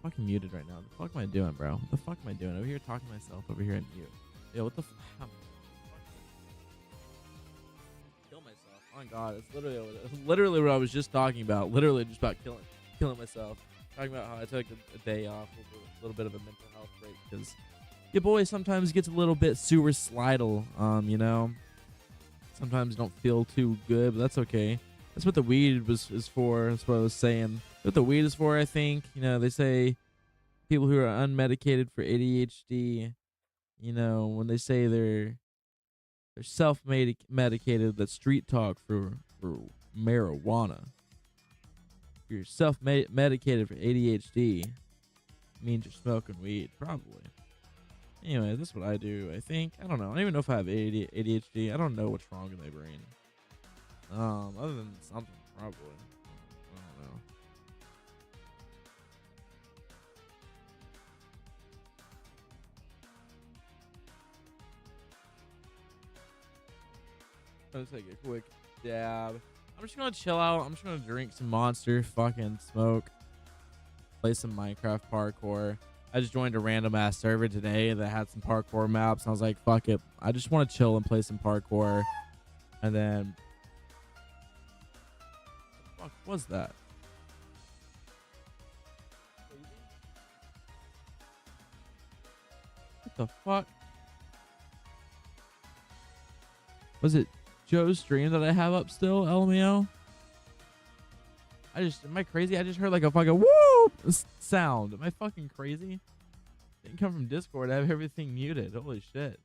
fucking muted right now. What the fuck am I doing, bro? What the fuck am I doing? Over here talking to myself over here and mute. Yo, what the fuck? Kill myself. Oh my god, it's literally what I was just talking about. Literally just about killing myself. Talking about how I took a day off, a little bit of a mental health break, because your boy sometimes gets a little bit suicidal. You know, sometimes don't feel too good, but that's okay. That's what the weed is for. That's what I was saying. What the weed is for, I think. You know, they say people who are unmedicated for ADHD, you know, when they say they're self-medicated, that's street talk for marijuana. If you're self-medicated for ADHD, it means you're smoking weed, probably. Anyway, that's what I do, I think. I don't know. I don't even know if I have ADHD. I don't know what's wrong with my brain. Other than something, probably. I don't know. Let's take a quick dab. I'm just gonna chill out. I'm just gonna drink some Monster, fucking smoke, play some Minecraft parkour. I just joined a random ass server today that had some parkour maps, and I was like, fuck it. I just want to chill and play some parkour. And then, what the fuck was that? What the fuck? Was it Joe's stream that I have up still, LMAO? Am I crazy? I just heard like a fucking whoop sound. Am I fucking crazy? Didn't come from Discord. I have everything muted. Holy shit.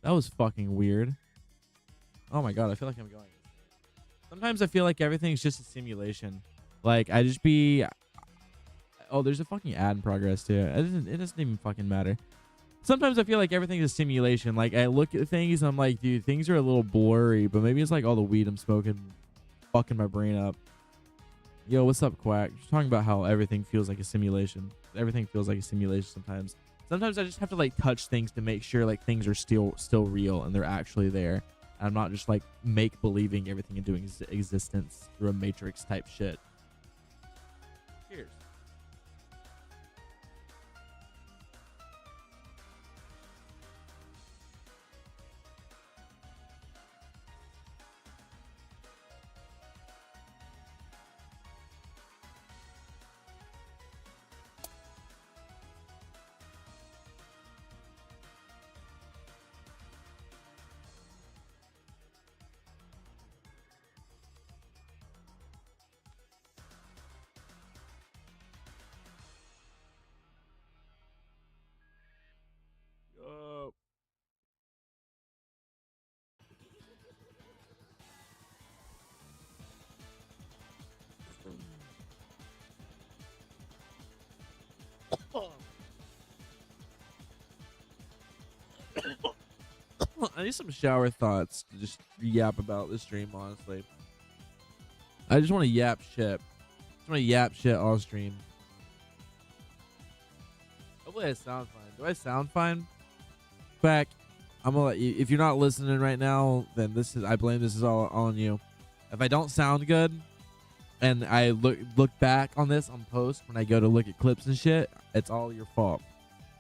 That was fucking weird. Oh my god, I feel like I'm going. Sometimes I feel like everything's just a simulation. Like I just be. Oh, there's a fucking ad in progress too. It doesn't even fucking matter. Sometimes I feel like everything's a simulation. Like I look at things and I'm like, dude, things are a little blurry, but maybe it's like all the weed I'm smoking fucking my brain up. Yo, what's up, Quack? Just talking about how everything feels like a simulation. Everything feels like a simulation sometimes. Sometimes I just have to like touch things to make sure like things are still real and they're actually there. And I'm not just like make believing everything into existence through a Matrix type shit. Cheers. I need some shower thoughts to just yap about this stream, honestly. I just want to yap shit. Just want to yap shit all stream. Hopefully I sound fine. Do I sound fine? Back. I'm gonna let you. If you're not listening right now, then I blame this is all on you. If I don't sound good, and I look back on this on post when I go to look at clips and shit, it's all your fault.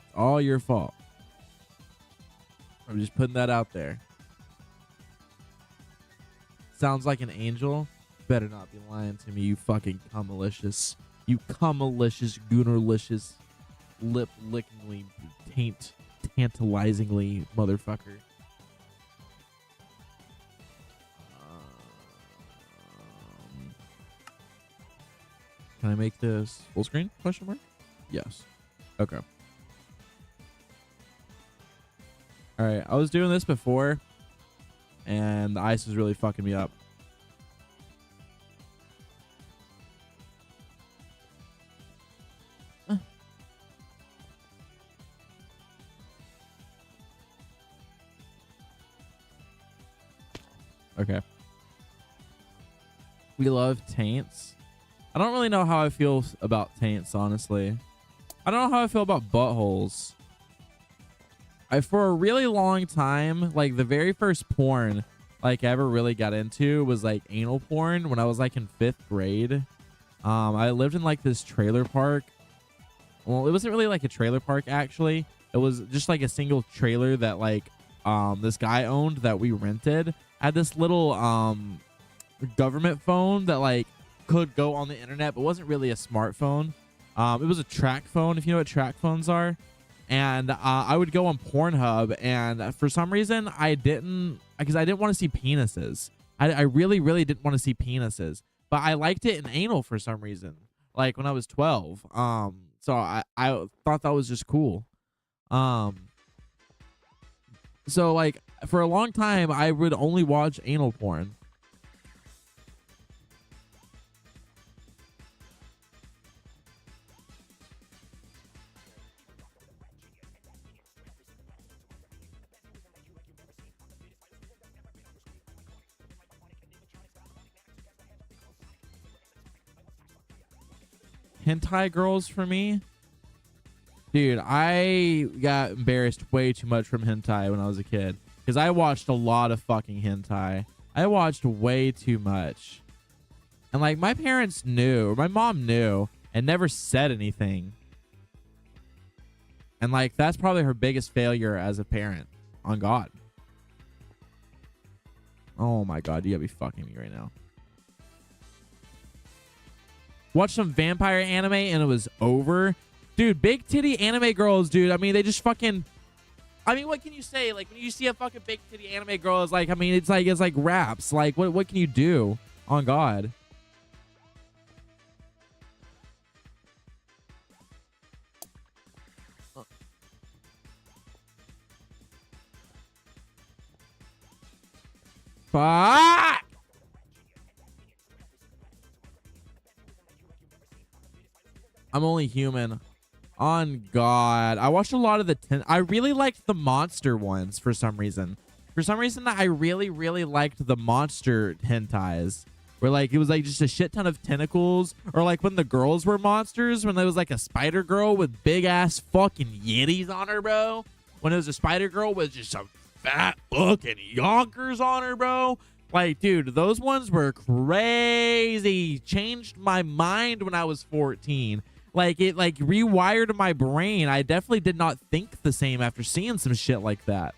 It's all your fault. I'm just putting that out there. Sounds like an angel. Better not be lying to me, you fucking cum-malicious. You cum-malicious, goonerlicious, lip-lickingly, tantalizingly motherfucker. Can I make this full screen? Question mark? Yes. Okay. All right, I was doing this before, and the ice was really fucking me up. Okay. We love taints. I don't really know how I feel about taints, honestly. I don't know how I feel about buttholes. For a really long time, like the very first porn like I ever really got into was like anal porn when I was like in 5th grade. I lived in like this trailer park Well, it wasn't really like a trailer park, actually. It was just like a single trailer that like this guy owned that we rented. Had this little government phone that like could go on the internet, but wasn't really a smartphone. It was a track phone, if you know what track phones are. And I would go on Pornhub, and for some reason I didn't, because I didn't want to see penises. I really, really didn't want to see penises, but I liked it in anal for some reason. Like when I was 12. So I thought that was just cool. So like for a long time I would only watch anal porn. Hentai girls for me, dude, I got embarrassed way too much from hentai when I was a kid, because I watched a lot of fucking hentai. I watched way too much, and like my parents knew, or my mom knew, and never said anything. And like that's probably her biggest failure as a parent, on God. Oh my God, you gotta be fucking me right now. Watched some vampire anime and it was over. Dude, big titty anime girls, dude. I mean, they just fucking... I mean, what can you say? Like, when you see a fucking big titty anime girl, it's like, I mean, it's like raps. Like, what can you do? On God. Fuck! I'm only human. On God. I watched a lot of the... I really liked the monster ones for some reason. For some reason, I really, really liked the monster hentais. Where, like, it was, like, just a shit ton of tentacles. Or, like, when the girls were monsters. When there was, like, a spider girl with big-ass fucking yetis on her, bro. When it was a spider girl with just some fat fucking yonkers on her, bro. Like, dude, those ones were crazy. Changed my mind when I was 14. Like, it, like, rewired my brain. I definitely did not think the same after seeing some shit like that.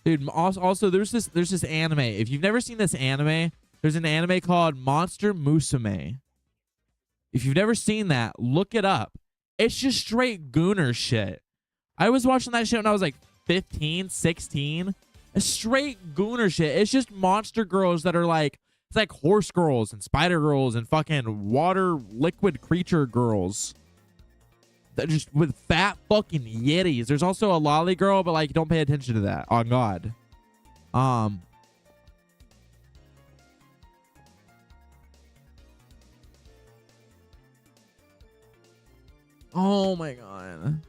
Dude, also there's this anime. If you've never seen this anime, there's an anime called Monster Musume. If you've never seen that, look it up. It's just straight gooner shit. I was watching that shit when I was like 15, 16. It's straight gooner shit. It's just monster girls that are like, it's like horse girls and spider girls and fucking water liquid creature girls. That just with fat fucking yetis. There's also a lolly girl, but like don't pay attention to that. On God. Oh my God.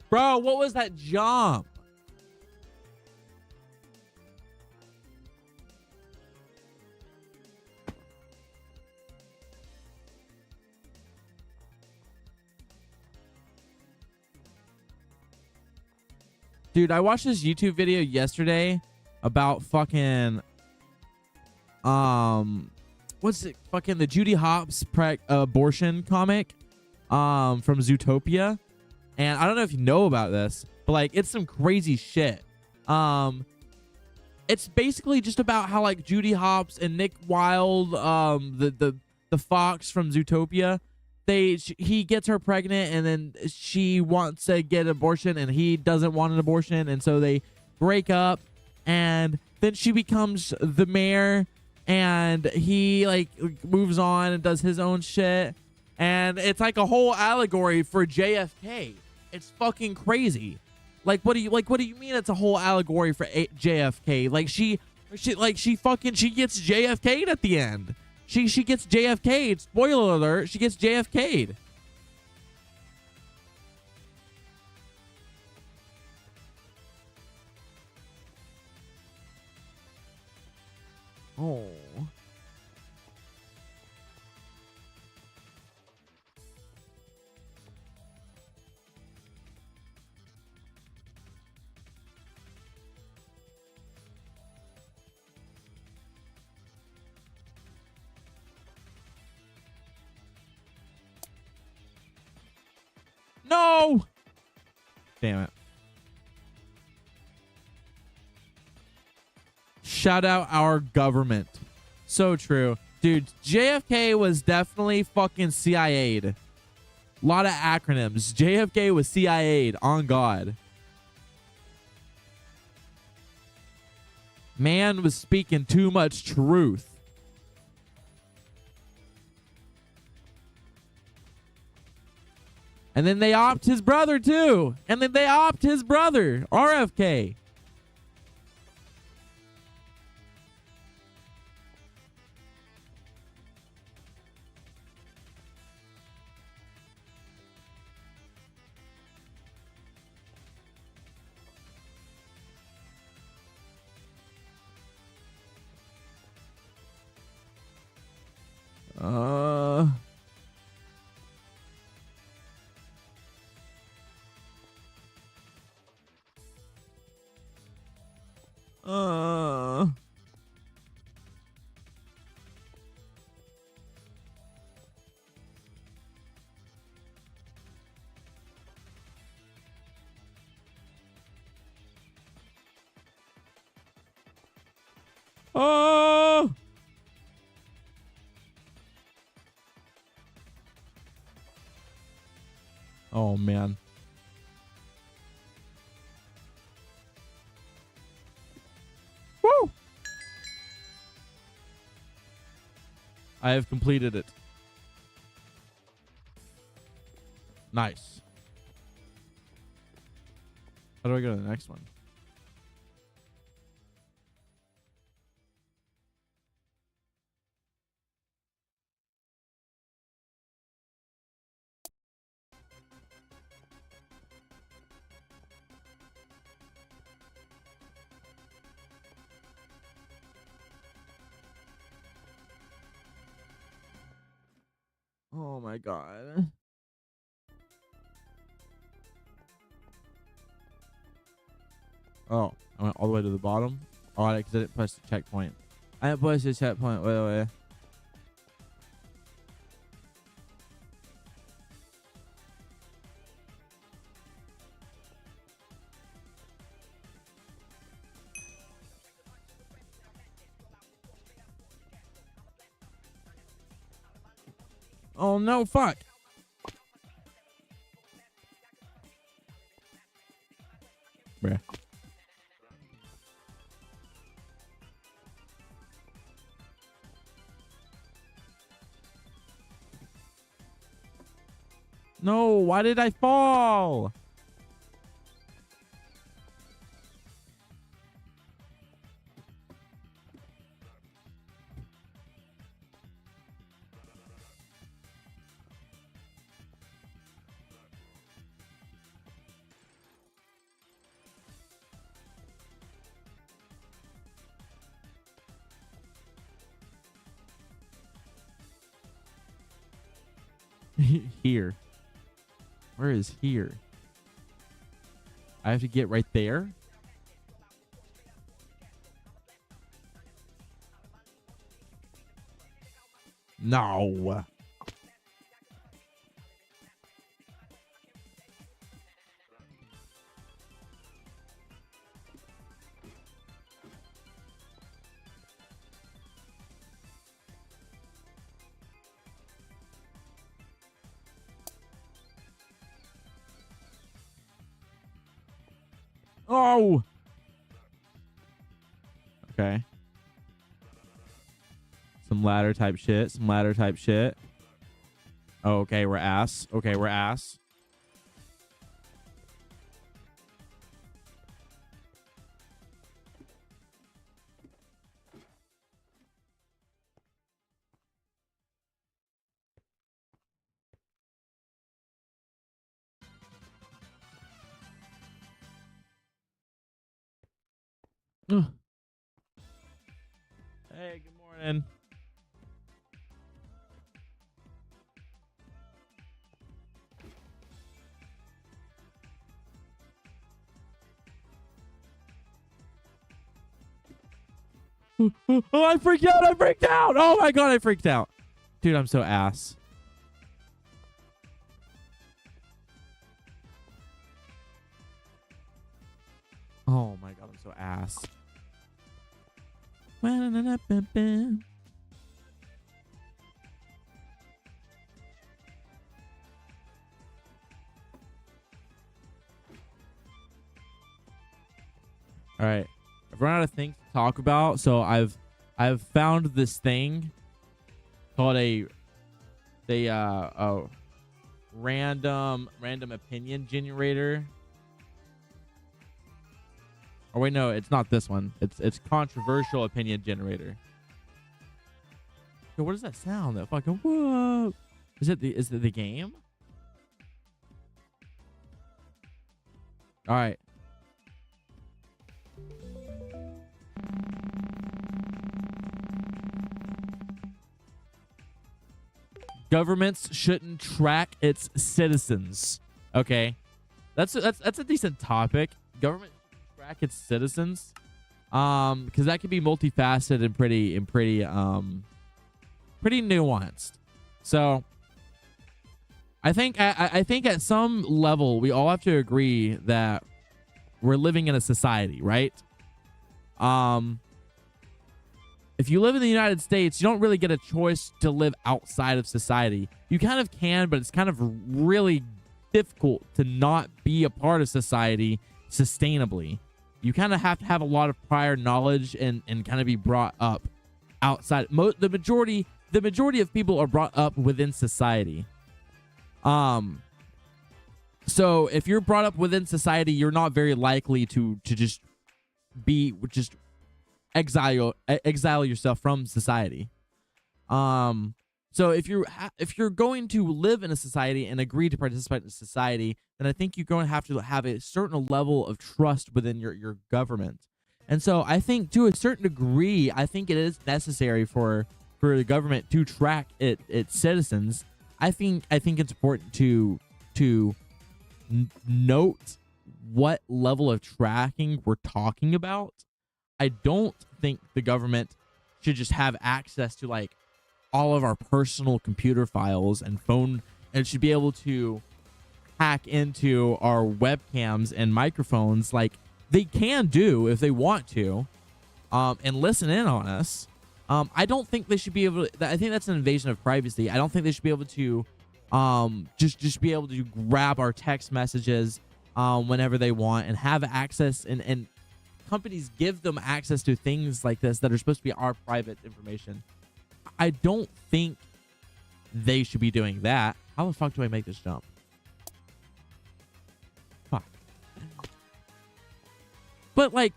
Bro, what was that jump? Dude, I watched this YouTube video yesterday about fucking what's it, fucking the Judy Hopps abortion comic from Zootopia. And I don't know if you know about this, but like it's some crazy shit. It's basically just about how like Judy Hopps and Nick Wilde, the fox from Zootopia, he gets her pregnant and then she wants to get an abortion and he doesn't want an abortion, and so they break up, and then she becomes the mayor and he like moves on and does his own shit. And it's like a whole allegory for JFK. It's fucking crazy. Like, what do you mean it's a whole allegory for JFK? Like, she gets JFK'd at the end. She gets JFK'd. Spoiler alert, she gets JFK'd. Oh. No! Damn it. Shout out our government. So true. Dude, JFK was definitely fucking CIA'd. A lot of acronyms. JFK was CIA'd. On God. Man was speaking too much truth. And then they opt his brother too. And then they opt his brother, RFK. Oh! Oh, man. Woo! I have completed it. Nice. How do I go to the next one? Oh my God. Oh, I went all the way to the bottom. Oh, because I didn't press the checkpoint. I didn't press the checkpoint. Wait. Oh no, fuck. Bruh. No, why did I fall? Here. Where is here? I have to get right there? No. Oh. Okay. Some ladder type shit. Oh, okay, we're ass. Okay, we're ass. Ugh. Hey, good morning. Oh, I freaked out. I freaked out. Oh my God, I freaked out. Dude, I'm so ass. Oh my God, I'm so ass. All right, I've run out of things to talk about, so I've found this thing called a random opinion generator. Oh wait, no, it's not this one. It's controversial opinion generator. Yo, what does that sound? That fucking whoa. Is it the game? All right. Governments shouldn't track its citizens. Okay, that's a decent topic. Government shouldn't track its citizens, because that can be multifaceted and pretty nuanced. So, I think at some level we all have to agree that we're living in a society, right? If you live in the United States, you don't really get a choice to live outside of society. You kind of can, but it's kind of really difficult to not be a part of society sustainably. You kind of have to have a lot of prior knowledge and kind of be brought up outside. The majority of people are brought up within society. So if you're brought up within society, you're not very likely to just exile yourself from society. So if you're going to live in a society and agree to participate in society, then I think you're going to have a certain level of trust within your government. And so I think to a certain degree, I think it is necessary for the government to track its citizens. I think it's important to note what level of tracking we're talking about. I don't think the government should just have access to like all of our personal computer files and phone, and should be able to hack into our webcams and microphones like they can do if they want to, and listen in on us. I don't think they should be able to, I think that's an invasion of privacy. I don't think they should be able to just be able to grab our text messages whenever they want and have access, and companies give them access to things like this that are supposed to be our private information. I don't think they should be doing that. How the fuck do I make this jump? Fuck. But like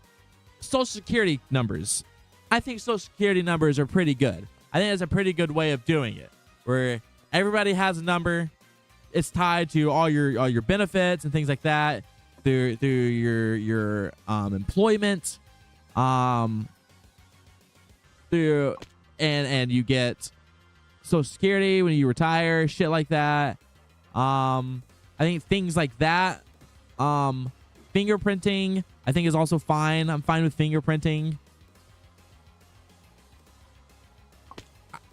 social security numbers, I think social security numbers are pretty good. I think that's a pretty good way of doing it, where everybody has a number. It's tied to all your benefits and things like that. Through your employment, through and you get Social Security when you retire, shit like that. I think things like that. Fingerprinting, I think, is also fine. I'm fine with fingerprinting.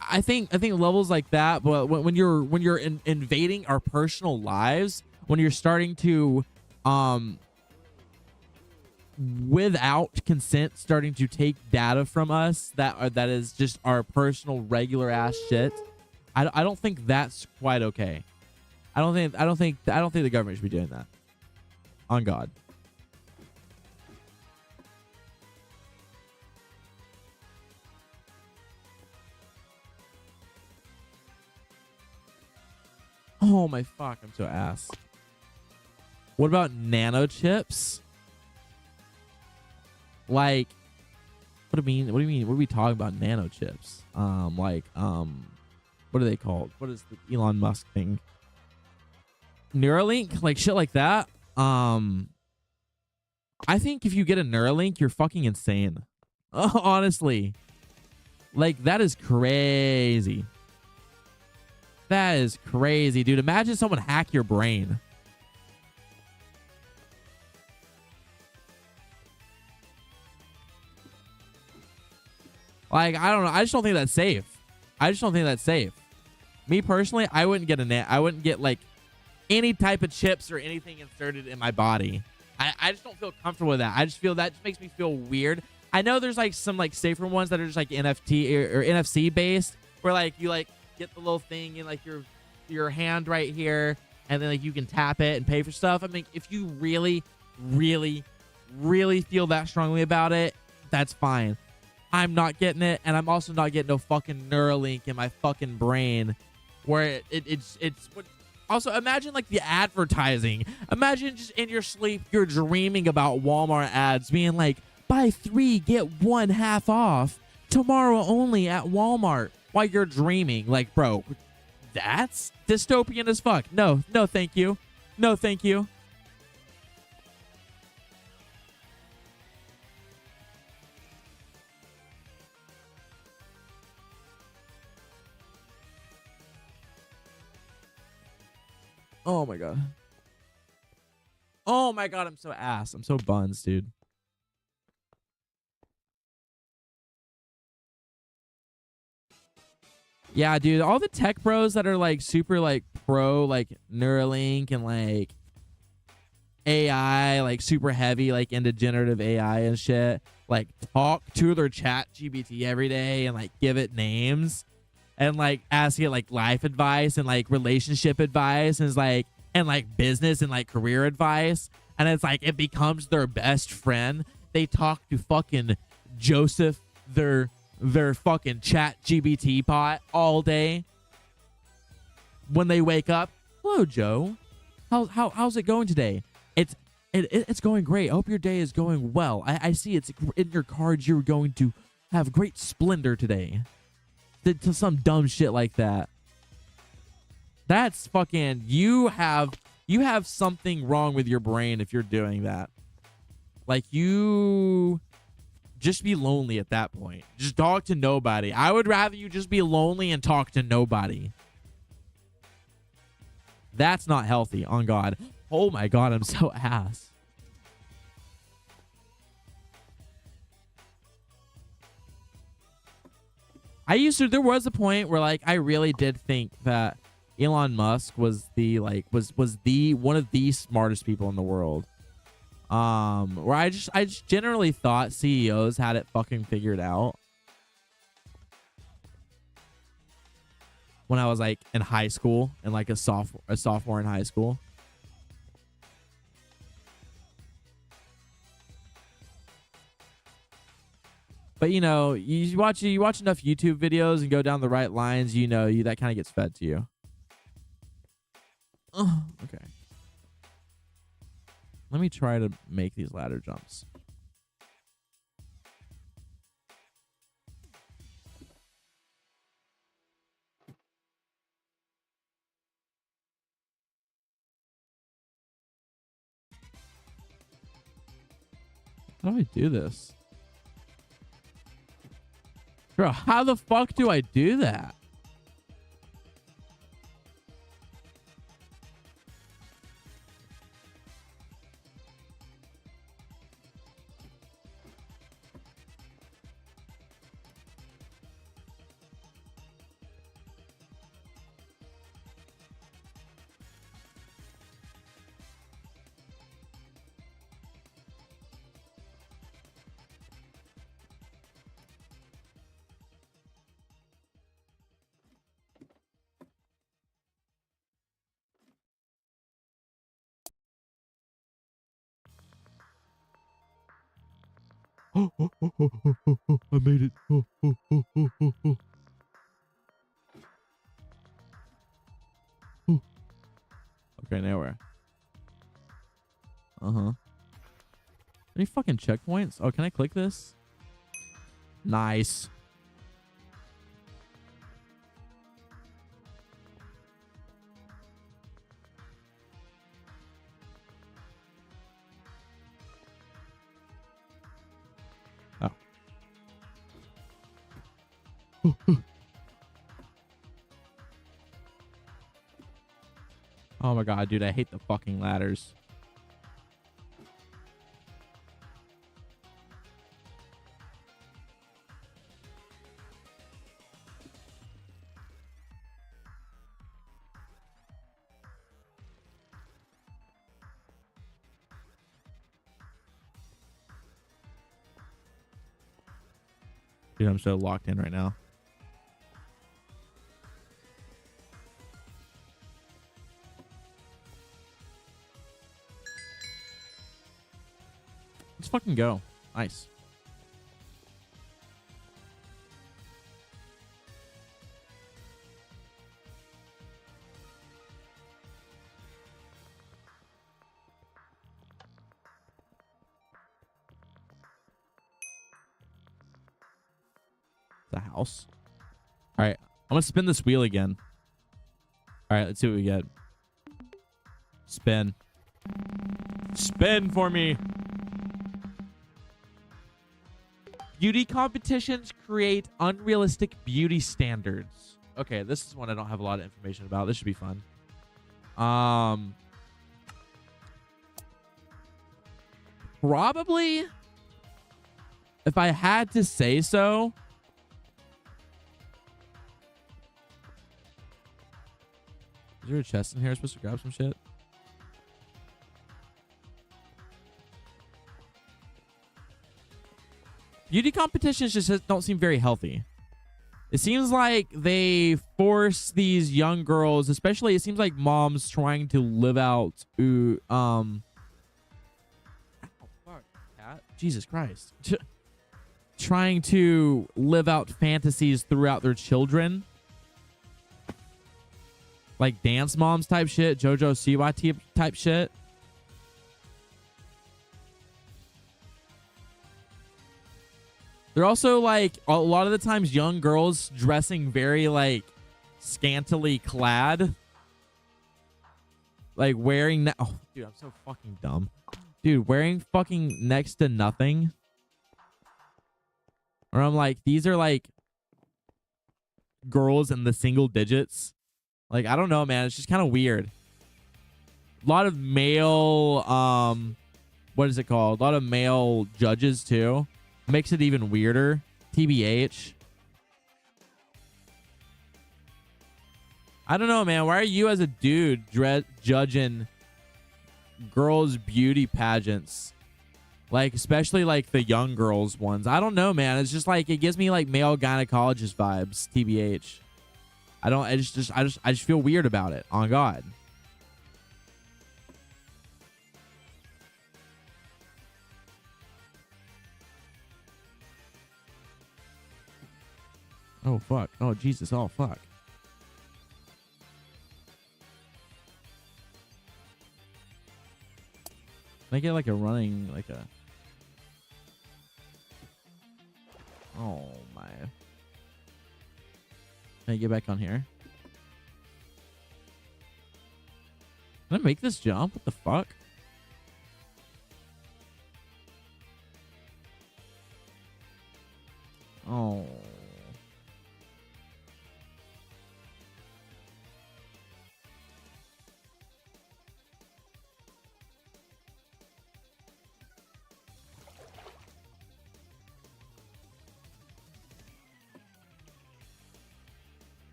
I think levels like that, but when you're invading our personal lives, when you're starting to without consent starting to take data from us that is just our personal regular ass shit, I don't think that's quite okay. I don't think the government should be doing that. On God. my fuck, I'm so ass. What about nanochips? Like, what do you mean? What do you mean? What are we talking about? Nanochips? What are they called? What is the Elon Musk thing? Neuralink, like shit like that. I think if you get a Neuralink, you're fucking insane. Honestly, like that is crazy. That is crazy, dude. Imagine someone hack your brain. Like, I don't know. I just don't think that's safe. I just don't think that's safe. Me personally, I wouldn't get I wouldn't get like any type of chips or anything inserted in my body. I just don't feel comfortable with that. I just feel that just makes me feel weird. I know there's like some like safer ones that are just like NFT or NFC based, where like you like get the little thing in like your hand right here, and then like you can tap it and pay for stuff. I mean, if you really, really, really feel that strongly about it, that's fine. I'm not getting it, and I'm also not getting no fucking Neuralink in my fucking brain, where it's. Also, imagine like the advertising. Imagine just in your sleep, you're dreaming about Walmart ads being like, buy 3, get 1 half off tomorrow only at Walmart while you're dreaming. Like, bro, that's dystopian as fuck. No, thank you. No, thank you. Oh my god. Oh my god, I'm so ass. I'm so buns, dude. Yeah, dude, all the tech bros that are like super like pro like Neuralink and like AI, like super heavy like into generative AI and shit, like talk to their chat GPT every day and like give it names and like ask it like life advice and like relationship advice and like business and like career advice, and it's like it becomes their best friend. They talk to fucking Joseph, their fucking chat GBT bot all day. When they wake up, hello Joe, how's it going today? It's going great. I hope your day is going well. I see it's in your cards. You're going to have great splendor today. To some dumb shit like that. That's fucking, you have something wrong with your brain if you're doing that. Like, you just be lonely at that point. Just talk to nobody. I would rather you just be lonely and talk to nobody. That's not healthy, on God. Oh my God, I'm so ass. There was a point where like I really did think that Elon Musk was one of the smartest people in the world. Where I just generally thought CEOs had it fucking figured out. When I was like in high school and like a sophomore in high school. But you know, you watch enough YouTube videos and go down the right lines, you know, that kind of gets fed to you. Okay. Let me try to make these ladder jumps. How do I do this? Bro, how the fuck do I do that? I made it. Okay, now where? Uh-huh. Any fucking checkpoints? Oh, can I click this? Nice. Oh. Oh my god, dude, I hate the fucking ladders. Dude, I'm so locked in right now. Let's fucking go. Nice. The house. All right. I'm going to spin this wheel again. All right. Let's see what we get. Spin. Spin for me. Beauty competitions create unrealistic beauty standards. Okay, this is one I don't have a lot of information about. This should be fun. Probably, if I had to say so, is there a chest in here? I'm supposed to grab some shit. Beauty competitions just don't seem very healthy. It seems like they force these young girls, especially it seems like moms trying to live out ow, fuck, cat. Jesus Christ. Trying to live out fantasies throughout their children. Like Dance Moms type shit, JoJo Siwa type shit. They're also like a lot of the times young girls dressing very like scantily clad. Like wearing oh dude, I'm so fucking dumb. Dude, wearing fucking next to nothing. Or I'm like, these are like girls in the single digits. Like, I don't know, man. It's just kind of weird. A lot of male what is it called? A lot of male judges too. Makes it even weirder. TBH. I don't know, man. Why are you as a dude judging girls' beauty pageants? Like, especially like the young girls ones. I don't know, man. It's just like, it gives me like male gynecologist vibes. TBH. I just feel weird about it. On God. Oh, fuck. Oh, Jesus. Oh, fuck. Can I get like a running, like a... Oh, my. Can I get back on here? Can I make this jump? What the fuck? Oh...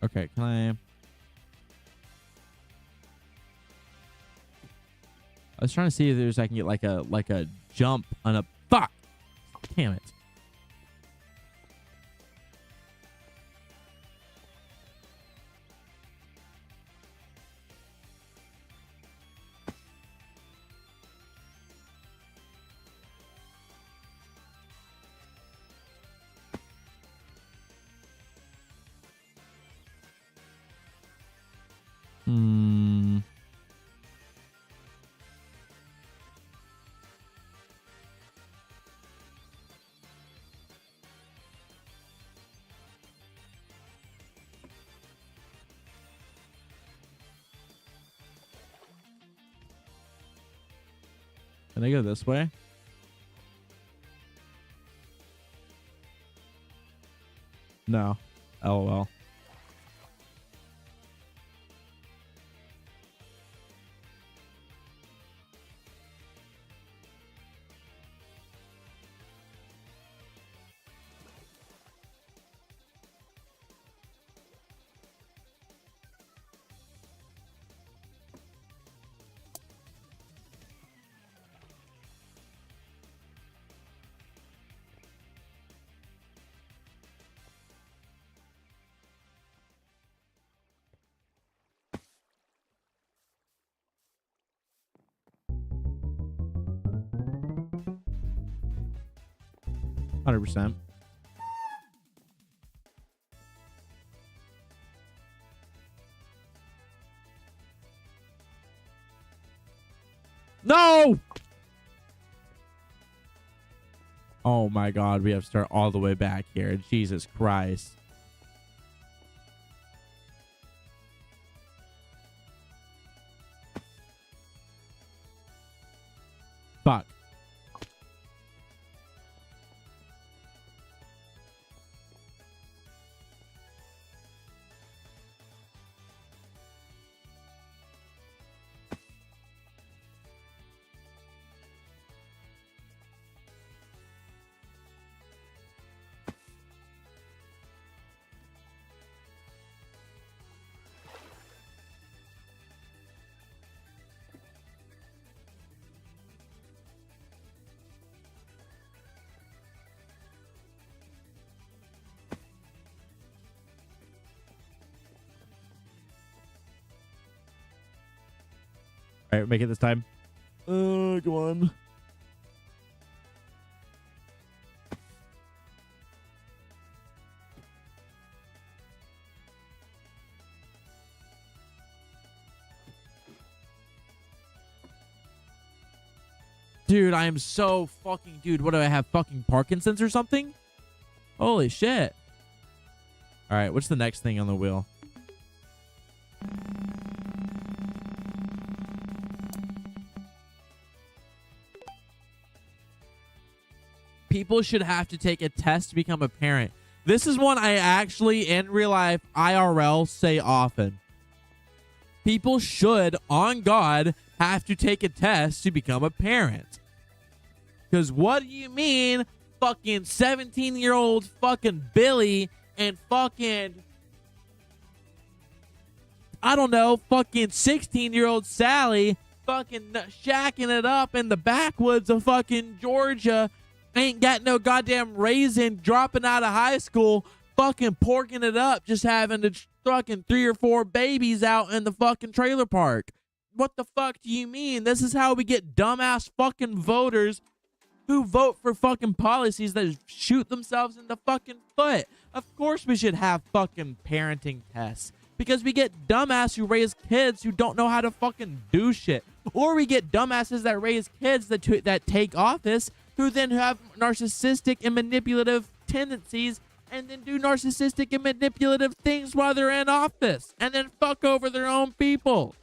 Okay, can I... I was trying to see if I can get like a jump on a... Fuck! Damn it. Can I go this way? No. LOL. %. No! Oh my god, we have to start all the way back here. Jesus Christ. Fuck. All right, make it this time. Go on. Dude, I am so fucking... Dude, what do I have? Fucking Parkinson's or something? Holy shit. All right, what's the next thing on the wheel? People should have to take a test to become a parent. This is one I actually, in real life, IRL, say often. People should, on God, have to take a test to become a parent. Because what do you mean fucking 17-year-old fucking Billy and fucking, I don't know, fucking 16-year-old Sally fucking shacking it up in the backwoods of fucking Georgia, ain't got no goddamn raisin, dropping out of high school, fucking porking it up, just having the fucking 3 or 4 babies out in the fucking trailer park. What the fuck do you mean? This is how we get dumbass fucking voters who vote for fucking policies that shoot themselves in the fucking foot. Of course we should have fucking parenting tests, because we get dumbass who raise kids who don't know how to fucking do shit. Or we get dumbasses that raise kids that take office who then have narcissistic and manipulative tendencies and then do narcissistic and manipulative things while they're in office and then fuck over their own people.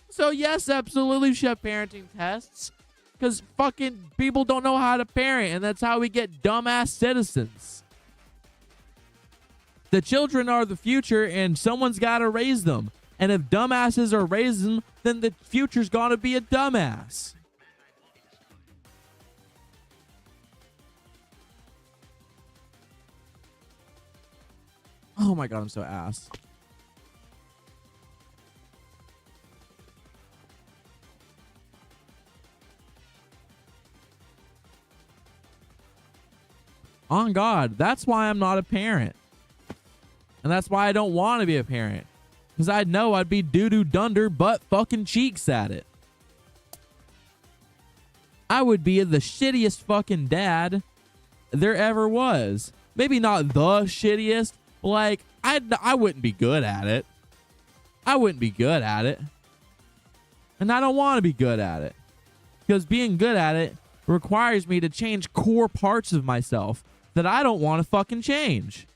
So yes, absolutely we should have parenting tests, because fucking people don't know how to parent, and that's how we get dumbass citizens. The children are the future, and someone's got to raise them. And if dumbasses are raising them, then the future's gonna be a dumbass. Oh my god, I'm so ass. On God, that's why I'm not a parent. And that's why I don't want to be a parent. Because I know I'd be doo-doo dunder butt fucking cheeks at it. I would be the shittiest fucking dad there ever was. Maybe not the shittiest, but like, I wouldn't be good at it. I wouldn't be good at it. And I don't want to be good at it. Because being good at it requires me to change core parts of myself that I don't want to fucking change.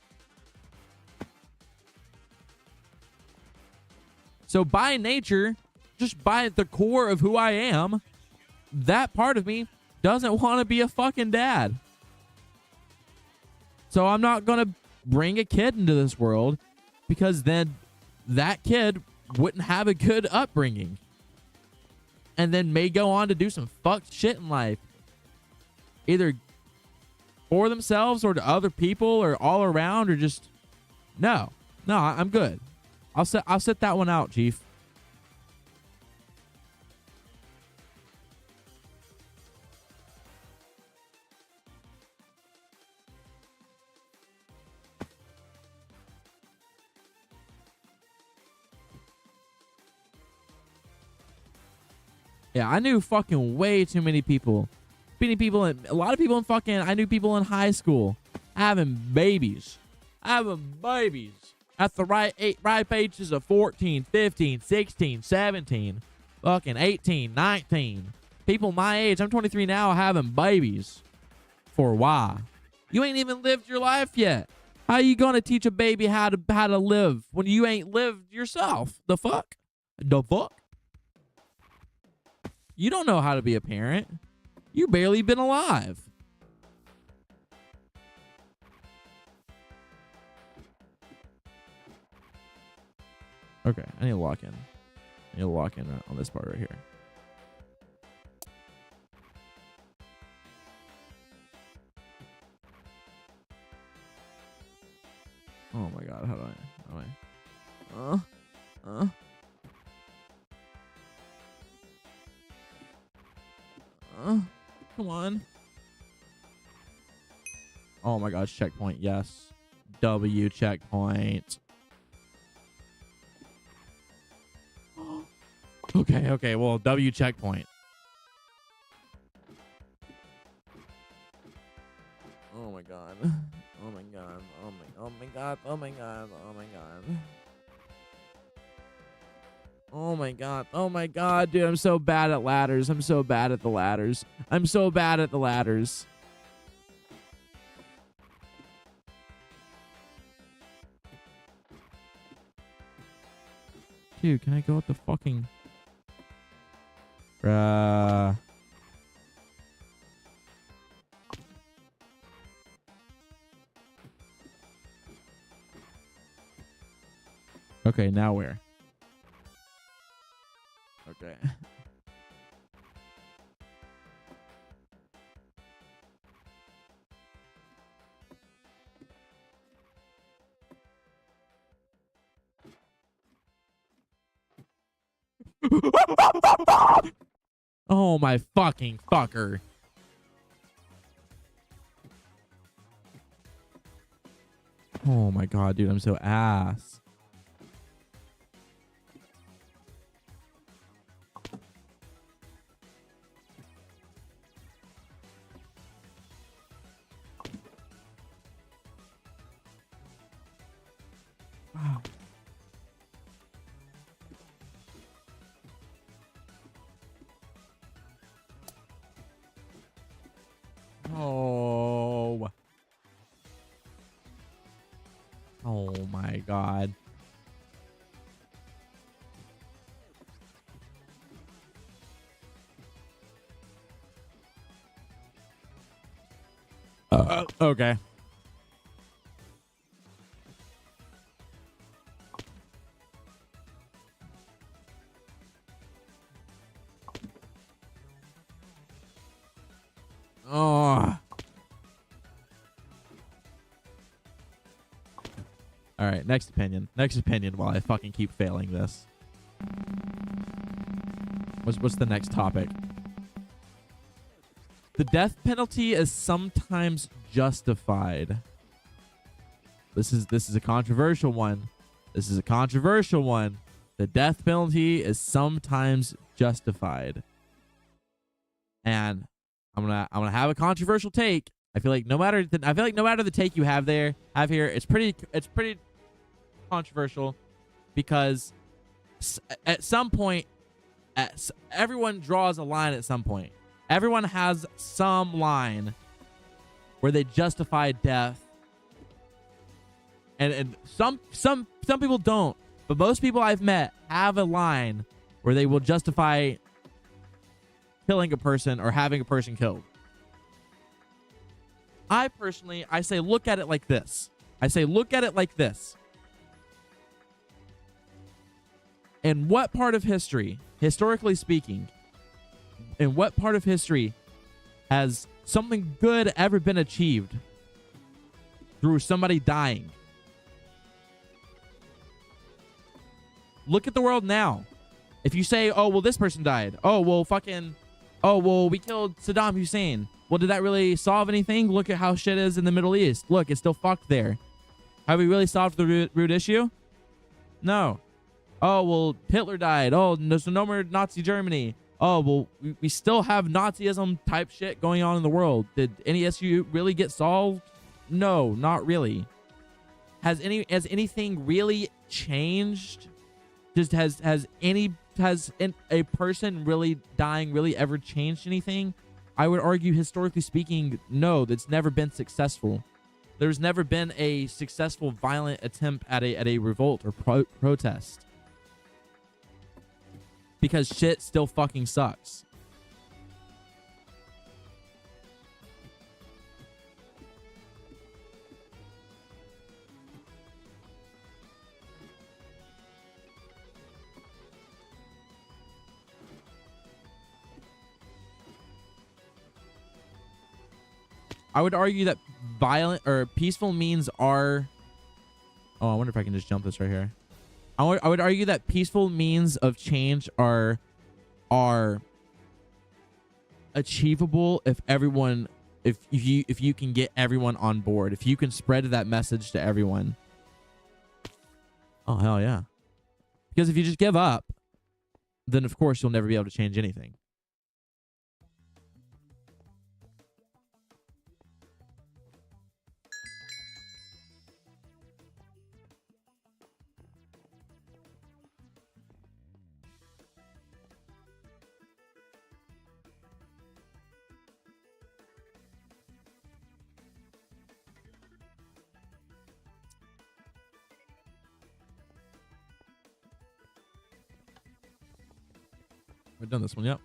So by nature, just by the core of who I am, that part of me doesn't want to be a fucking dad. So I'm not going to bring a kid into this world, because then that kid wouldn't have a good upbringing and then may go on to do some fucked shit in life, either for themselves or to other people or all around, or just no, I'm good. I'll sit that one out, Chief. Yeah, I knew fucking way too many people. A lot of people in fucking, I knew people in high school having babies. At the right ages of 14, 15, 16, 17, fucking 18, 19. People my age, I'm 23 now, having babies. For why? You ain't even lived your life yet. How you gonna teach a baby how to live when you ain't lived yourself? The fuck? The fuck? You don't know how to be a parent. You barely been alive. Okay, I need to lock in. I need to lock in on this part right here. Oh my god, how do I? Come on. Oh my gosh, checkpoint, yes. W checkpoint. Okay, well, W checkpoint. Oh my god. Oh my god. Oh my god. Oh my god. Oh my god. Oh my god. Oh my god, dude, I'm so bad at ladders. I'm so bad at the ladders. Dude, can I go with the fucking... Bruh. Okay, now where? Okay. Oh my fucking fucker. Oh my god, dude, I'm so ass. Wow. Oh. Oh my god. Okay. Oh. All right, next opinion. Next opinion while I fucking keep failing this. What's the next topic? The death penalty is sometimes justified. This is a controversial one. This is a controversial one. The death penalty is sometimes justified. And I'm gonna have a controversial take. I feel like no matter the take you have here, it's pretty controversial, because at some point, everyone draws a line at some point. Everyone has some line where they justify death, and some people don't, but most people I've met have a line where they will justify killing a person or having a person killed. I say look at it like this. In what part of history, historically speaking, in what part of history has something good ever been achieved through somebody dying? Look at the world now. If you say, oh, well, this person died. Oh, well, we killed Saddam Hussein. Well, did that really solve anything? Look at how shit is in the Middle East. Look, it's still fucked there. Have we really solved the root issue? No. Oh, well, Hitler died. Oh, so no more Nazi Germany. Oh, well, we still have Nazism type shit going on in the world. Did any issue really get solved? No, not really. Has anything really changed? Has a person really dying really ever changed anything? I would argue, historically speaking, no, that's never been successful. There's never been a successful violent attempt at a revolt or protest. Because shit still fucking sucks. I would argue that violent or peaceful means are... Oh, I wonder if I can just jump this right here. I would argue that peaceful means of change are achievable if you can get everyone on board. If you can spread that message to everyone. Oh, hell yeah. Because if you just give up, then of course you'll never be able to change anything. We've done this one, yep.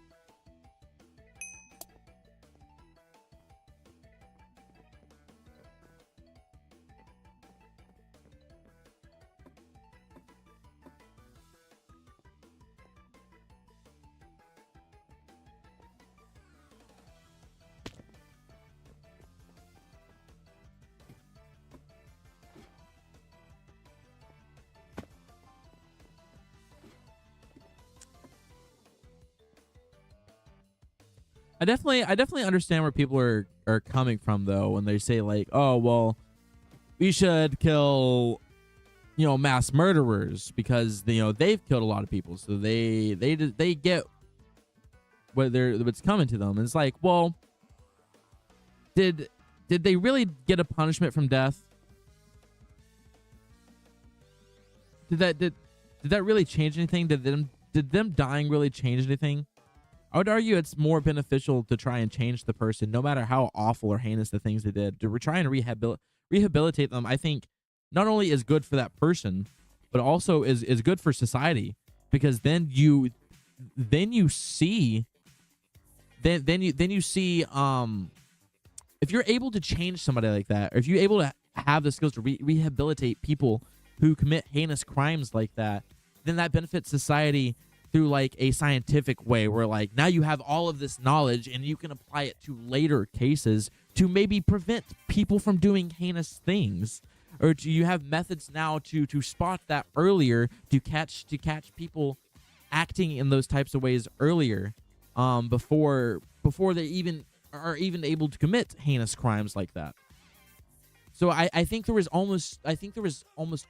I definitely understand where people are coming from, though, when they say, like, oh, well, we should kill, mass murderers because, they've killed a lot of people. So they get what's coming to them. And it's like, well, did they really get a punishment from death? Did that really change anything? Did them dying really change anything? I would argue it's more beneficial to try and change the person, no matter how awful or heinous the things they did. To try and rehabilitate them, I think, not only is good for that person, but also is good for society, because then you see if you're able to change somebody like that, or if you're able to have the skills to rehabilitate people who commit heinous crimes like that, then that benefits society through like a scientific way, where like now you have all of this knowledge and you can apply it to later cases to maybe prevent people from doing heinous things, or you have methods now to spot that earlier, to catch people acting in those types of ways earlier, before they even are able to commit heinous crimes like that. So I think there was almost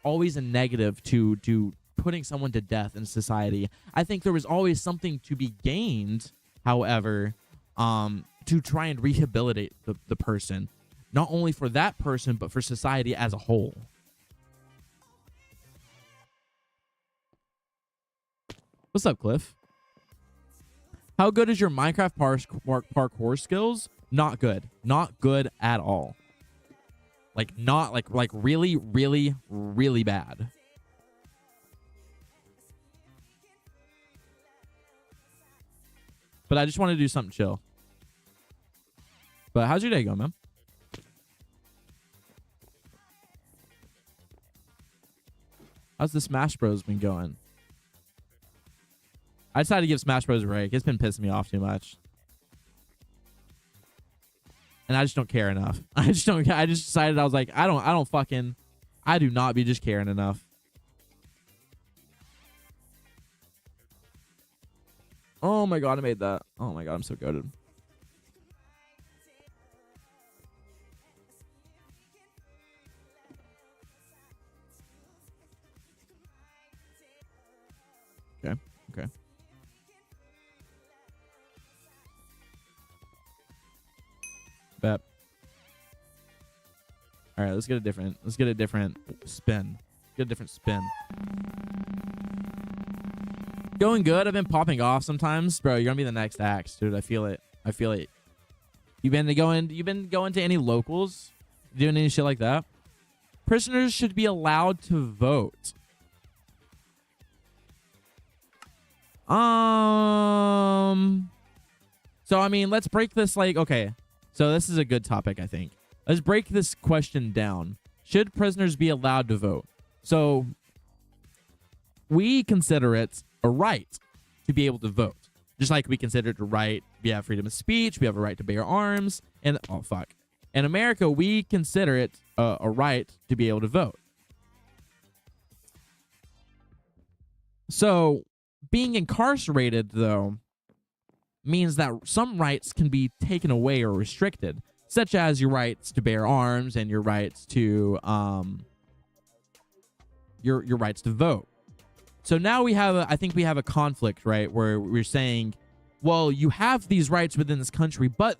always a negative to putting someone to death in society. I think there was always something to be gained, however, to try and rehabilitate the person, not only for that person, but for society as a whole. What's up, Cliff? How good is your Minecraft parkour skills? Not good. Not good at all. Like, not like really, really, really bad. But I just want to do something chill. But how's your day going, man? How's the Smash Bros been going? I decided to give Smash Bros a break. It's been pissing me off too much. And I just don't care enough. I just decided, I was like, I do not be just caring enough. Oh my god, I made that. Oh my god, I'm so goated. Okay, okay. Bet. All right, let's get a different spin. Get a different spin. Going good. I've been popping off sometimes, bro. You're gonna be the next axe, dude. I feel it. I feel it. You've been going to any locals, doing any shit like that? Prisoners should be allowed to vote. So I mean, let's break this. Like, okay. So this is a good topic, I think. Let's break this question down. Should prisoners be allowed to vote? So we consider it a right to be able to vote. Just like we consider it a right, we have freedom of speech, we have a right to bear arms, and oh fuck. In America, we consider it a right to be able to vote. So being incarcerated, though, means that some rights can be taken away or restricted, such as your rights to bear arms and your rights to your rights to vote. So now I think we have a conflict, right, where we're saying, well, you have these rights within this country, but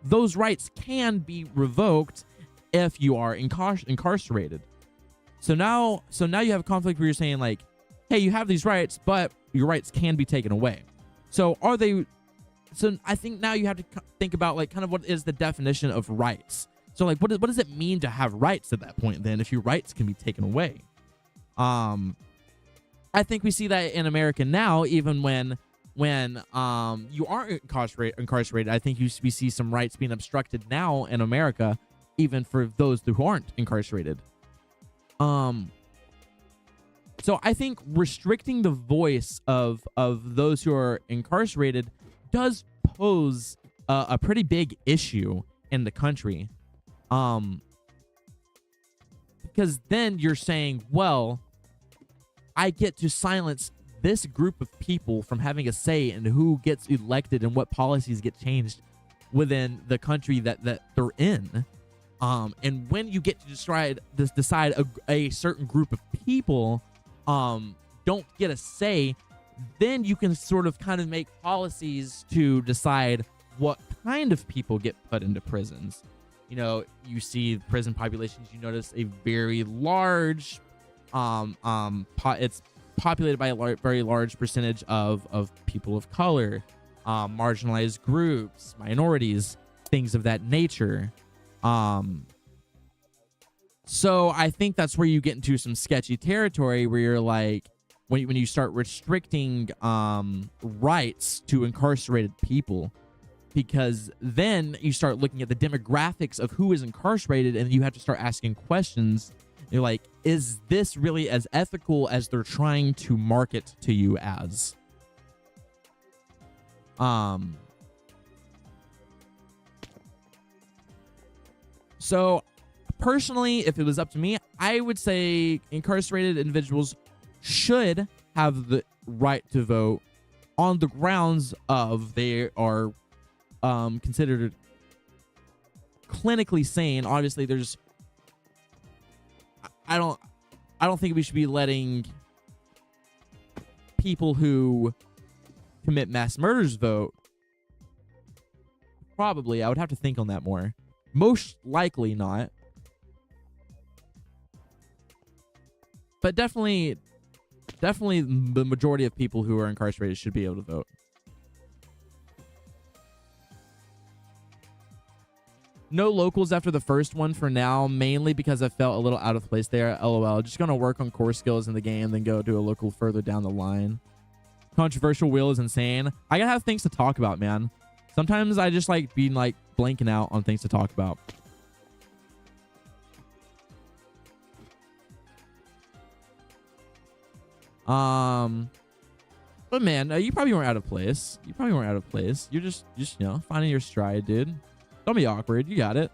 those rights can be revoked if you are incarcerated. So now you have a conflict where you're saying, like, hey, you have these rights, but your rights can be taken away. So are they? So I think now you have to think about, like, kind of what is the definition of rights. So like, what does it mean to have rights at that point then, if your rights can be taken away? I think we see that in America now, even when you aren't incarcerated. I think we see some rights being obstructed now in America, even for those who aren't incarcerated. So I think restricting the voice of those who are incarcerated does pose a pretty big issue in the country. Because then you're saying, well, I get to silence this group of people from having a say in who gets elected and what policies get changed within the country that they're in. And when you get to decide a certain group of people don't get a say, then you can sort of kind of make policies to decide what kind of people get put into prisons. You know, you see prison populations, you notice a very large, it's populated by a very large percentage of people of color, marginalized groups, minorities, things of that nature. So I think that's where you get into some sketchy territory where you're like, when you start restricting rights to incarcerated people, because then you start looking at the demographics of who is incarcerated, and you have to start asking questions. You're like, is this really as ethical as they're trying to market to you as? So personally, if it was up to me, I would say incarcerated individuals should have the right to vote on the grounds of they are considered clinically sane. Obviously, there's I don't think we should be letting people who commit mass murders vote. Probably, I would have to think on that more. Most likely not. But definitely the majority of people who are incarcerated should be able to vote. No locals after the first one for now, mainly because I felt a little out of place there. LOL. Just going to work on core skills in the game, then go do a local further down the line. Controversial wheel is insane. I gotta have things to talk about, man. Sometimes I just like being like blanking out on things to talk about. But man, you probably weren't out of place. You probably weren't out of place. You're just you know, finding your stride, dude. Don't be awkward. You got it.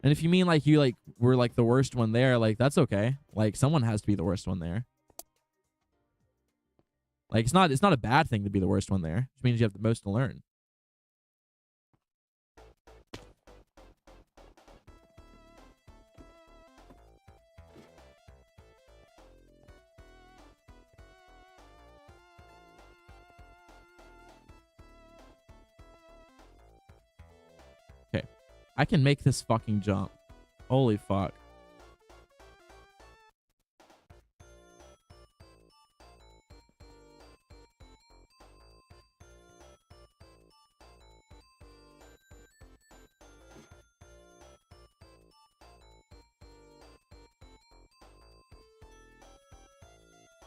And if you mean like you like were like the worst one there, like that's okay. Like someone has to be the worst one there. Like it's not a bad thing to be the worst one there. It just means you have the most to learn. Okay. I can make this fucking jump. Holy fuck.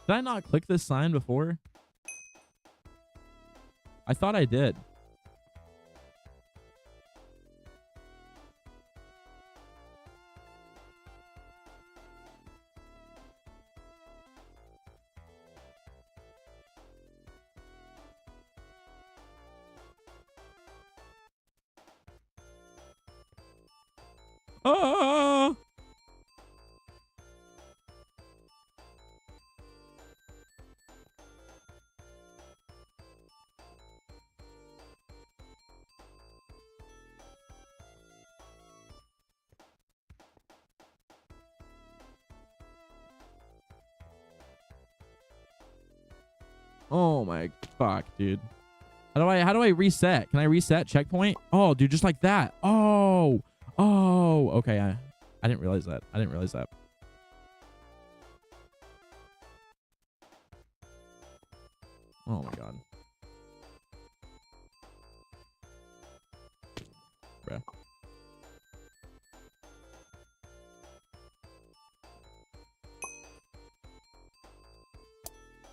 Did I not click this sign before? I thought I did. Oh! Oh my fuck, dude. How do I reset? Can I reset checkpoint? Oh, dude, just like that. Oh. Oh, okay. I didn't realize that. I didn't realize that. Oh my god. Bruh.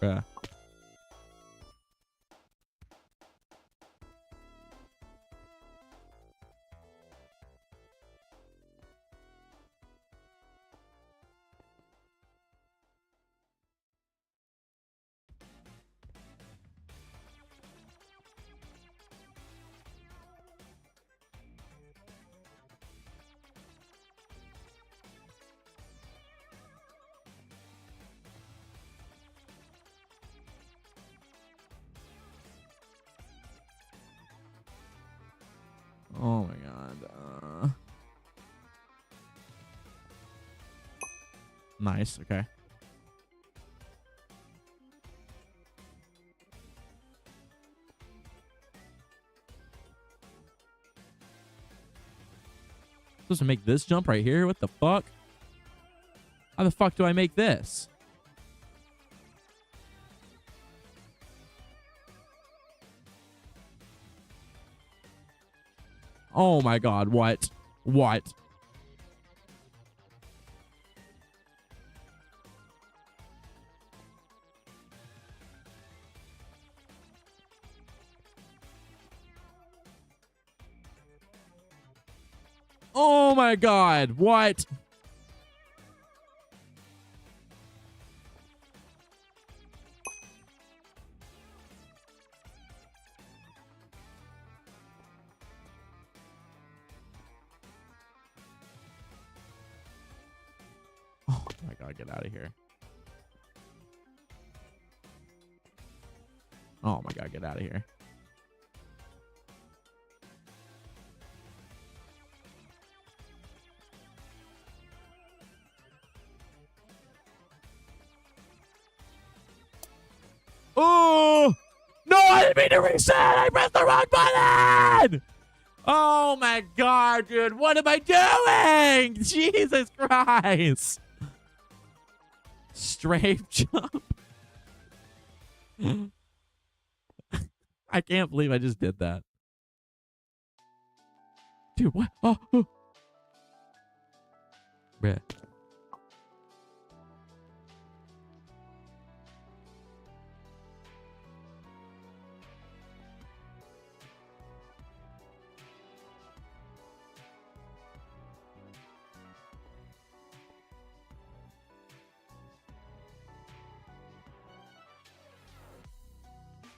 Bruh. Oh my god. Nice. Okay. Supposed to make this jump right here? What the fuck? How the fuck do I make this? Oh my god, what? What? Oh my god, what? Oh my god, get out of here. Oh my god, get out of here. Oh! No, I didn't mean to reset! I pressed the wrong button! Oh my god, dude. What am I doing? Jesus Christ. Strafe jump. I can't believe I just did that. Dude, what? Oh, oh. Bruh.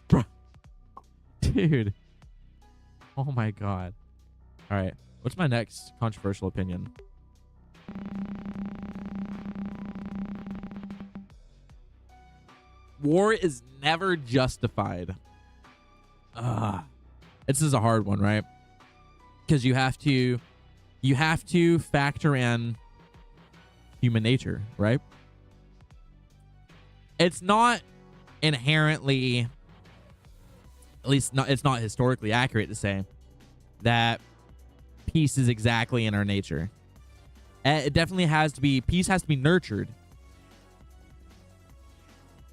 Bruh. Dude. Oh my god. All right. What's my next controversial opinion? War is never justified. This is a hard one, right? Because you have to factor in human nature, right? It's not inherently, at least not, it's not historically accurate to say that peace is exactly in our nature. It definitely has to be, peace has to be nurtured.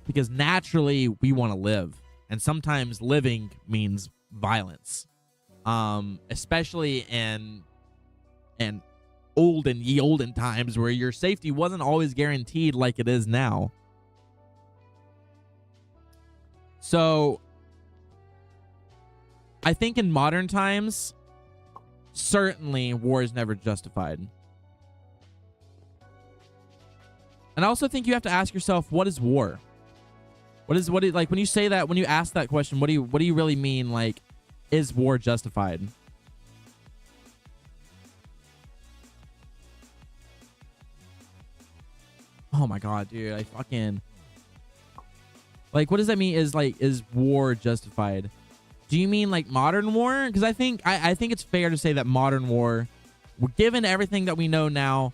Because naturally we want to live. And sometimes living means violence. Especially in olden times where your safety wasn't always guaranteed like it is now. So I think in modern times, certainly war is never justified. And I also think you have to ask yourself, what is war? What is like when you say that, when you ask that question, what do you really mean? Like, is war justified? Oh my god, dude, I fucking like, what does that mean? Is war justified? Do you mean like modern war? Because I think it's fair to say that modern war, given everything that we know now,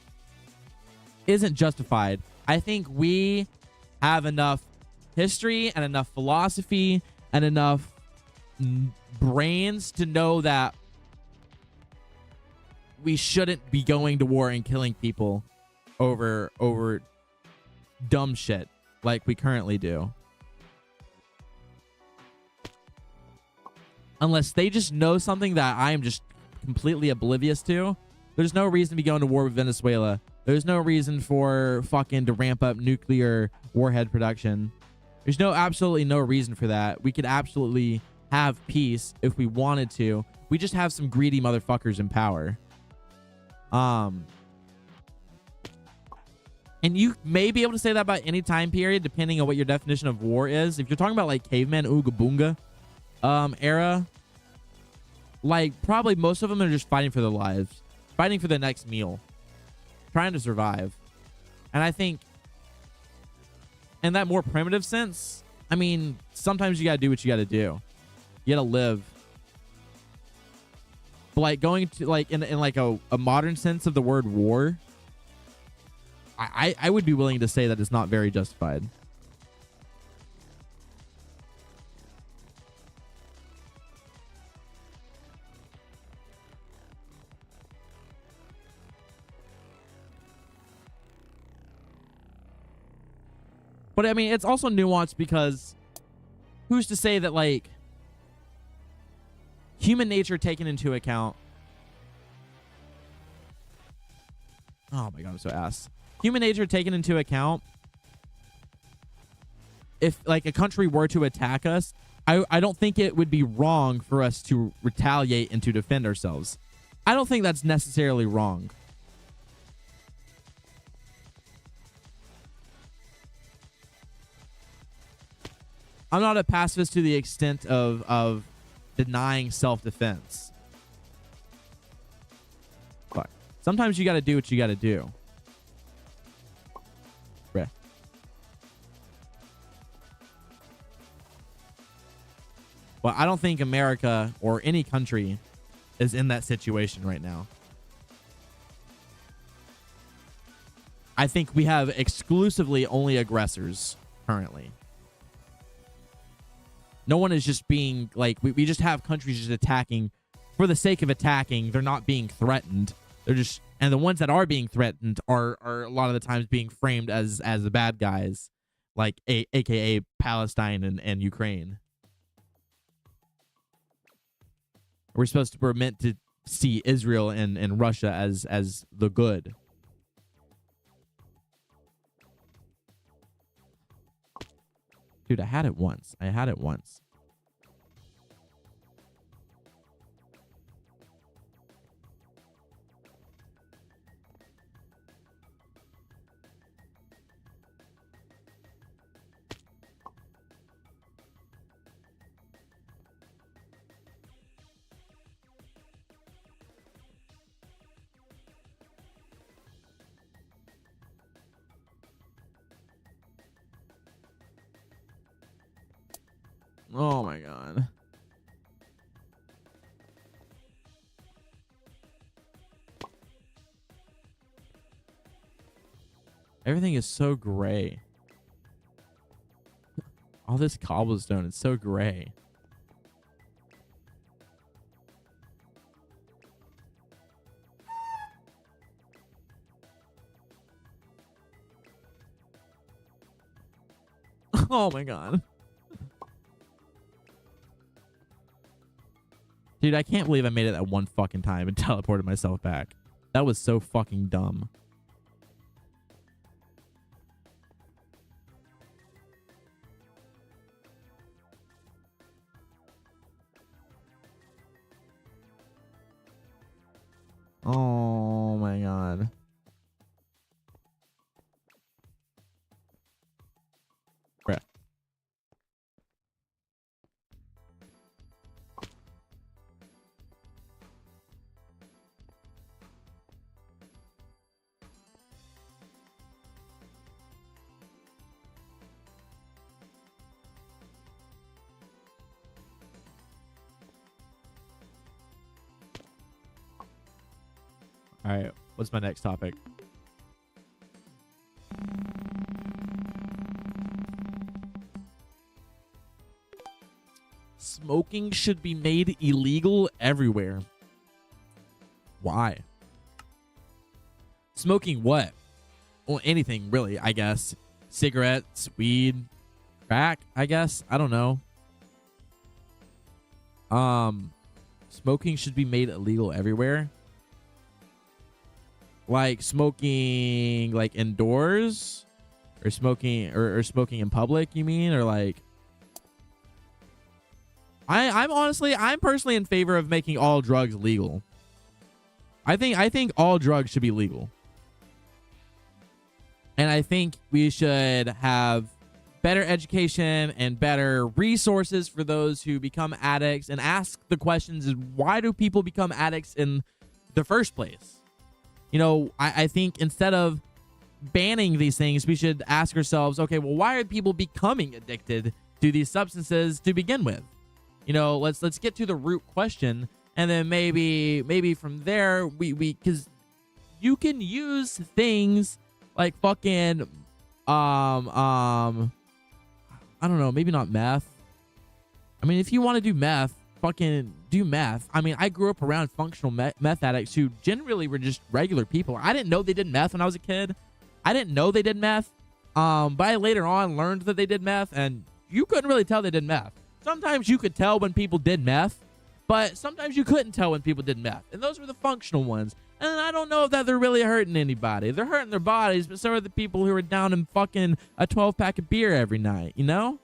isn't justified. I think we have enough history and enough philosophy and enough brains to know that we shouldn't be going to war and killing people over dumb shit like we currently do. Unless they just know something that I am just completely oblivious to. There's no reason to be going to war with Venezuela. There's no reason for fucking to ramp up nuclear warhead production. There's absolutely no reason for that. We could absolutely have peace if we wanted to. We just have some greedy motherfuckers in power. And you may be able to say that about any time period, depending on what your definition of war is. If you're talking about like caveman Ooga Boonga era, like probably most of them are just fighting for their lives, fighting for the next meal, trying to survive. And I think in that more primitive sense, I mean, sometimes you gotta do what you gotta do. You gotta live. But like going to like in like a modern sense of the word war, I would be willing to say that it's not very justified. But I mean, it's also nuanced because who's to say that like human nature taken into account. Oh my god, I'm so ass. Human nature taken into account. If like a country were to attack us, I don't think it would be wrong for us to retaliate and to defend ourselves. I don't think that's necessarily wrong. I'm not a pacifist to the extent of denying self-defense. But sometimes you got to do what you got to do. Bruh. Well, I don't think America or any country is in that situation right now. I think we have exclusively only aggressors currently. No one is just being like, we just have countries just attacking for the sake of attacking. They're not being threatened. They're just, and the ones that are being threatened are a lot of the times being framed as the bad guys, like AKA Palestine and Ukraine. We're meant to see Israel and Russia as the good. Dude, I had it once. I had it once. Oh my god. Everything is so gray. All this cobblestone is so gray. Oh my god. Dude, I can't believe I made it that one fucking time and teleported myself back. That was so fucking dumb. Oh my god. Bruh. All right, what's my next topic? Smoking should be made illegal everywhere. Why? Smoking what? Well, anything really, I guess. Cigarettes, weed, crack, I guess. I don't know. Smoking should be made illegal everywhere. Like smoking like indoors or smoking or smoking in public, you mean? Or like I'm personally in favor of making all drugs legal. I think all drugs should be legal. And I think we should have better education and better resources for those who become addicts, and ask the questions is, why do people become addicts in the first place? You know, I think instead of banning these things, we should ask ourselves, okay, well, why are people becoming addicted to these substances to begin with? You know, let's get to the root question, and then maybe from there we because you can use things like fucking I don't know, maybe not meth. I mean, if you want to do meth, fucking do meth. I mean, I grew up around functional meth addicts who generally were just regular people. I didn't know they did meth when I was a kid. I didn't know they did meth. But I later on learned that they did meth, and you couldn't really tell they did meth. Sometimes you could tell when people did meth, but sometimes you couldn't tell when people did meth. And those were the functional ones. And I don't know that they're really hurting anybody. They're hurting their bodies, but so are the people who are down in fucking a 12-pack of beer every night, you know?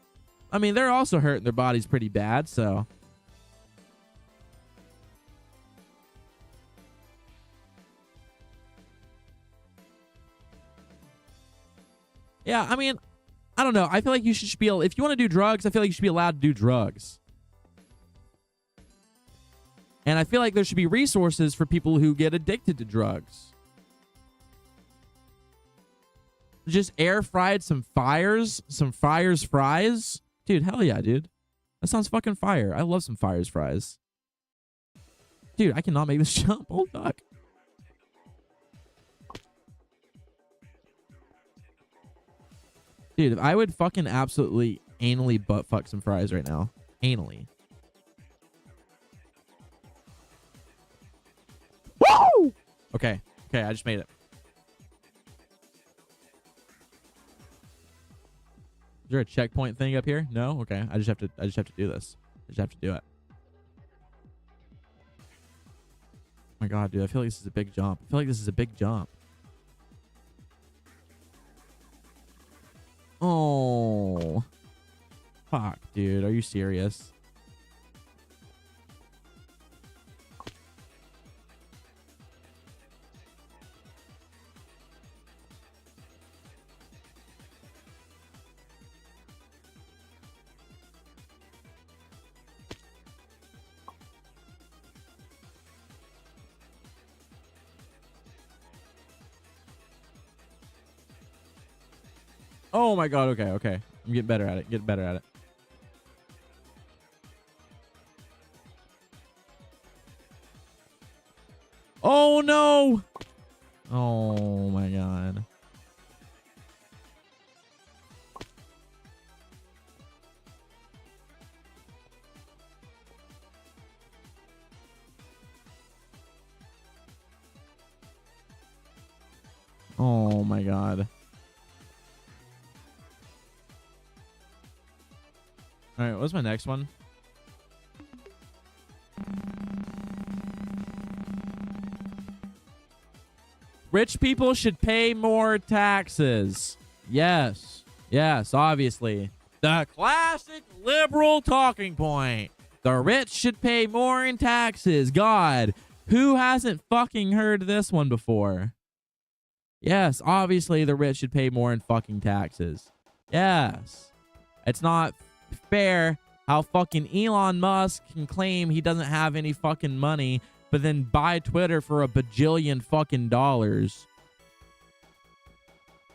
I mean, they're also hurting their bodies pretty bad, so... Yeah, I mean, I don't know. I feel like you should be able, if you want to do drugs, I feel like you should be allowed to do drugs. And I feel like there should be resources for people who get addicted to drugs. Just air fried some fries. Dude, hell yeah, dude. That sounds fucking fire. I love some fries. Dude, I cannot make this jump. Oh, fuck. Dude, I would fucking absolutely anally butt fuck some fries right now. Anally. Woo! Okay. Okay, I just made it. Is there a checkpoint thing up here? No? Okay. I just have to do this. I just have to do it. Oh my god, dude. I feel like this is a big jump. Oh. dude. Are you serious? Oh my god, okay, okay. I'm getting better at it. Getting better at it. Oh no! Oh my god. Oh my god. All right, what's my next one? Rich people should pay more taxes. Yes. Yes, obviously. The classic liberal talking point. The rich should pay more in taxes. God, who hasn't fucking heard this one before? Yes, obviously the rich should pay more in fucking taxes. Yes. It's not fair how fucking Elon Musk can claim he doesn't have any fucking money, but then buy Twitter for $1 bajillion fucking dollars.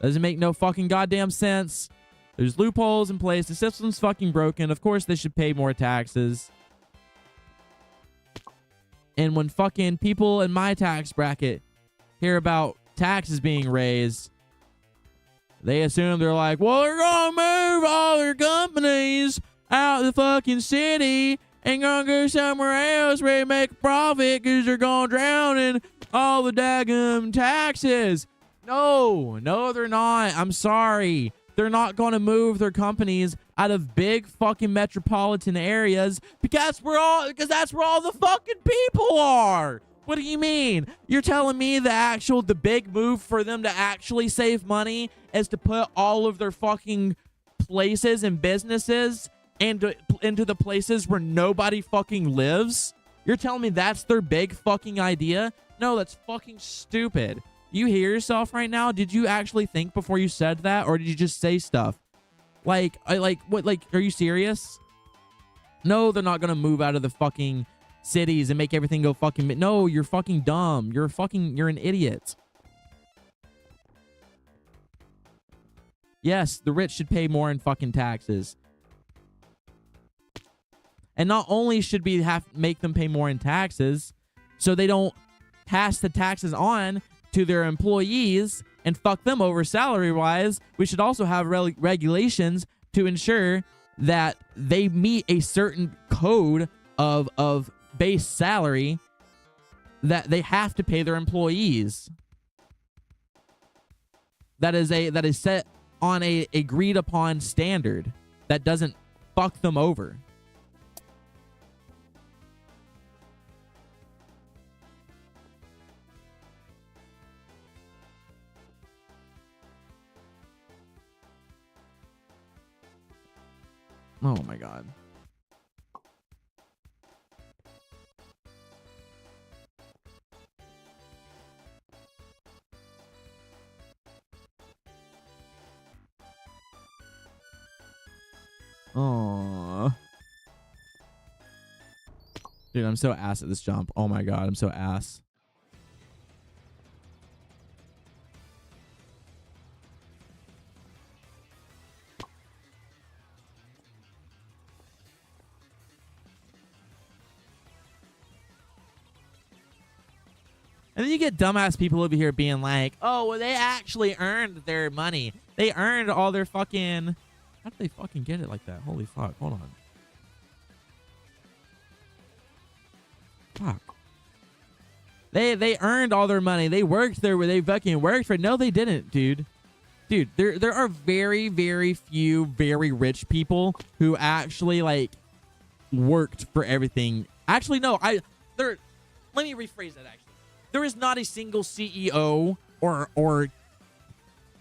Doesn't make no fucking goddamn sense. There's loopholes in place. The system's fucking broken. Of course they should pay more taxes. And when fucking people in my tax bracket hear about taxes being raised, they assume they're like, well, they're gonna move all their companies out of the fucking city and gonna go somewhere else where they make a profit because they're gonna drown in all the daggum taxes. No, they're not. I'm sorry. They're not gonna move their companies out of big fucking metropolitan areas because that's where all the fucking people are. What do you mean? You're telling me the big move for them to actually save money is to put all of their fucking places and businesses into the places where nobody fucking lives? You're telling me that's their big fucking idea? No, that's fucking stupid. You hear yourself right now? Did you actually think before you said that, or did you just say stuff? What, are you serious? No, they're not gonna move out of the fucking cities and make everything go fucking... No, you're fucking dumb. You're an idiot. Yes, the rich should pay more in fucking taxes. And not only should we make them pay more in taxes so they don't pass the taxes on to their employees and fuck them over salary-wise, we should also have regulations to ensure that they meet a certain code of base salary that they have to pay their employees. That is set on a agreed upon standard that doesn't fuck them over. Oh my god. Aww. Dude, I'm so ass at this jump. Oh my god, I'm so ass. And then you get dumbass people over here being like, oh, well, they actually earned their money. They earned all their fucking... How did they fucking get it like that? Holy fuck. Hold on. Fuck. They earned all their money. They worked there where they fucking worked for it. No, they didn't, dude. Dude, there are very, very few very rich people who actually, like, worked for everything. Actually, no. Let me rephrase that, actually. There is not a single CEO or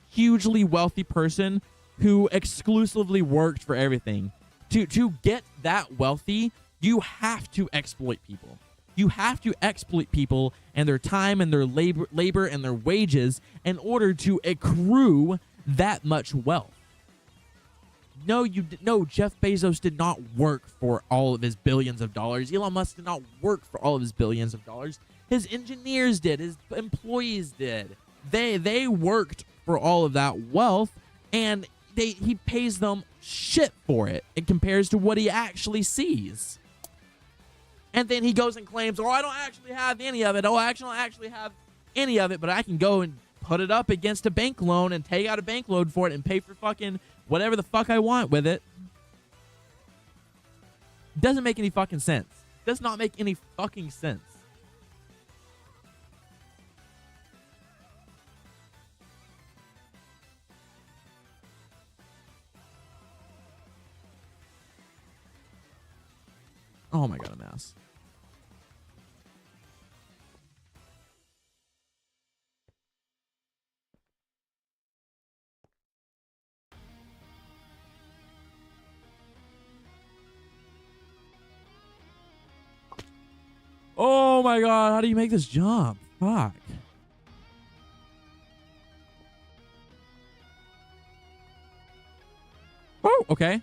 hugely wealthy person who exclusively worked for everything. To get that wealthy, you have to exploit people. You have to exploit people and their time and their labor and their wages in order to accrue that much wealth. No, Jeff Bezos did not work for all of his billions of dollars. Elon Musk did not work for all of his billions of dollars. His engineers did. His employees did. They worked for all of that wealth, and he pays them shit for it in compares to what he actually sees. And then he goes and claims, oh, I don't actually have any of it. Oh, I don't actually have any of it, but I can go and put it up against a bank loan and take out a bank loan for it and pay for fucking whatever the fuck I want with it. Doesn't make any fucking sense. Does not make any fucking sense. Oh my god, a mess. Oh my god, how do you make this jump? Fuck. Oh, okay.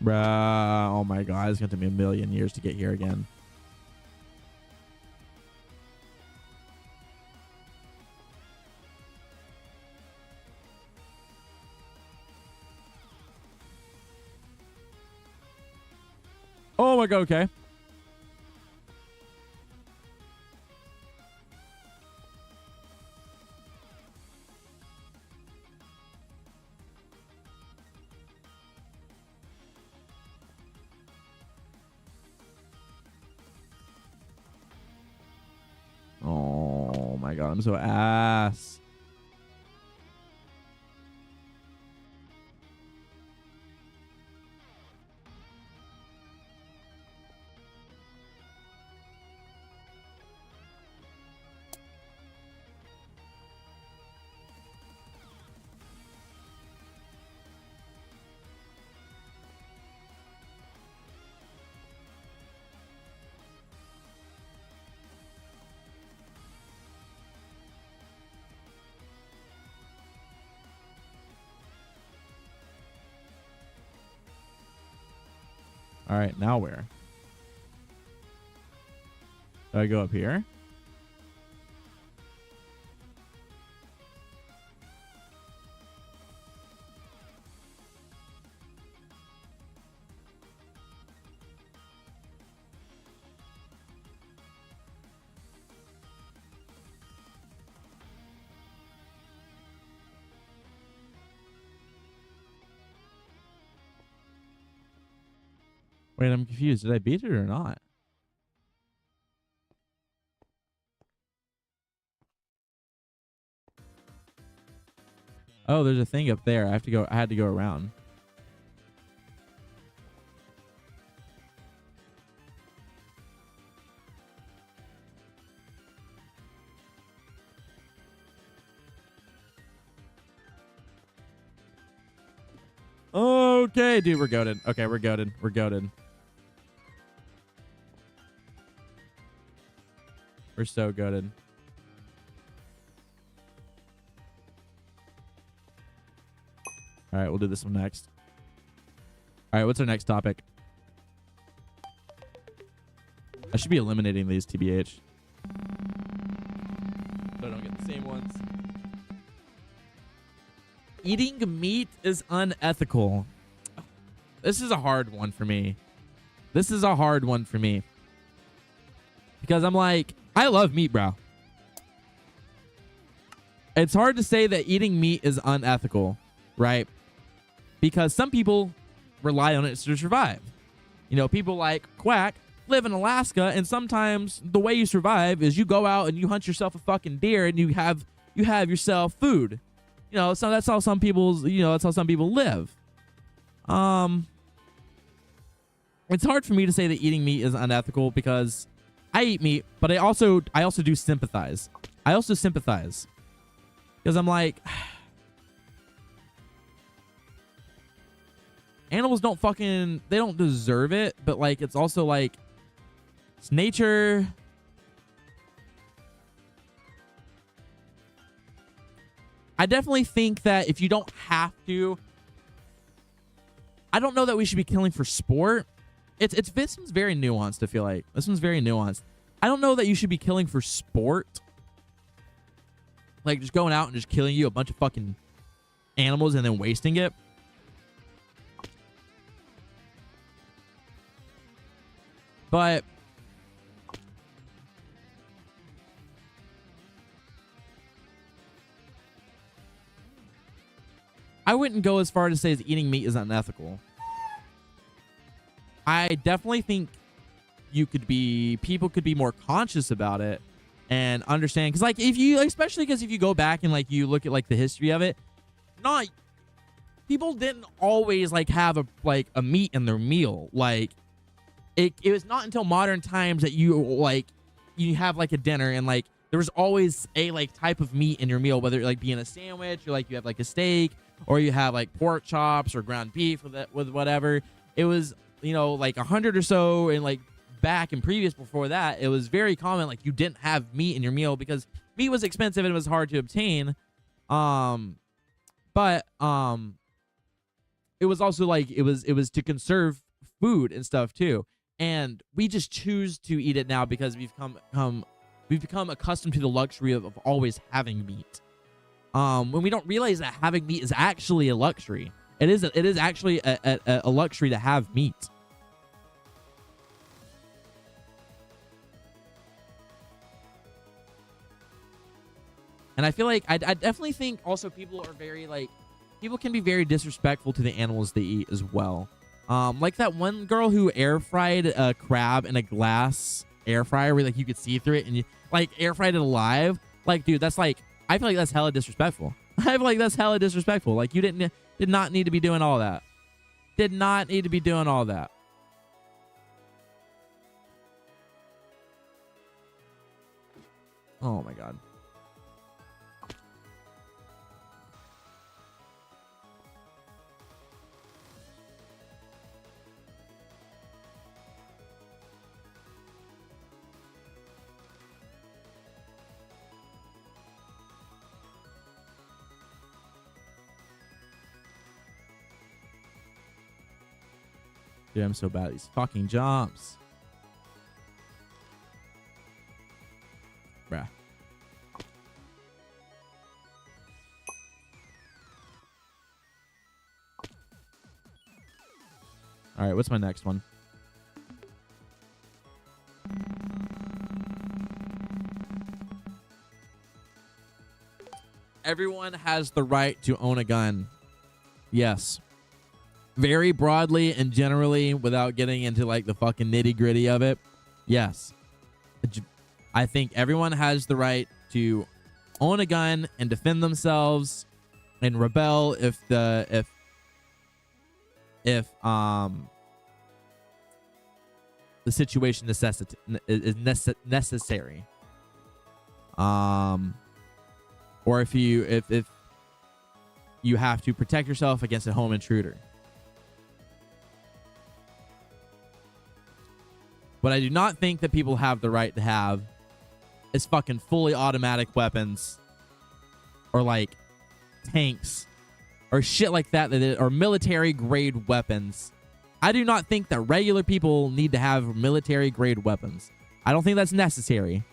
Bruh, oh my god, it's gonna take me a million years to get here again. Oh my god, okay. Oh my god, I'm so ass. All right, now where? Do I go up here? Wait, I'm confused. Did I beat it or not? Oh, there's a thing up there. I had to go around. Okay, dude, we're goated. Okay, we're goated. We're goated. We're so goated. All right, we'll do this one next. All right, what's our next topic? I should be eliminating these, TBH. So I don't get the same ones. Eating meat is unethical. This is a hard one for me. This is a hard one for me. Because I'm like, I love meat, bro. It's hard to say that eating meat is unethical, right? Because some people rely on it to survive. You know, people like Quack live in Alaska, and sometimes the way you survive is you go out and you hunt yourself a fucking deer and you have yourself food. You know, so that's how some people's, that's how some people live. It's hard for me to say that eating meat is unethical because I eat meat, but I also do sympathize. I also sympathize because I'm like, animals don't fucking, they don't deserve it, but like it's also like it's nature. I definitely think that if you don't have to, I don't know that we should be killing for sport. This one's very nuanced. I feel like this one's very nuanced. I don't know that you should be killing for sport, like just going out and just killing you a bunch of fucking animals and then wasting it. But I wouldn't go as far to say that eating meat is unethical. I definitely think people could be more conscious about it and understand. Because like especially because if you go back and like you look at like the history of it, people didn't always like have a meat in their meal. Like it was not until modern times that you have like a dinner and like there was always a like type of meat in your meal, whether it like being a sandwich or like you have like a steak or you have like pork chops or ground beef with whatever. It was, like 100 or so, and like back and previous before that, it was very common like you didn't have meat in your meal because meat was expensive and it was hard to obtain. But it was also like it was to conserve food and stuff too. And we just choose to eat it now because we've become accustomed to the luxury of always having meat. When we don't realize that having meat is actually a luxury. It is actually a luxury to have meat. And I feel like I definitely think also people can be very disrespectful to the animals they eat as well. Like that one girl who air fried a crab in a glass air fryer where like you could see through it and you like air fried it alive. Like, dude, that's like, I feel like that's hella disrespectful. I feel like that's hella disrespectful. Like you did not need to be doing all that. Did not need to be doing all that. Oh my God. Dude, I'm so bad at these fucking jumps. Bruh. All right, what's my next one? Everyone has the right to own a gun. Yes. Very broadly and generally, without getting into like the fucking nitty gritty of it. Yes. I think everyone has the right to own a gun and defend themselves and rebel if the situation is necessary. Or if you have to protect yourself against a home intruder. What I do not think that people have the right to have is fucking fully automatic weapons or like tanks or shit like that or military grade weapons. I do not think that regular people need to have military grade weapons. I don't think that's necessary.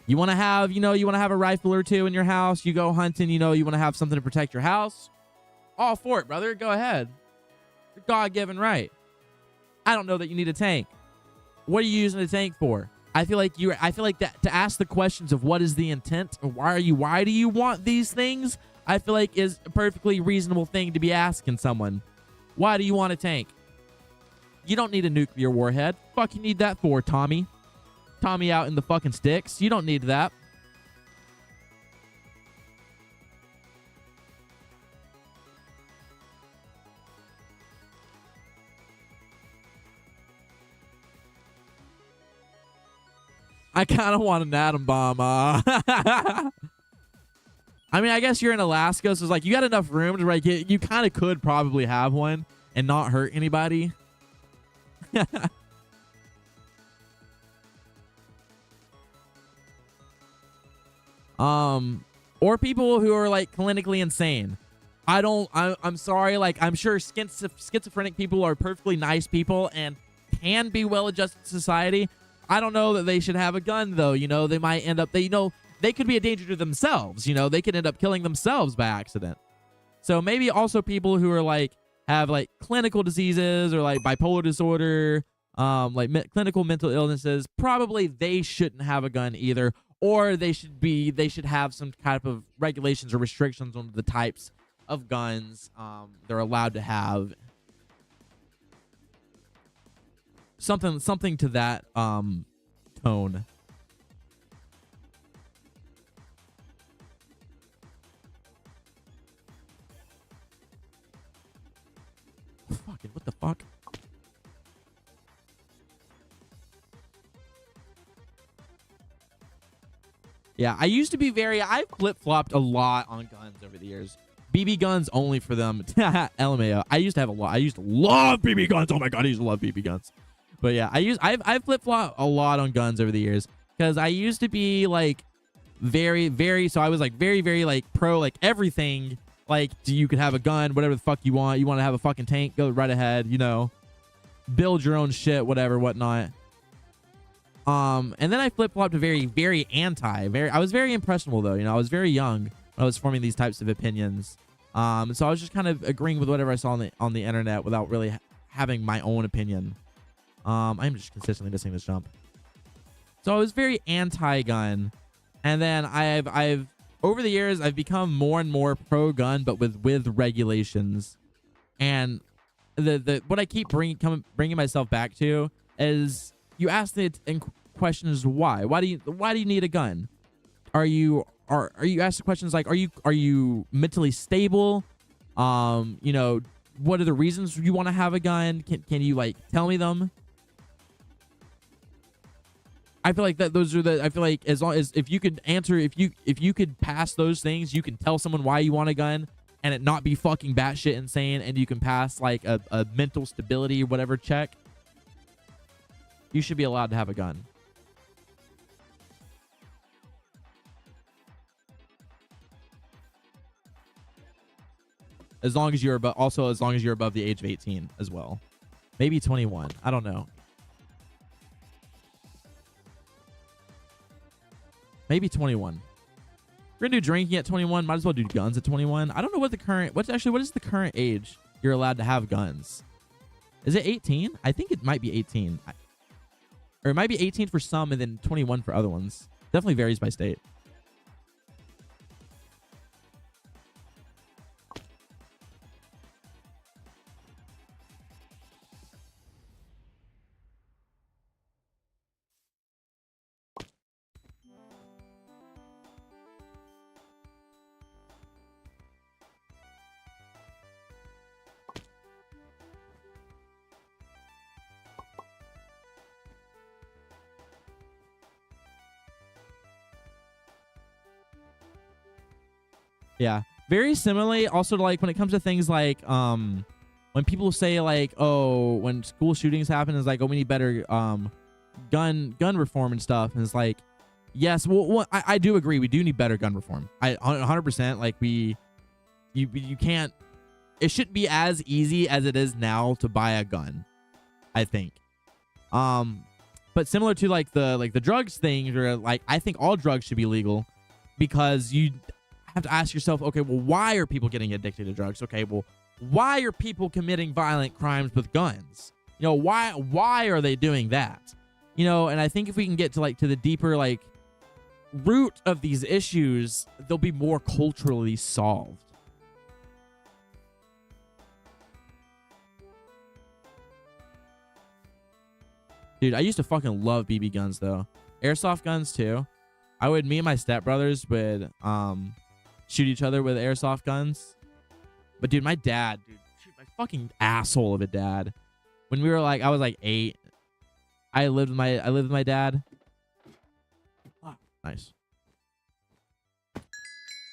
You want to have, you want to have a rifle or two in your house. You go hunting, you want to have something to protect your house. All for it, brother. Go ahead. Your God-given right. I don't know that you need a tank. What are you using a tank for? I feel like that to ask the questions of what is the intent or why do you want these things? I feel like is a perfectly reasonable thing to be asking someone. Why do you want a tank? You don't need a nuclear warhead. Fuck you need that for, Tommy? Tommy out in the fucking sticks. You don't need that. I kind of want an atom bomb. I mean, I guess you're in Alaska, so it's like you got enough room to like you kind of could probably have one and not hurt anybody. Or people who are like clinically insane. I'm sorry, like I'm sure schizophrenic people are perfectly nice people and can be well-adjusted to society. I don't know that they should have a gun though. You know, they might end up they could be a danger to themselves. You know, they could end up killing themselves by accident. So maybe also people who are like have like clinical diseases or like bipolar disorder, clinical mental illnesses, probably they shouldn't have a gun either, or they should have some type of regulations or restrictions on the types of guns they're allowed to have. Something to that tone. Fucking what the fuck? Yeah, I used to be I flip-flopped a lot on guns over the years. BB guns only for them. LMAO. I used to have a lot. I used to love BB guns. Oh my god, I used to love BB guns. But yeah, I've flip-flopped a lot on guns over the years because I used to be like so I was like very like pro like everything. Like you could have a gun, whatever the fuck you want. You want to have a fucking tank, go right ahead, you know. Build your own shit, whatever, whatnot. And then I flip-flopped to very anti. I was very impressionable though, you know. I was very young when I was forming these types of opinions. So I was just kind of agreeing with whatever I saw on the internet without really having my own opinion. I'm just consistently missing this jump. So I was very anti-gun, and then I've over the years I've become more and more pro-gun, but with regulations. And what I keep bringing myself back to is you ask the question is why? Why do you need a gun? Are you asked the questions like are you mentally stable? You know, what are the reasons you want to have a gun? Can you like tell me them? I feel like I feel like as long as if you could answer if you could pass those things, you can tell someone why you want a gun and it not be fucking batshit insane, and you can pass like a mental stability or whatever check. You should be allowed to have a gun. As long as you're as long as you're above the age of 18 as well. Maybe 21. I don't know. Maybe 21. If you're gonna do drinking at 21, might as well do guns at 21. I don't know what what is the current age you're allowed to have guns? Is it 18? I think it might be 18. Or it might be 18 for some and then 21 for other ones. Definitely varies by state. Yeah. Very similarly, also to like when it comes to things like when people say like, oh, when school shootings happen, it's like, oh, we need better gun reform and stuff. And it's like, yes, well I do agree, we do need better gun reform. I 100% like you can't, it shouldn't be as easy as it is now to buy a gun, I think. But similar to like the drugs thing, or like I think all drugs should be legal, because you have to ask yourself, okay, well, why are people getting addicted to drugs? Okay, well, why are people committing violent crimes with guns? You know, why are they doing that? You know, and I think if we can get to like to the deeper like root of these issues, they'll be more culturally solved. Dude, I used to fucking love BB guns though. Airsoft guns too. Me and my stepbrothers would shoot each other with airsoft guns. But dude, my fucking asshole of a dad. When we were like, I was like 8. I lived with my dad. Nice.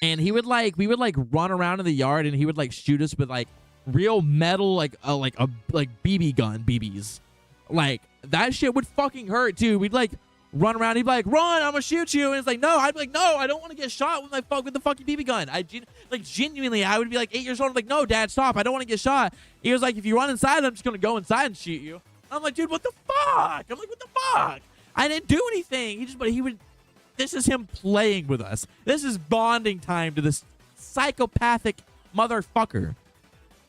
And he would like, we would like run around in the yard, and he would like shoot us with like real metal, like BB gun BBs. Like that shit would fucking hurt too. We'd like run around. He'd be like, "Run! I'm gonna shoot you!" And it's like, no. I'd be like, "No, I don't want to get shot with the fucking BB gun." Genuinely, I would be like 8 years old. I'm like, "No, Dad, stop! I don't want to get shot." He was like, "If you run inside, I'm just gonna go inside and shoot you." I'm like, "Dude, what the fuck?" I'm like, "What the fuck?" I didn't do anything. He would. This is him playing with us. This is bonding time to this psychopathic motherfucker.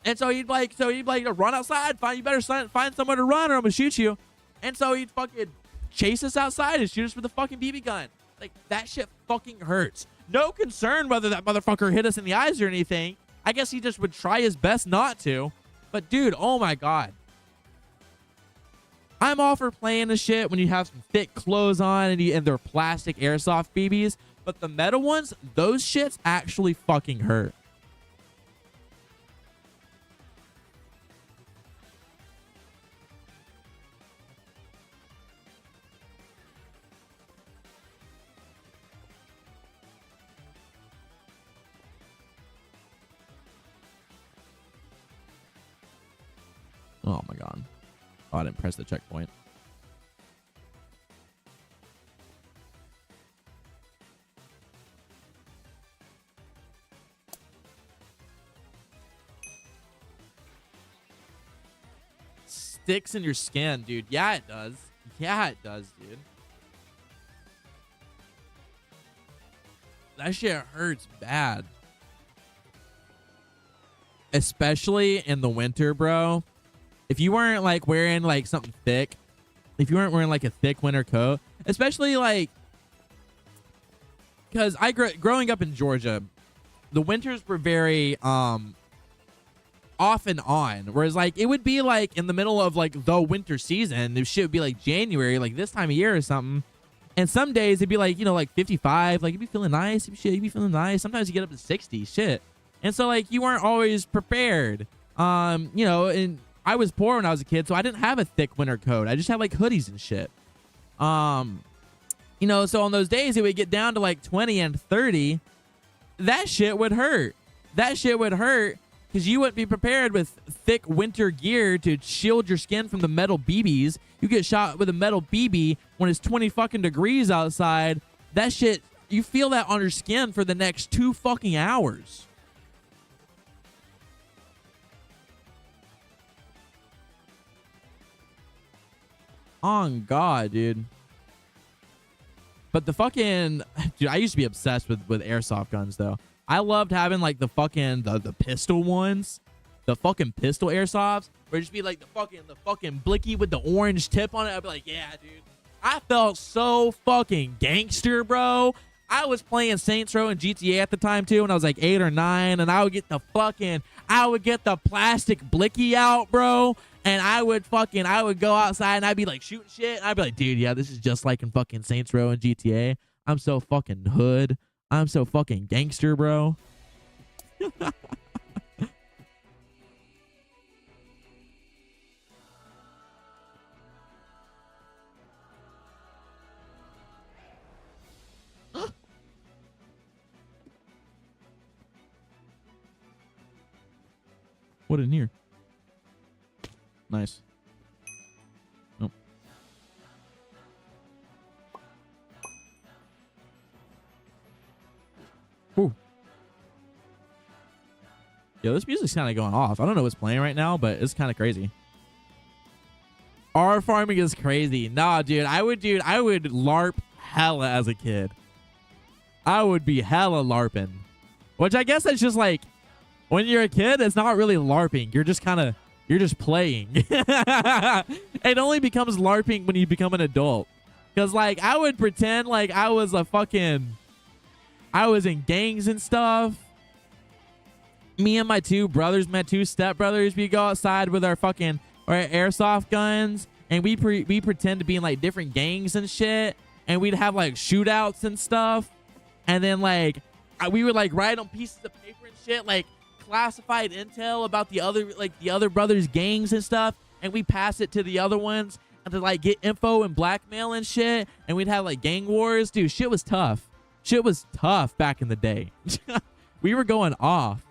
And so he'd like, run outside. You better find somewhere to run, or I'm gonna shoot you. And so he'd fucking chase us outside and shoot us with a fucking BB gun. Like, that shit fucking hurts. No concern whether that motherfucker hit us in the eyes or anything. I guess he just would try his best not to. But dude, oh my God. I'm all for playing the shit when you have some thick clothes on and they're plastic airsoft BBs. But the metal ones, those shits actually fucking hurt. Oh my God. Oh, I didn't press the checkpoint. Sticks in your skin, dude. Yeah, it does. Yeah, it does, dude. That shit hurts bad. Especially in the winter, bro. If you weren't like wearing like something thick, if you weren't wearing like a thick winter coat, especially like, because growing up in Georgia, the winters were very off and on. Whereas like it would be like in the middle of like the winter season, the shit would be like January, like this time of year or something. And some days it'd be like, you know, like 55, like you'd be feeling nice, you'd be feeling nice. Sometimes you get up to 60, shit. And so like you weren't always prepared, you know, and I was poor when I was a kid, so I didn't have a thick winter coat. I just had like hoodies and shit. You know, so on those days it would get down to like 20 and 30. That shit would hurt. That shit would hurt because you wouldn't be prepared with thick winter gear to shield your skin from the metal BBs. You get shot with a metal BB when it's 20 fucking degrees outside. That shit, you feel that on your skin for the next 2 fucking hours. On God, dude. But the fucking dude, I used to be obsessed with airsoft guns though. I loved having like the fucking the pistol ones, the fucking pistol airsofts, where it just be like the fucking blicky with the orange tip on it. I'd be like, yeah, dude. I felt so fucking gangster, bro. I was playing Saints Row and GTA at the time too, when I was like 8 or 9, and I would get the plastic blicky out, bro. And I would go outside and I'd be like shooting shit. And I'd be like, dude, yeah, this is just like in fucking Saints Row and GTA. I'm so fucking hood. I'm so fucking gangster, bro. What in here? Nice. Nope. Ooh. Yo, this music's kind of going off. I don't know what's playing right now, but it's kind of crazy. R farming is crazy. Nah, dude. I would LARP hella as a kid. I would be hella LARPing. Which I guess that's just like, when you're a kid, it's not really LARPing. You're just playing. It only becomes LARPing when you become an adult. Because, like, I would pretend like I was in gangs and stuff. Me and my two stepbrothers, we go outside with our airsoft guns. And we pretend to be in, like, different gangs and shit. And we'd have, like, shootouts and stuff. And then, like, we would, like, write on pieces of paper and shit, like, classified intel about the other brothers' gangs and stuff, and we pass it to the other ones, to like get info and blackmail and shit, and we'd have like gang wars. Dude, shit was tough. Shit was tough back in the day. We were going off.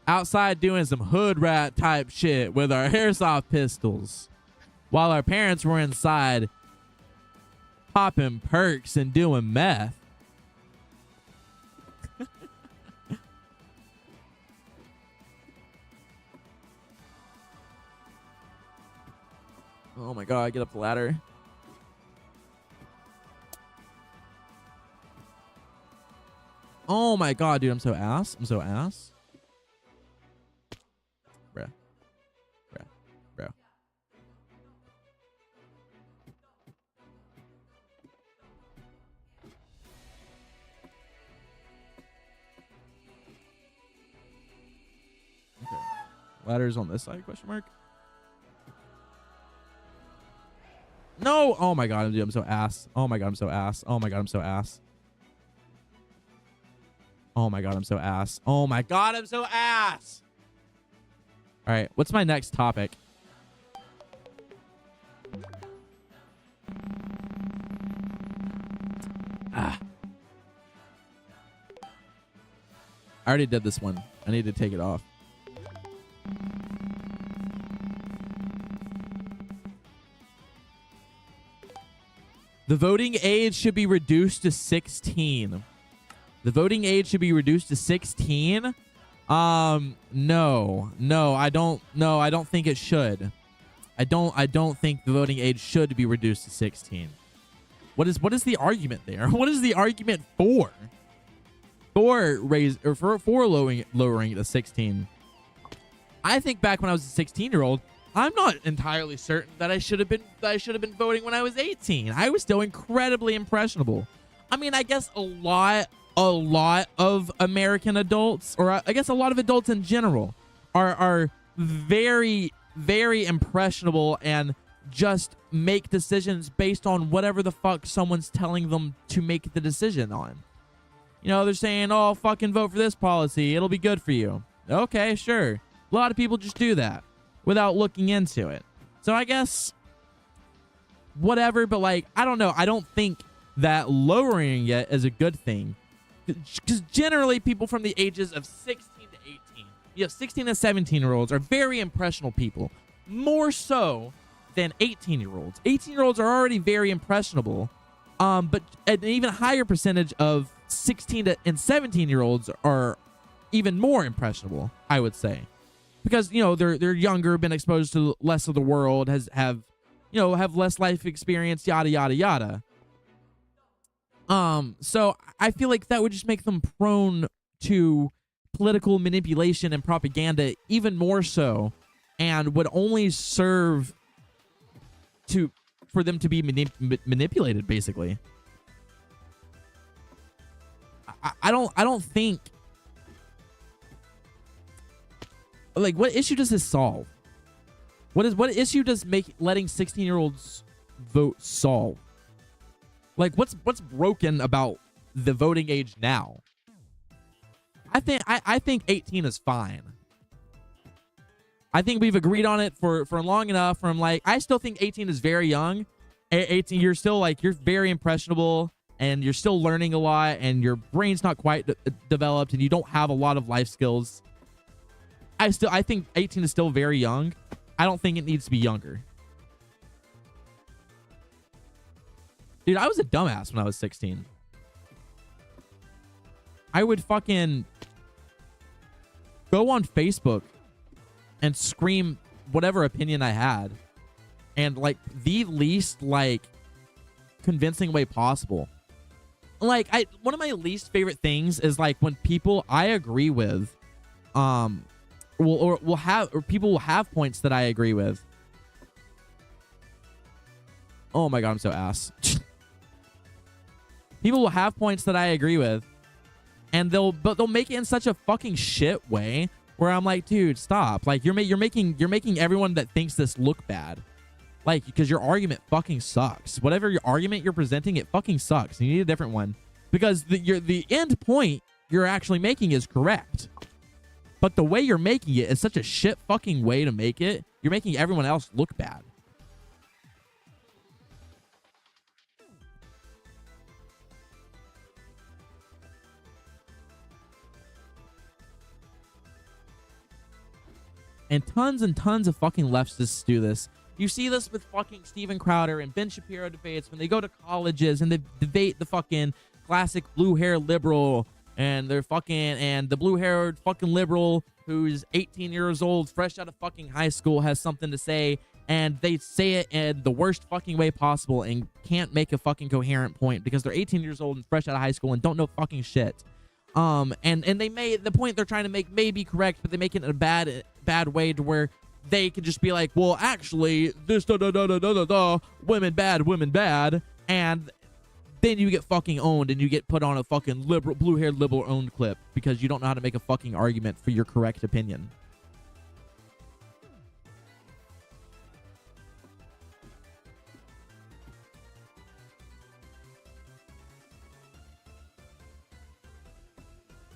Outside doing some hood rat type shit with our airsoft pistols, while our parents were inside popping perks and doing meth. Oh my god, get up the ladder. Oh my god, dude, I'm so ass. I'm so ass. Bruh. Bruh. Bro. Okay. Ladder's on this side, question mark? No! Oh my god, dude, I'm so ass. Oh my god, I'm so ass. Oh my god, I'm so ass. Oh my god, I'm so ass. Oh my god, I'm so ass! Alright, what's my next topic? Ah. I already did this one. I need to take it off. The voting age should be reduced to 16. The voting age should be reduced to 16. No, I don't think it should. I don't think the voting age should be reduced to 16. What is the argument there? What is the argument for? For lowering it to 16. I think back when I was a 16-year-old, I'm not entirely certain that I should have been voting when I was 18. I was still incredibly impressionable. I mean, I guess a lot of American adults, or I guess a lot of adults in general, are very, very impressionable and just make decisions based on whatever the fuck someone's telling them to make the decision on. You know, they're saying, oh, fucking vote for this policy. It'll be good for you. Okay, sure. A lot of people just do that without looking into it. So I guess whatever, but like, I don't know. I don't think that lowering it is a good thing. Because generally people from the ages of 16 to 18, you know, 16 and 17-year-olds are very impressionable people. More so than 18-year-olds. 18-year-olds are already very impressionable. But an even higher percentage of 16 and 17-year-olds are even more impressionable, I would say. Because, you know, they're younger, been exposed to less of the world, have less life experience, yada, yada, yada. So I feel like that would just make them prone to political manipulation and propaganda even more so, and would only serve for them to be manipulated, basically. I don't think, like, what issue does this solve? What issue does letting 16-year-olds vote solve? Like, what's broken about the voting age now? I think 18 is fine. I think we've agreed on it for long enough. From like, I still think 18 is very young. 18, you're still like, you're very impressionable, and you're still learning a lot, and your brain's not quite developed, and you don't have a lot of life skills. I think 18 is still very young. I don't think it needs to be younger. Dude, I was a dumbass when I was 16. I would fucking go on Facebook and scream whatever opinion I had, and like the least like convincing way possible. Like, one of my least favorite things is like when people I agree with people will have points that I agree with. Oh my god, I'm so ass. People will have points that I agree with, and they'll make it in such a fucking shit way where I'm like, dude, stop. Like, you're making everyone that thinks this look bad. Like, because your argument fucking sucks. Whatever your argument you're presenting, it fucking sucks. You need a different one, because the end point you're actually making is correct. But the way you're making it is such a shit fucking way to make it. You're making everyone else look bad. And tons of fucking leftists do this. You see this with fucking Steven Crowder and Ben Shapiro debates when they go to colleges and they debate the fucking classic blue-haired liberal and they're fucking, and the blue-haired fucking liberal who's 18 years old, fresh out of fucking high school, has something to say, and they say it in the worst fucking way possible and can't make a fucking coherent point because they're 18 years old and fresh out of high school and don't know fucking shit. And they may, the point they're trying to make may be correct, but they make it in a bad way to where they could just be like, well, actually, this women bad, and then you get fucking owned and you get put on a fucking liberal, blue-haired liberal owned clip because you don't know how to make a fucking argument for your correct opinion.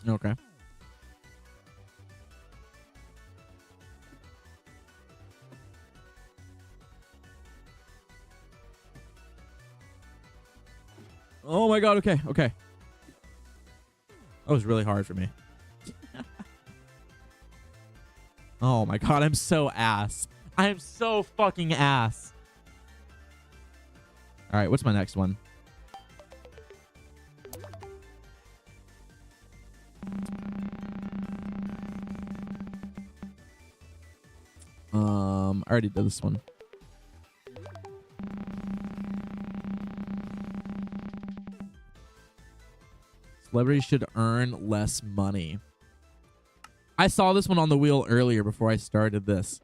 Okay. Oh my god, okay. That was really hard for me. Oh my god, I'm so ass. I am so fucking ass. Alright, what's my next one? I already did this one. Celebrities should earn less money. I saw this one on the wheel earlier before I started this.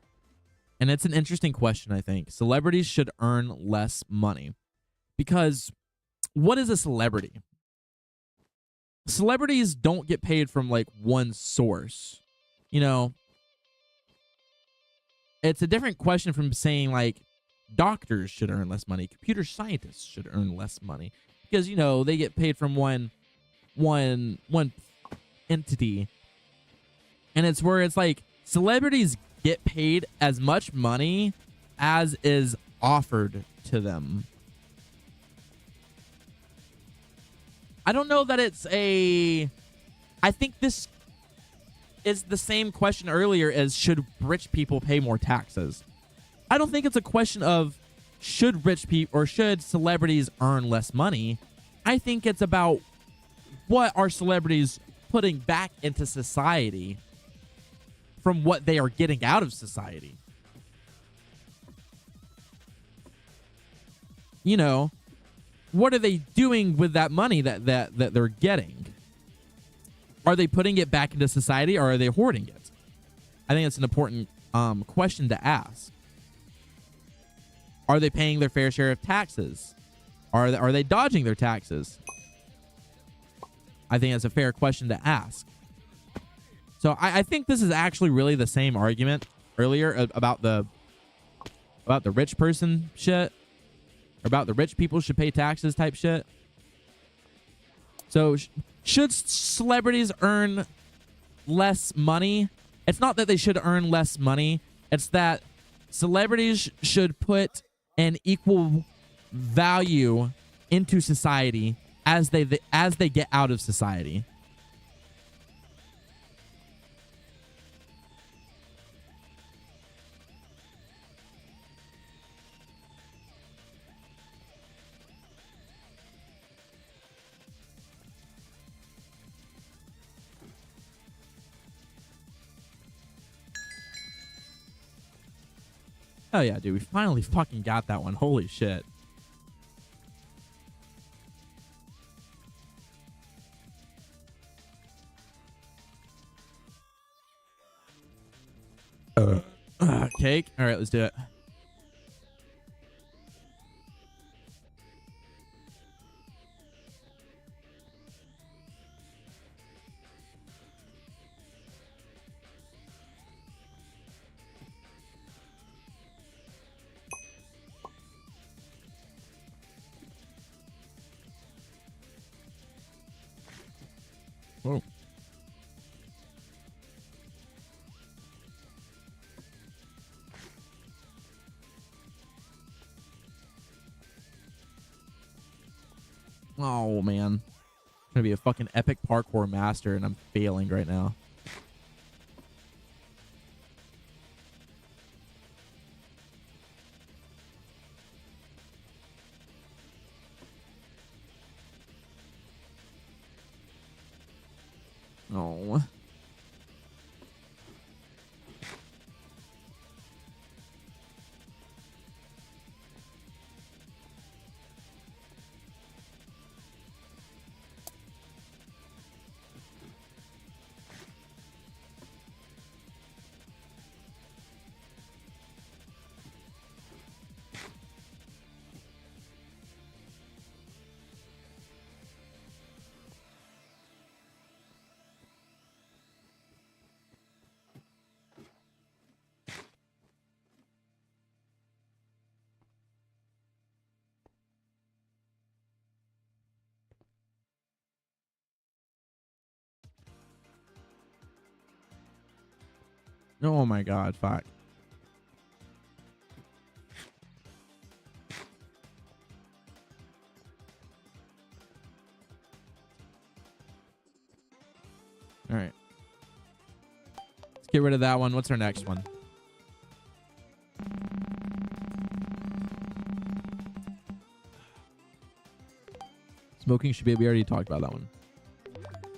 And it's an interesting question, I think. Celebrities should earn less money. Because what is a celebrity? Celebrities don't get paid from like one source. You know, it's a different question from saying like doctors should earn less money. Computer scientists should earn less money. Because, you know, they get paid from one entity, and it's where it's like celebrities get paid as much money as is offered to them. I don't know that it's a, I think this is the same question earlier as should rich people pay more taxes. I don't think it's a question of should rich people or should celebrities earn less money. I think it's about what are celebrities putting back into society from what they are getting out of society. You know, what are they doing with that money that they're getting? Are they putting it back into society or are they hoarding it? I think it's an important question to ask. Are they paying their fair share of taxes? Are they dodging their taxes? I think that's a fair question to ask. So I think this is actually really the same argument earlier about the rich person shit, about the rich people should pay taxes type shit. So should celebrities earn less money? It's not that they should earn less money. It's that celebrities should put an equal value into society as they get out of society. Oh yeah, dude, we finally fucking got that one. Holy shit. Cake. All right, let's do it. Whoa. Oh, man. I'm going to be a fucking epic parkour master, and I'm failing right now. Oh. Oh my god, fuck. All right. Let's get rid of that one. What's our next one? Smoking should be. We already talked about that one.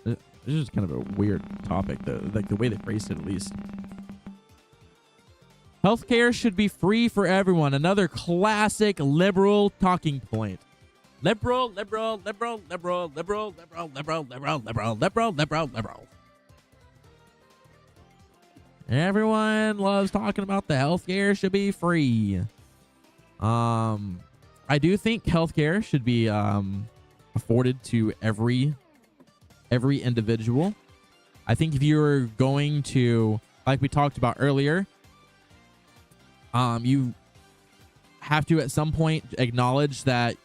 This is just kind of a weird topic, though. Like the way they phrased it, at least. Healthcare should be free for everyone. Another classic liberal talking point. Liberal, liberal, liberal, liberal, liberal, liberal, liberal, liberal, liberal, liberal, liberal, liberal. Everyone loves talking about the healthcare should be free. I do think healthcare should be afforded to every individual. I think if you're going to, like we talked about earlier, you have to at some point acknowledge that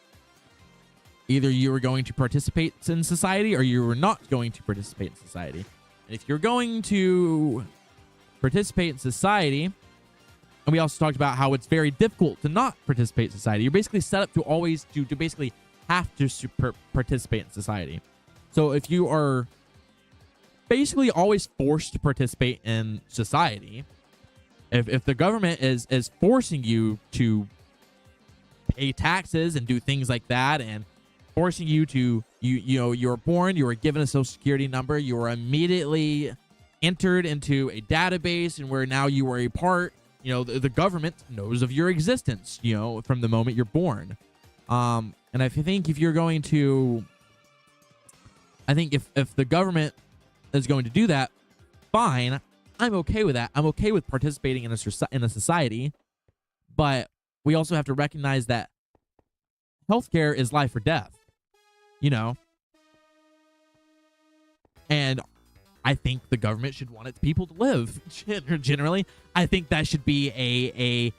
either you were going to participate in society or you were not going to participate in society. And if you're going to participate in society, and we also talked about how it's very difficult to not participate in society. You're basically set up to always to basically have to participate in society. So if you are basically always forced to participate in society, if the government is forcing you to pay taxes and do things like that, and forcing you to you're born, you were given a social security number, you were immediately entered into a database, and where now you are a part, the government knows of your existence, from the moment you're born. And I think if you're going to, I think if the government is going to do that, fine. I'm okay with that. I'm okay with participating in a society, but we also have to recognize that healthcare is life or death, and I think the government should want its people to live. Generally, I think that should be a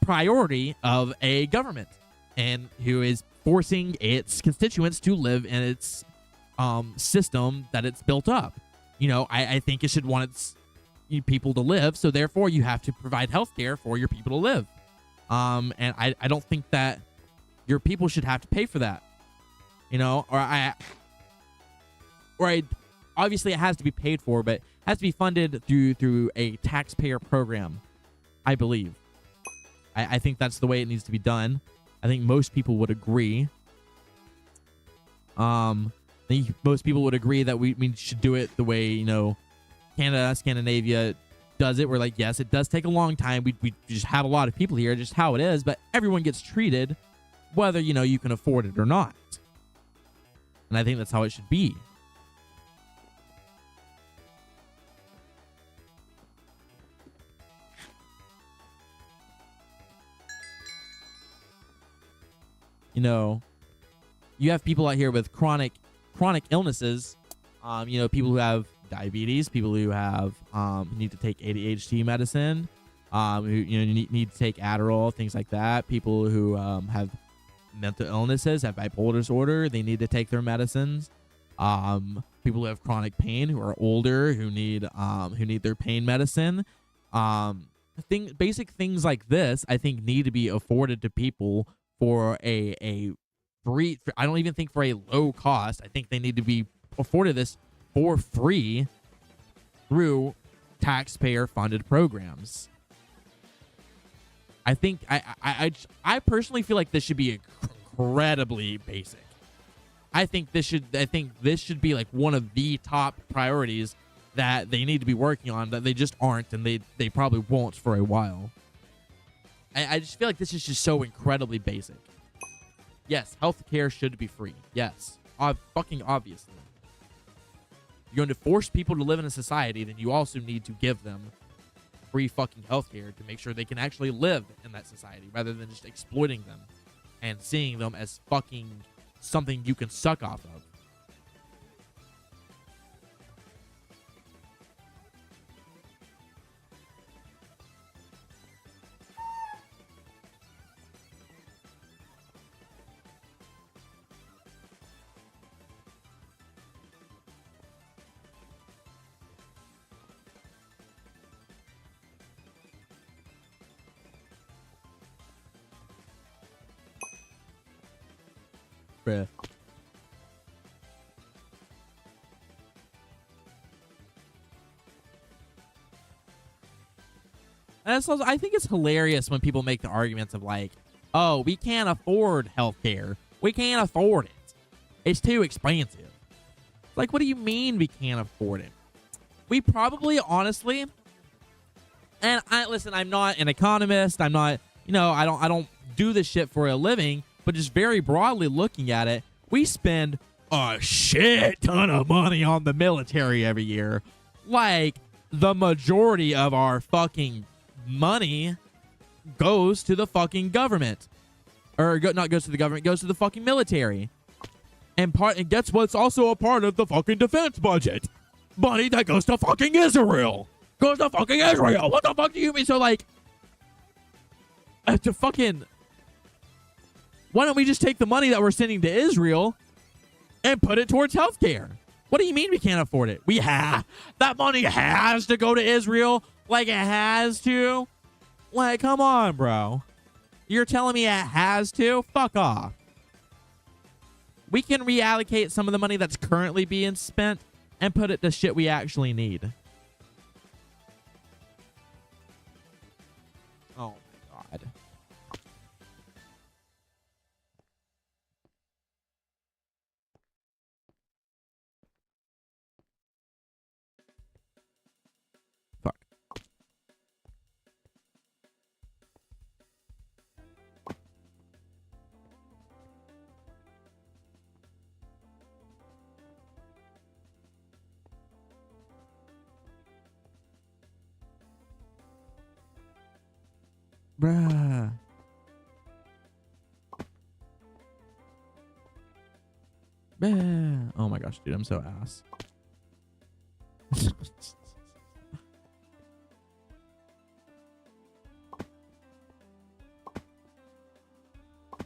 priority of a government, and who is forcing its constituents to live in its system that it's built up. I think it should want its people to live, so therefore you have to provide health care for your people to live. And I don't think that your people should have to pay for that. Obviously it has to be paid for, but it has to be funded through a taxpayer program, I believe. I think that's the way it needs to be done. I think most people would agree. I think most people would agree that we should do it the way, Canada, Scandinavia does it. We're like, yes, it does take a long time. We just have a lot of people here, just how it is, but everyone gets treated whether, you can afford it or not. And I think that's how it should be. You have people out here with chronic illnesses, people who have diabetes, people who have need to take ADHD medicine, who need to take Adderall, things like that. People who have mental illnesses, have bipolar disorder, they need to take their medicines. People who have chronic pain, who are older, who need their pain medicine. Basic things like this, I think, need to be afforded to people for a free. I don't even think for a low cost. I think they need to be afforded this for free through taxpayer-funded programs. I think I personally feel like this should be incredibly basic. I think this should be like one of the top priorities that they need to be working on, that they just aren't, and they probably won't for a while. I just feel like this is just so incredibly basic. Yes, healthcare should be free. Yes, fucking obviously. You're going to force people to live in a society, then you also need to give them free fucking healthcare to make sure they can actually live in that society, rather than just exploiting them and seeing them as fucking something you can suck off of. Bruh. And it's also, I think it's hilarious when people make the arguments of like, oh, we can't afford healthcare. We can't afford it. It's too expensive. Like, what do you mean we can't afford it? We probably, honestly, and listen, I'm not an economist. I'm not, I don't do this shit for a living, but just very broadly looking at it, we spend a shit ton of money on the military every year. Like, the majority of our fucking money goes to the fucking government. Or not goes to the government, goes to the fucking military. And guess what's also a part of the fucking defense budget? Money that goes to fucking Israel. Goes to fucking Israel. What the fuck do you mean? So, like, to fucking... Why don't we just take the money that we're sending to Israel and put it towards healthcare? What do you mean we can't afford it? That money has to go to Israel? Like, it has to? Like, come on, bro. You're telling me it has to? Fuck off. We can reallocate some of the money that's currently being spent and put it to shit we actually need. Oh, my God. Fuck. Bruh. Bruh. Oh my gosh, dude, I'm so ass.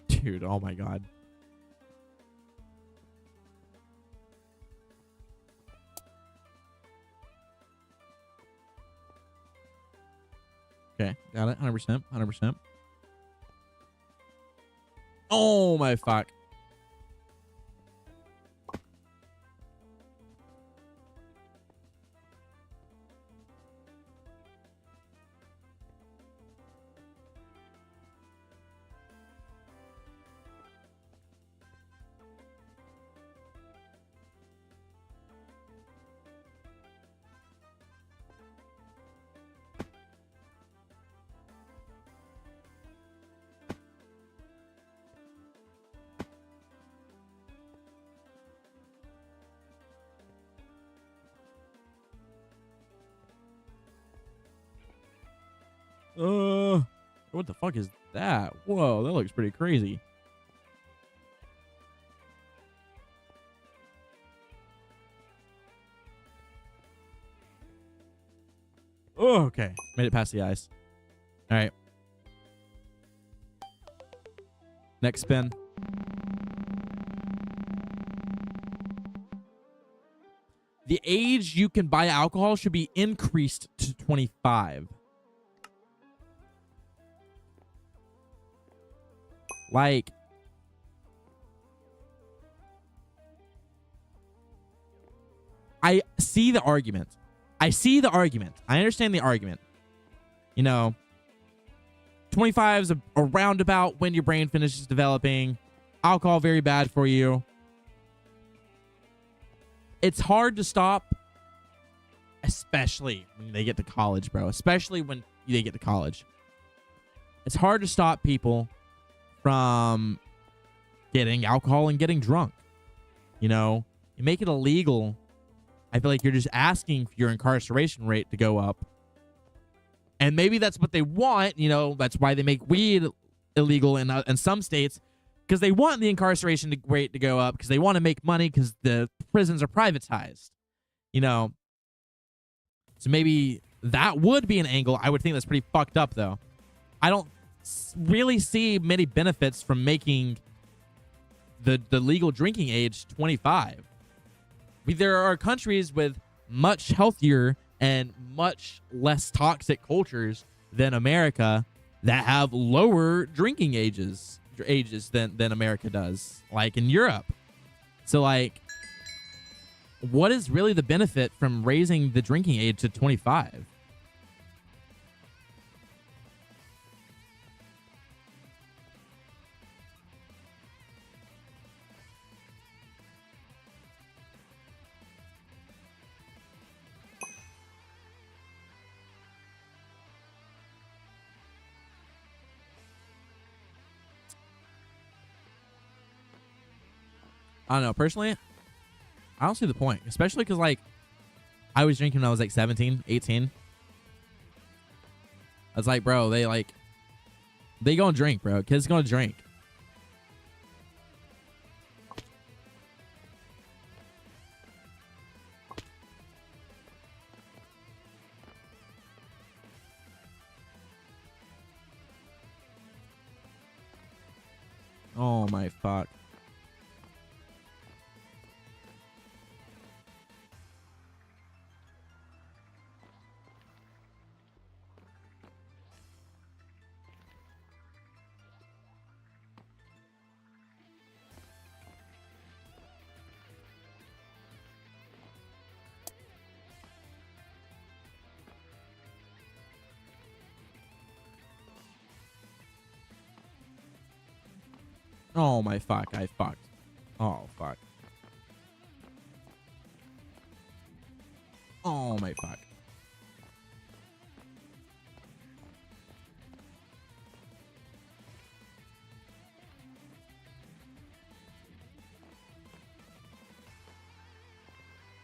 Dude, oh my God. Okay, got it. 100%. 100%. Oh my fuck. What the fuck is that? Whoa, that looks pretty crazy. Oh, okay. Made it past the ice. All right. Next spin. The age you can buy alcohol should be increased to 25. Like, I see the argument. I understand the argument. You know, 25 is a roundabout when your brain finishes developing. Alcohol, very bad for you. It's hard to stop, especially when they get to college, bro. Especially when they get to college. It's hard to stop people from getting alcohol and getting drunk. You know, you make it illegal. I feel like you're just asking for your incarceration rate to go up. And maybe that's what they want. You know, that's why they make weed illegal in some states, because they want the incarceration rate to go up, because they want to make money, because the prisons are privatized. You know, so maybe that would be an angle. I would think that's pretty fucked up, though. I don't really see many benefits from making the legal drinking age 25. There are countries with much healthier and much less toxic cultures than America that have lower drinking ages than America does, like in Europe. So, like, what is really the benefit from raising the drinking age to 25? I don't know. Personally, I don't see the point, especially because, like, I was drinking when I was like 17, 18. I was like, bro, they gonna drink, bro. Kids gonna drink. Oh my fuck. Oh my fuck, I fucked. Oh fuck. Oh my fuck.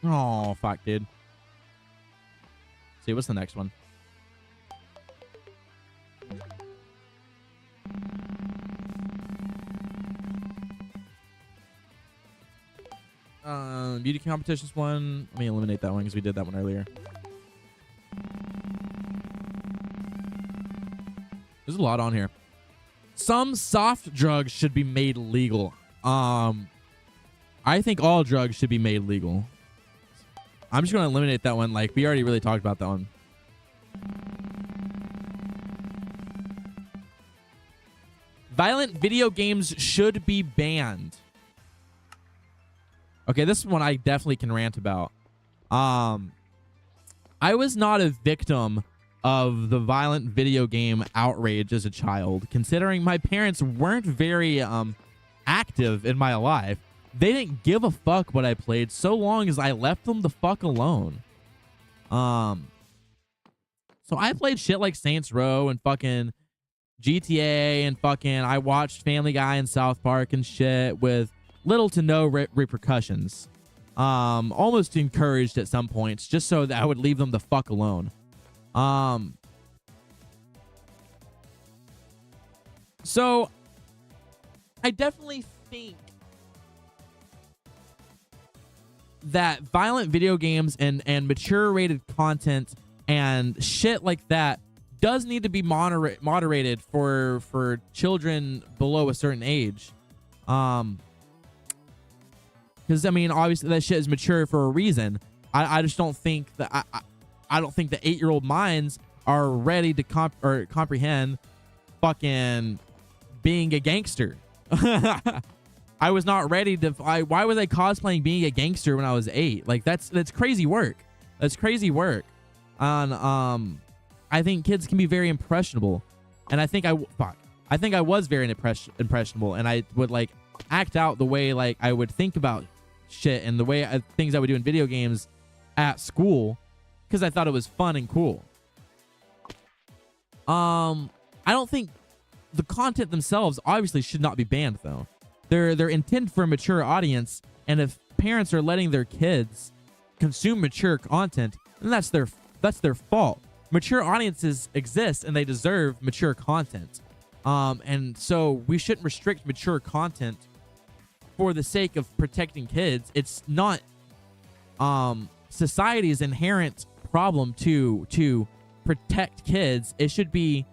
Oh fuck, dude. See, what's the next one? Beauty competitions one. Let me eliminate that one because we did that one earlier. There's a lot on here. Some soft drugs should be made legal. I think all drugs should be made legal. I'm just going to eliminate that one. Like, we already really talked about that one. Violent video games should be banned. Okay, this one I definitely can rant about. I was not a victim of the violent video game outrage as a child, considering my parents weren't very active in my life. They didn't give a fuck what I played so long as I left them the fuck alone. So I played shit like Saints Row and fucking GTA and fucking I watched Family Guy and South Park and shit with little to no repercussions. Almost encouraged at some points just so that I would leave them the fuck alone. So I definitely think that violent video games and mature rated content and shit like that does need to be moderated for children below a certain age. Because, I mean, obviously that shit is mature for a reason. I just don't think that... I don't think the 8-year-old minds are ready to comprehend fucking being a gangster. I was not ready to. Why was I cosplaying being a gangster when I was 8? Like that's crazy work. That's crazy work. On I think kids can be very impressionable, and I think I was very impressionable, and I would like act out the way like I would think about shit and the way things I would do in video games at school because I thought it was fun and cool. I don't think the content themselves obviously should not be banned though. They're intended for a mature audience, and if parents are letting their kids consume mature content, then that's their fault. Mature audiences exist and they deserve mature content. And so we shouldn't restrict mature content for the sake of protecting kids. It's not society's inherent problem to protect kids. It should be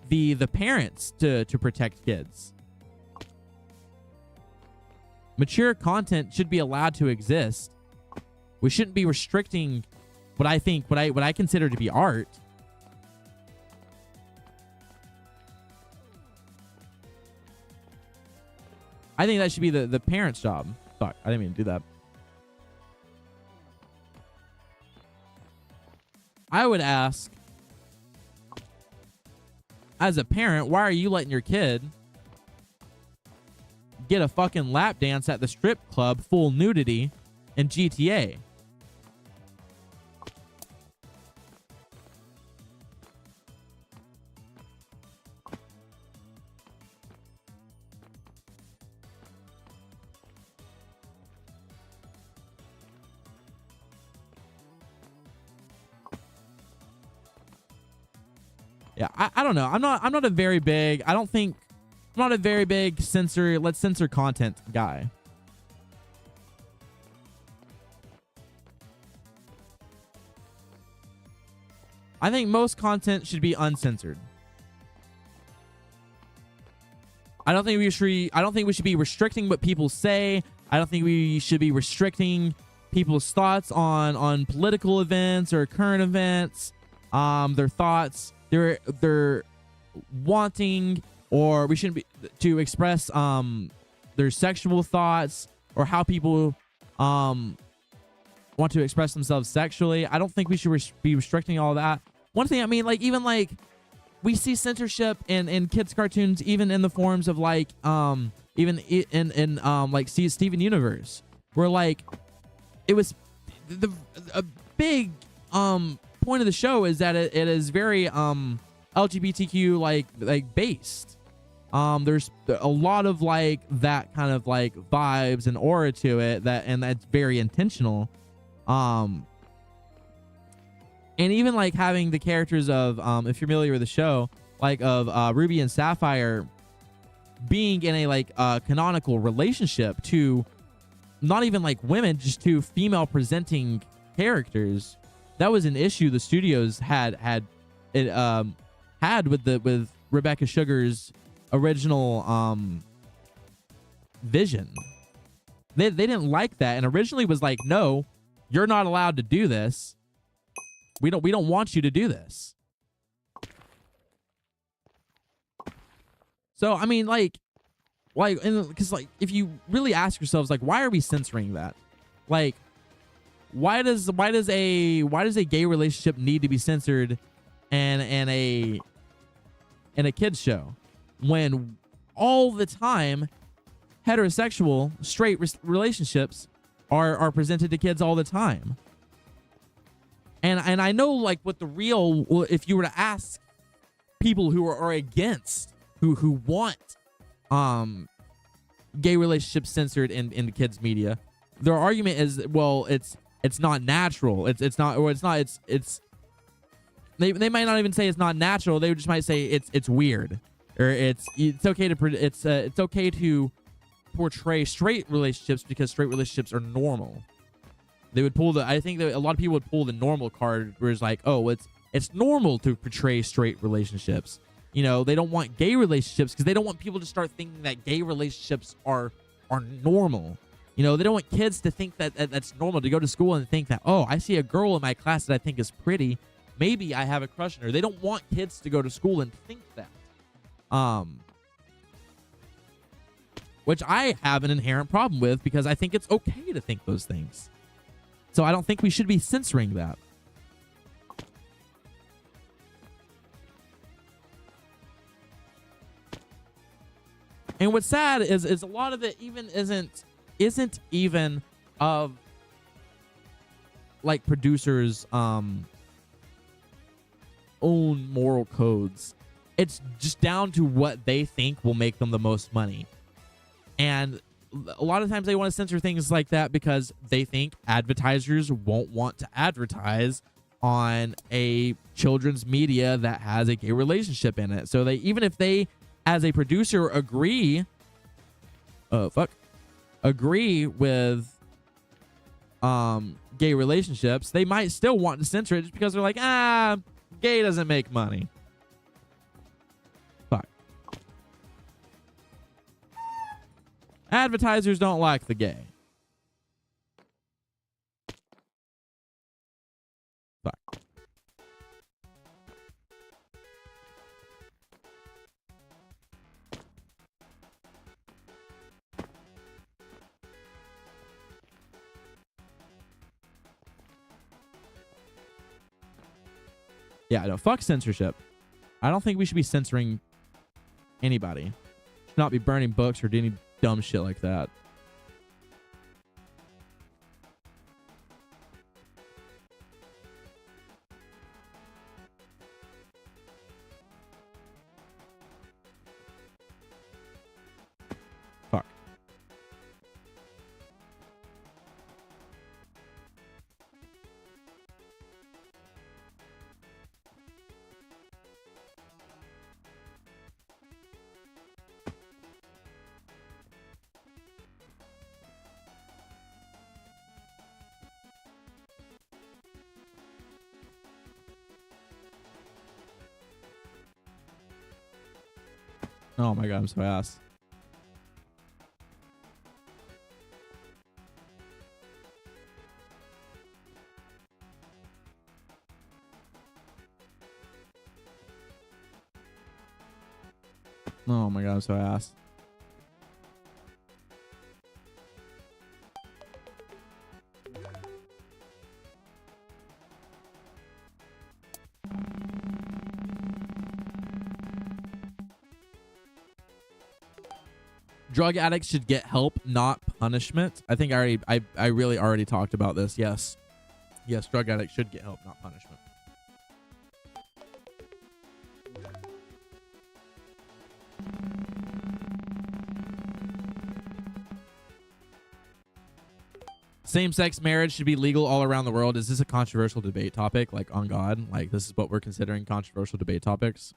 the parents to protect kids. Mature content should be allowed to exist. We shouldn't be restricting what I consider to be art. I think that should be the parents' job. Fuck, I didn't mean to do that. I would ask, as a parent, why are you letting your kid get a fucking lap dance at the strip club full nudity in GTA? Yeah, I don't know. I'm not a very big, I'm not a very big let's censor content guy. I think most content should be uncensored. I don't think we should be restricting what people say. I don't think we should be restricting people's thoughts on political events or current events. Their thoughts, they're wanting, or we shouldn't be to express their sexual thoughts or how people want to express themselves sexually. I don't think we should be restricting all that. One thing, I mean, like, even like we see censorship in kids cartoons, even in the forms of like even in like Steven Universe, where like it was a big point of the show is that it is very LGBTQ like based. There's a lot of like that kind of like vibes and aura to it, and that's very intentional. And even like having the characters of if you're familiar with the show, like of Ruby and Sapphire being in a like canonical relationship to not even like women, just to female presenting characters. That was an issue the studios had with Rebecca Sugar's original vision. They didn't like that, and originally was like, no, you're not allowed to do this. We don't want you to do this. So I mean, like, because like if you really ask yourselves, like, why are we censoring that? Like, why does a gay relationship need to be censored in a kids show when all the time heterosexual straight relationships are presented to kids all the time? And I know, like, what the real, if you were to ask people who are against, who want gay relationships censored in the kids media, their argument is, well, it's not natural. It's not, or it's not, it's they might not even say it's not natural. They just might say it's weird, or it's okay to portray straight relationships because straight relationships are normal. They would pull I think that a lot of people would pull the normal card, where it's like, oh, it's normal to portray straight relationships. You know, they don't want gay relationships because they don't want people to start thinking that gay relationships are normal. You know, they don't want kids to think that that's normal, to go to school and think that, oh, I see a girl in my class that I think is pretty, maybe I have a crush on her. They don't want kids to go to school and think that. which I have an inherent problem with because I think it's okay to think those things. So I don't think we should be censoring that. And what's sad is a lot of it even isn't even of like producers own moral codes. It's just down to what they think will make them the most money. And a lot of times they want to censor things like that because they think advertisers won't want to advertise on a children's media that has a gay relationship in it. So they, even if they as a producer agree with gay relationships, they might still want to censor it just because they're like, gay doesn't make money. Fuck. Advertisers don't like the gay. Fuck. Yeah, no, fuck censorship. I don't think we should be censoring anybody. Should not be burning books or doing any dumb shit like that. Fuck. Oh my god, I'm so ass. Oh my god, I'm so ass. Drug addicts should get help, not punishment. I think I really already talked about this. Yes. Yes, drug addicts should get help, not punishment. Same-sex marriage should be legal all around the world. Is this a controversial debate topic? Like, on God? Like, this is what we're considering controversial debate topics?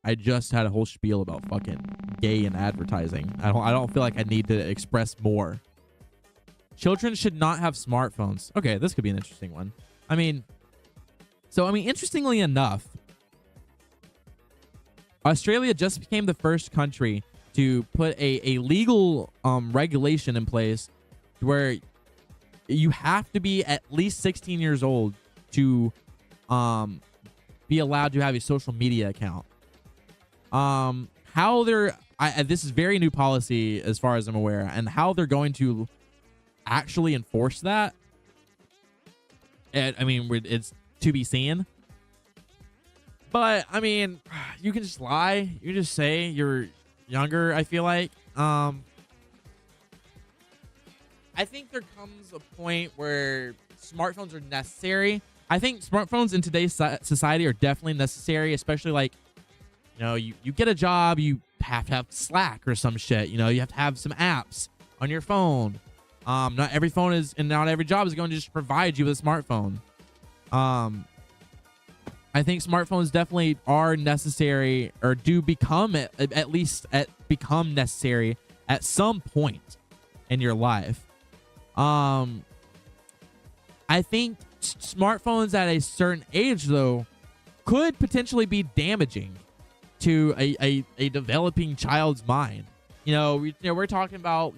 I just had a whole spiel about fucking gay and advertising. I don't feel like I need to express more. Children should not have smartphones. Okay, this could be an interesting one. Interestingly enough, Australia just became the first country to put a legal regulation in place where you have to be at least 16 years old to be allowed to have a social media account. This is very new policy as far as I'm aware, and how they're going to actually enforce that, it's to be seen. But you can just lie. You can just say you're younger. I feel like I think there comes a point where smartphones are necessary. I think smartphones in today's society are definitely necessary, especially like, you get a job, you have to have Slack or some shit. You have to have some apps on your phone. Not every phone is, and not every job is going to just provide you with a smartphone. I think smartphones definitely are necessary, or do become become necessary at some point in your life. I think smartphones at a certain age, though, could potentially be damaging to a developing child's mind. We're talking about,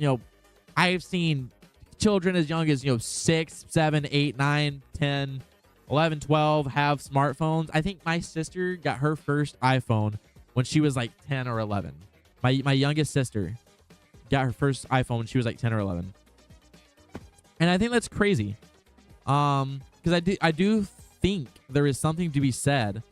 I've seen children as young as 6, 7, 8, 9, 10, 11, 12 have smartphones. I think my sister got her first iPhone when she was like 10 or 11. My youngest sister got her first iPhone when she was like 10 or 11. And I think that's crazy. Because I do think there is something to be said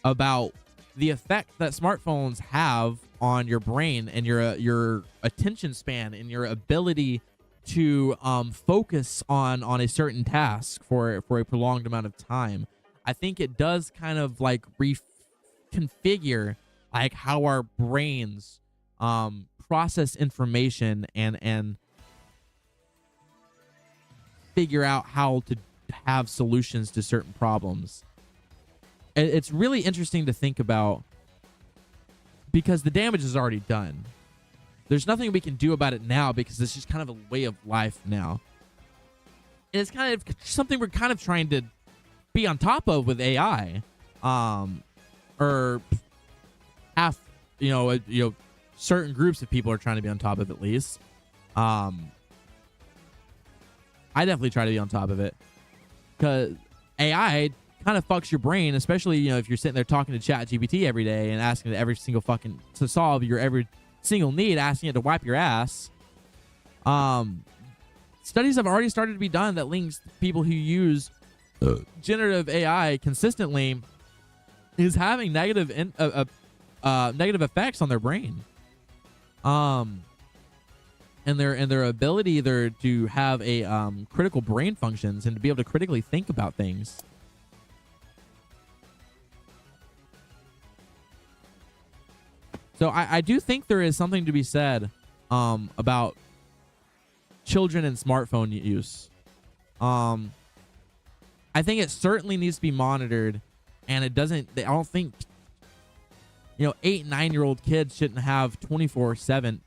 about the effect that smartphones have on your brain and your attention span and your ability to focus on a certain task for a prolonged amount of time. I think it does kind of like reconfigure like how our brains process information and figure out how to have solutions to certain problems. It's really interesting to think about because the damage is already done. There's nothing we can do about it now because it's just kind of a way of life now. And it's kind of something we're kind of trying to be on top of with AI. Or half, certain groups of people are trying to be on top of at least. I definitely try to be on top of it because AI kind of fucks your brain, especially if you're sitting there talking to ChatGPT every day and asking it every single fucking to solve your every single need, asking it to wipe your ass. Studies have already started to be done that links people who use generative AI consistently is having negative effects on their brain. And their ability there to have a critical brain functions and to be able to critically think about things. So I do think there is something to be said about children and smartphone use. I think it certainly needs to be monitored, and it doesn't. I don't think 8, 9-year-old kids shouldn't have 24/7.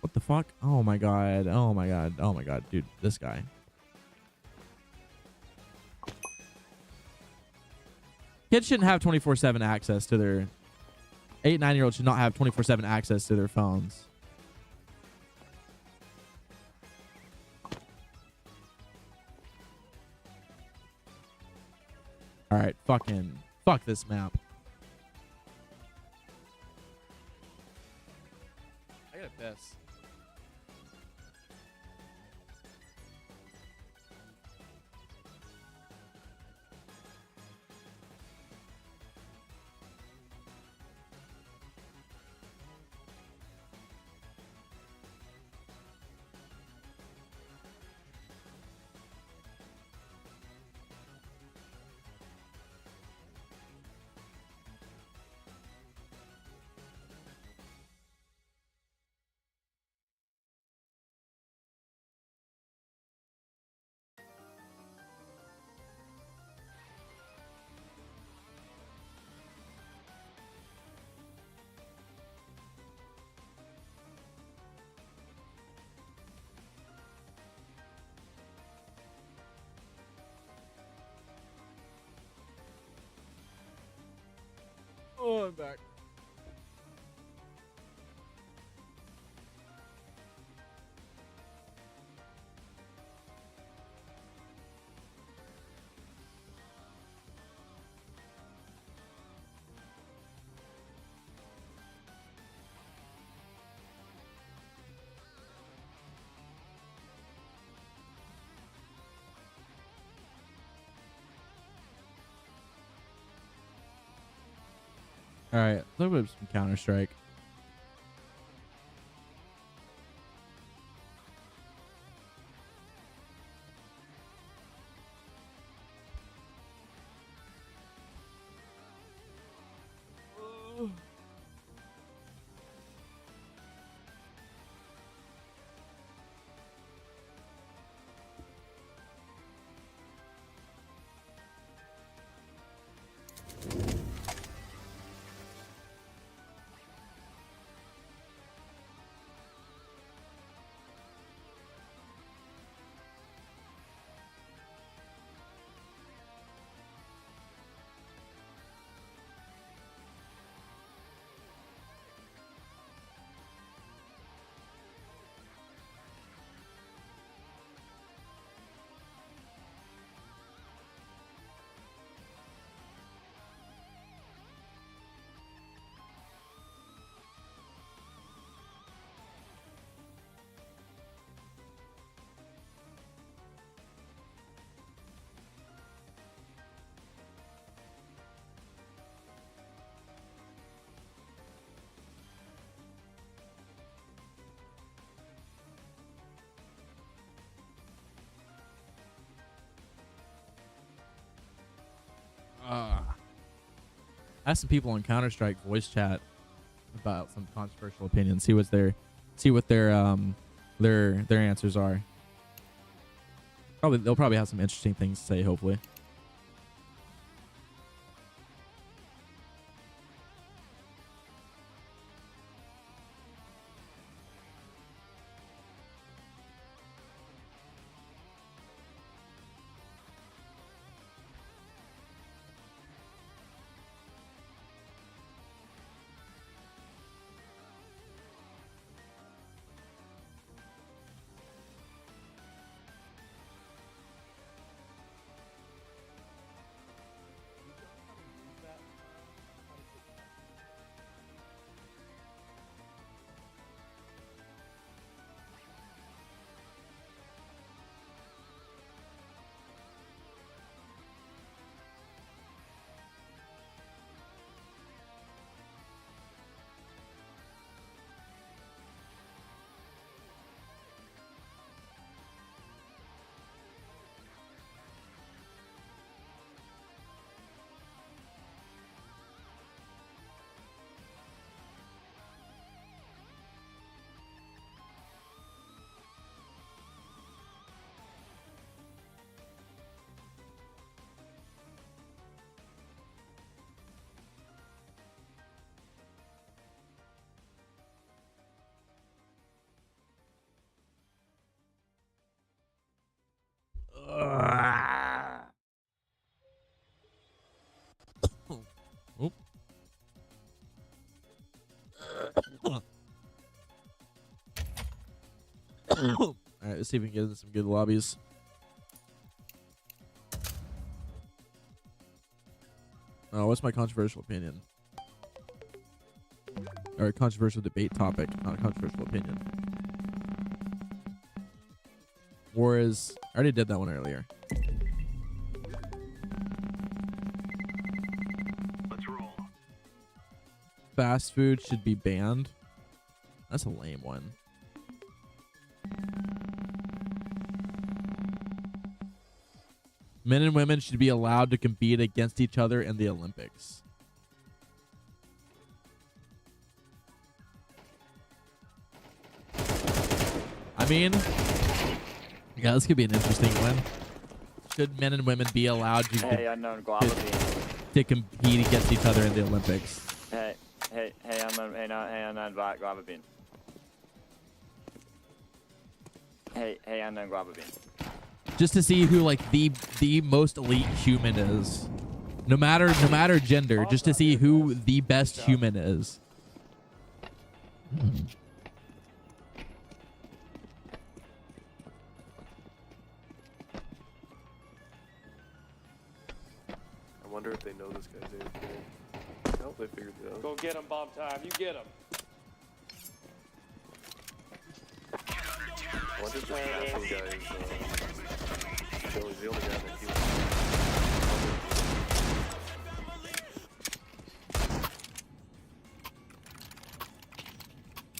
What the fuck? Oh my god! Oh my god! Oh my god, dude! This guy. Kids shouldn't have 24/7 access to their 8, 9-year-olds should not have 24/7 access to their phones. All right, fuck this map. I gotta piss. Oh, I'm back. All right, a little bit of some Counter-Strike. Ask some people on Counter-Strike voice chat about some controversial opinions. See what their answers are. They'll probably have some interesting things to say, hopefully. Oop. All right, let's see if we can get into some good lobbies. Oh, what's my controversial opinion? Or a controversial debate topic, not a controversial opinion. War is... I already did that one earlier. Let's roll. Fast food should be banned. That's a lame one. Men and women should be allowed to compete against each other in the Olympics. I mean, yeah, this could be an interesting one. Should men and women be allowed to, to compete against each other in the Olympics? Hey, unknown black guava bean. Hey, unknown guava bean. Just to see who like the most elite human is, no matter gender, just to see who the best human is. I wonder if they know this guy's AFK. Nope, they figured it out. Go get him, Bomb Time. You get him. I wonder if this passing guy is, he's the only guy that he was...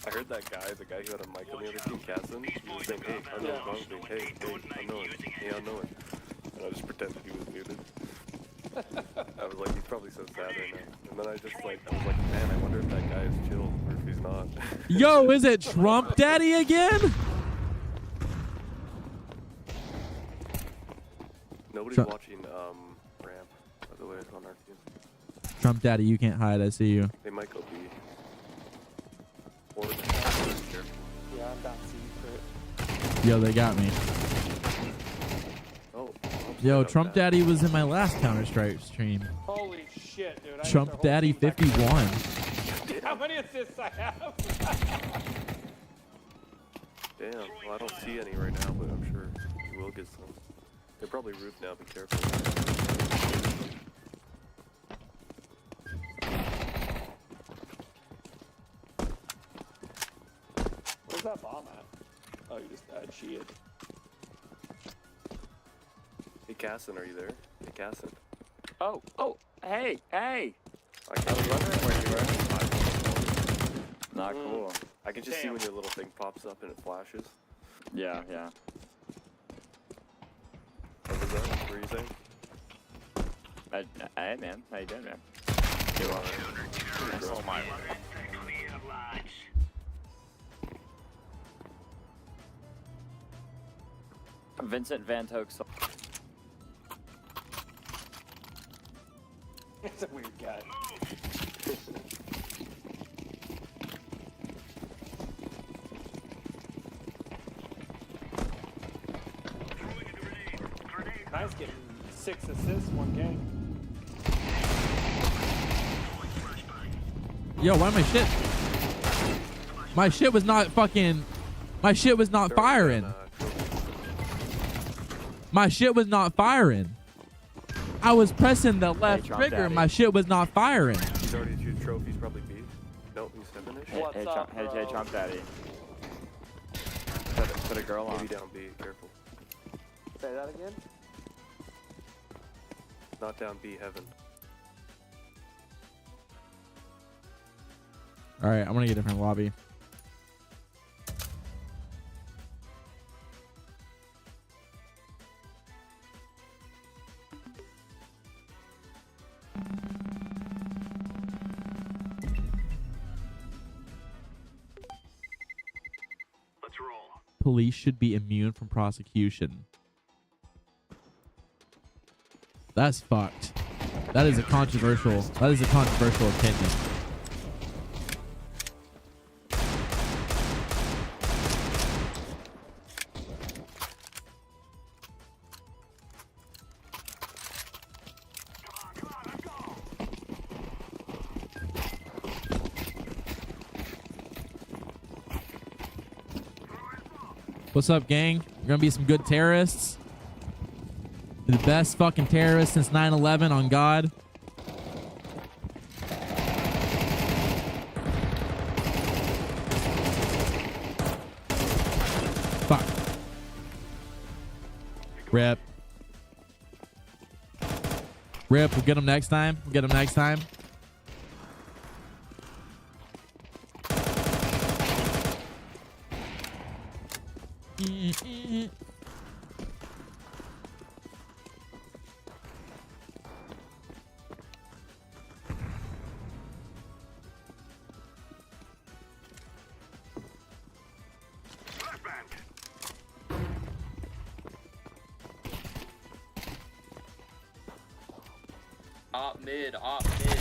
I heard that guy, the guy who had a mic on the other team, Casson, he was saying, hey, unknown, hey, unknown, hey, unknown. And I just pretended he was muted. I was like, he's probably so sad right now. And then I was like, man, I wonder if that guy is chill or if he's not. Yo, is it Trump Daddy again? Nobody's watching ramp, by the way, on our team. Trump Daddy, you can't hide. I see you. They might go B. Or Yeah, I'm that secret. Yo, they got me. oh, Yo, Trump Daddy was in my last Counter-Strike stream. Holy shit, dude. I Trump Daddy 51. How many assists I have? Damn, well, I don't see any right now, but I'm sure you will get some. They're probably roof now, be careful. Where's that bomb at? Oh, you just cheated. Hey, Casson, are you there? Hey, Casson. Oh, hey. I was wondering where you were. Not cool. I can just see when your little thing pops up and it flashes. Yeah. What was that? What were you saying? Hey, man. How you doing, man? Oh my. Vincent Van Hoek's. It's a weird guy. Nice getting 6 assists, 1 game. Yo, why my shit? My shit was not fucking. My shit was not firing. My shit was not firing. I was pressing the left trigger. My shit was not firing. He's already 2 trophies, probably B. Nope, he's 7-ish. Hey, Trump Daddy. Put a girl on. Maybe down B, careful. Say that again? Not down B, heaven. All right, I'm gonna get a different lobby. Let's roll. Police should be immune from prosecution. That's fucked. That is a controversial. That is a controversial opinion. What's up, gang? We're gonna be some good terrorists. The best fucking terrorists since 9/11 on God. Fuck. Rip. Rip, we'll get him next time. We'll get him next time. Op mid, op mid.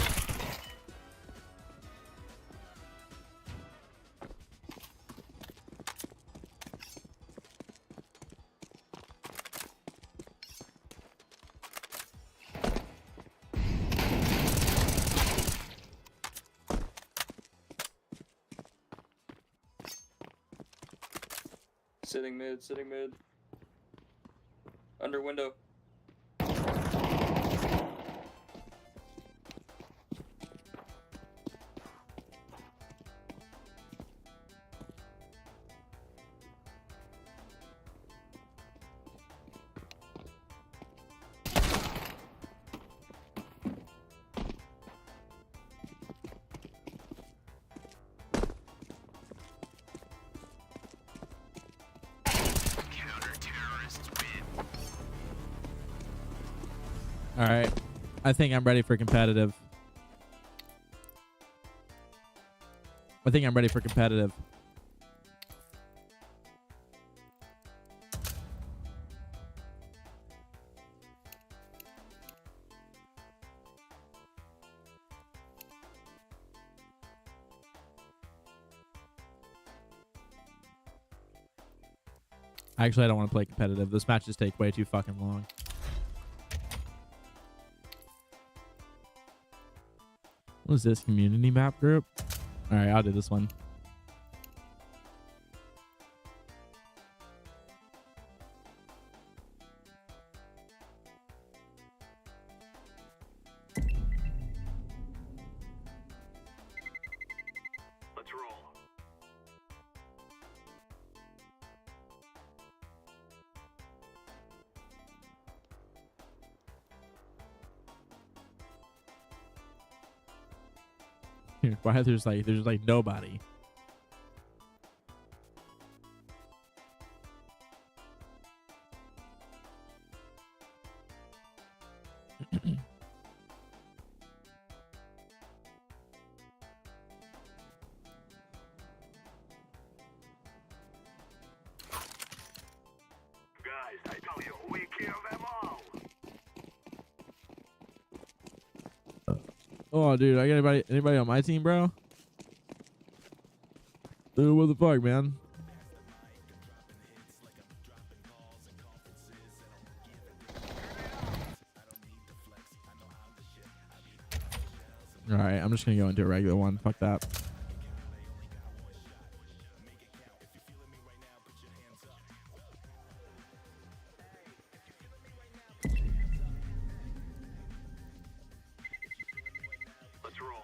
Sitting mid, sitting mid. Under window. All right. I think I'm ready for competitive. I think I'm ready for competitive. Actually, I don't want to play competitive. Those matches take way too fucking long. What is this? Community map group? All right, I'll do this one. Let's roll. Why there's like nobody. Oh, dude, I got anybody on my team, bro? Dude, what the fuck, man? All right, I'm just gonna go into a regular one. Fuck that. Let's roll.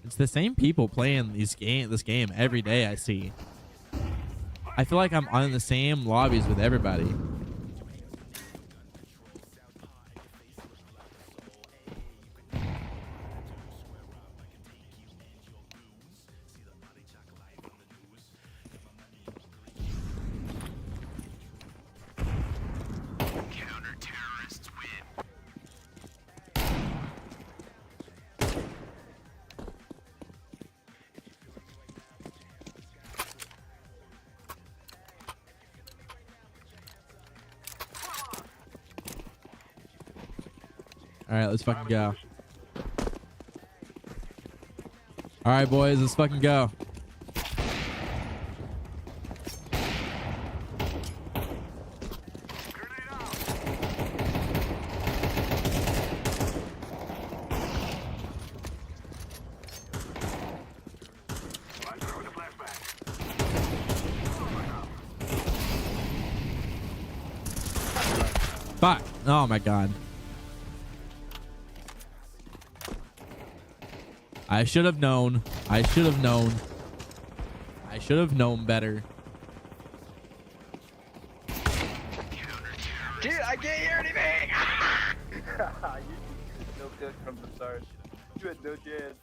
It's the same people playing this game every day. I see. I feel like I'm on the same lobbies with everybody. All right, let's fucking go. All right, boys, let's fucking go. Fuck. Oh my god. I should have known. I should have known. I should have known better. Dude, I can't hear anything! You had no good from the start. You had no chance.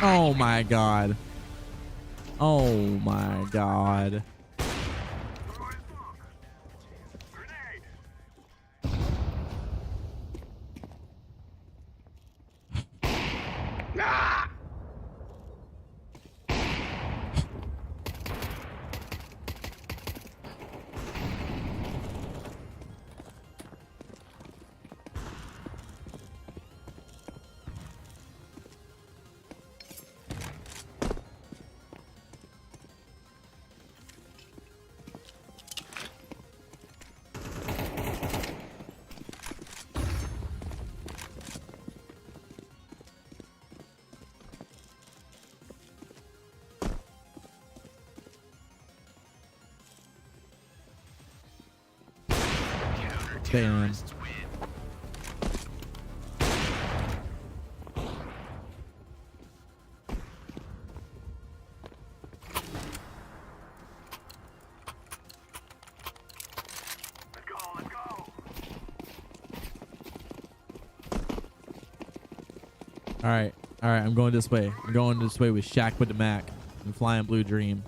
Oh my god. Oh my god. Damn. All right, I'm going this way. I'm going this way with Shaq with the Mac and Flying Blue Dream.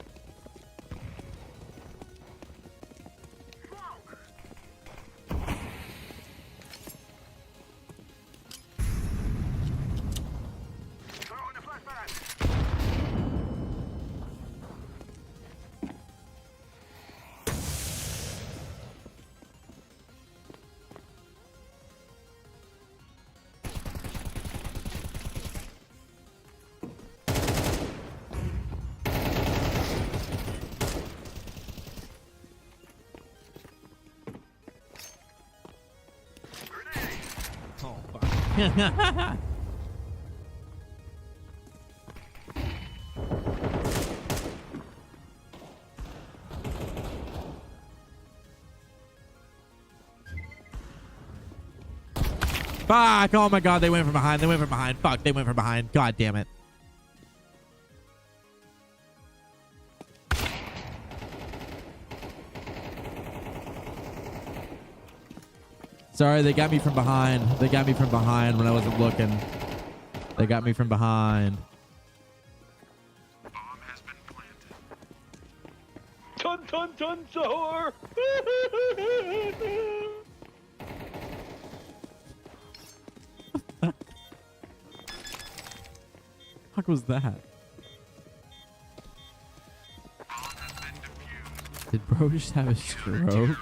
Fuck. Oh my god, they went from behind. They went from behind. Fuck, they went from behind. God damn it. Sorry, they got me from behind. They got me from behind when I wasn't looking. They got me from behind. Ton ton ton sahur. Fuck was that? Did bro just have a stroke?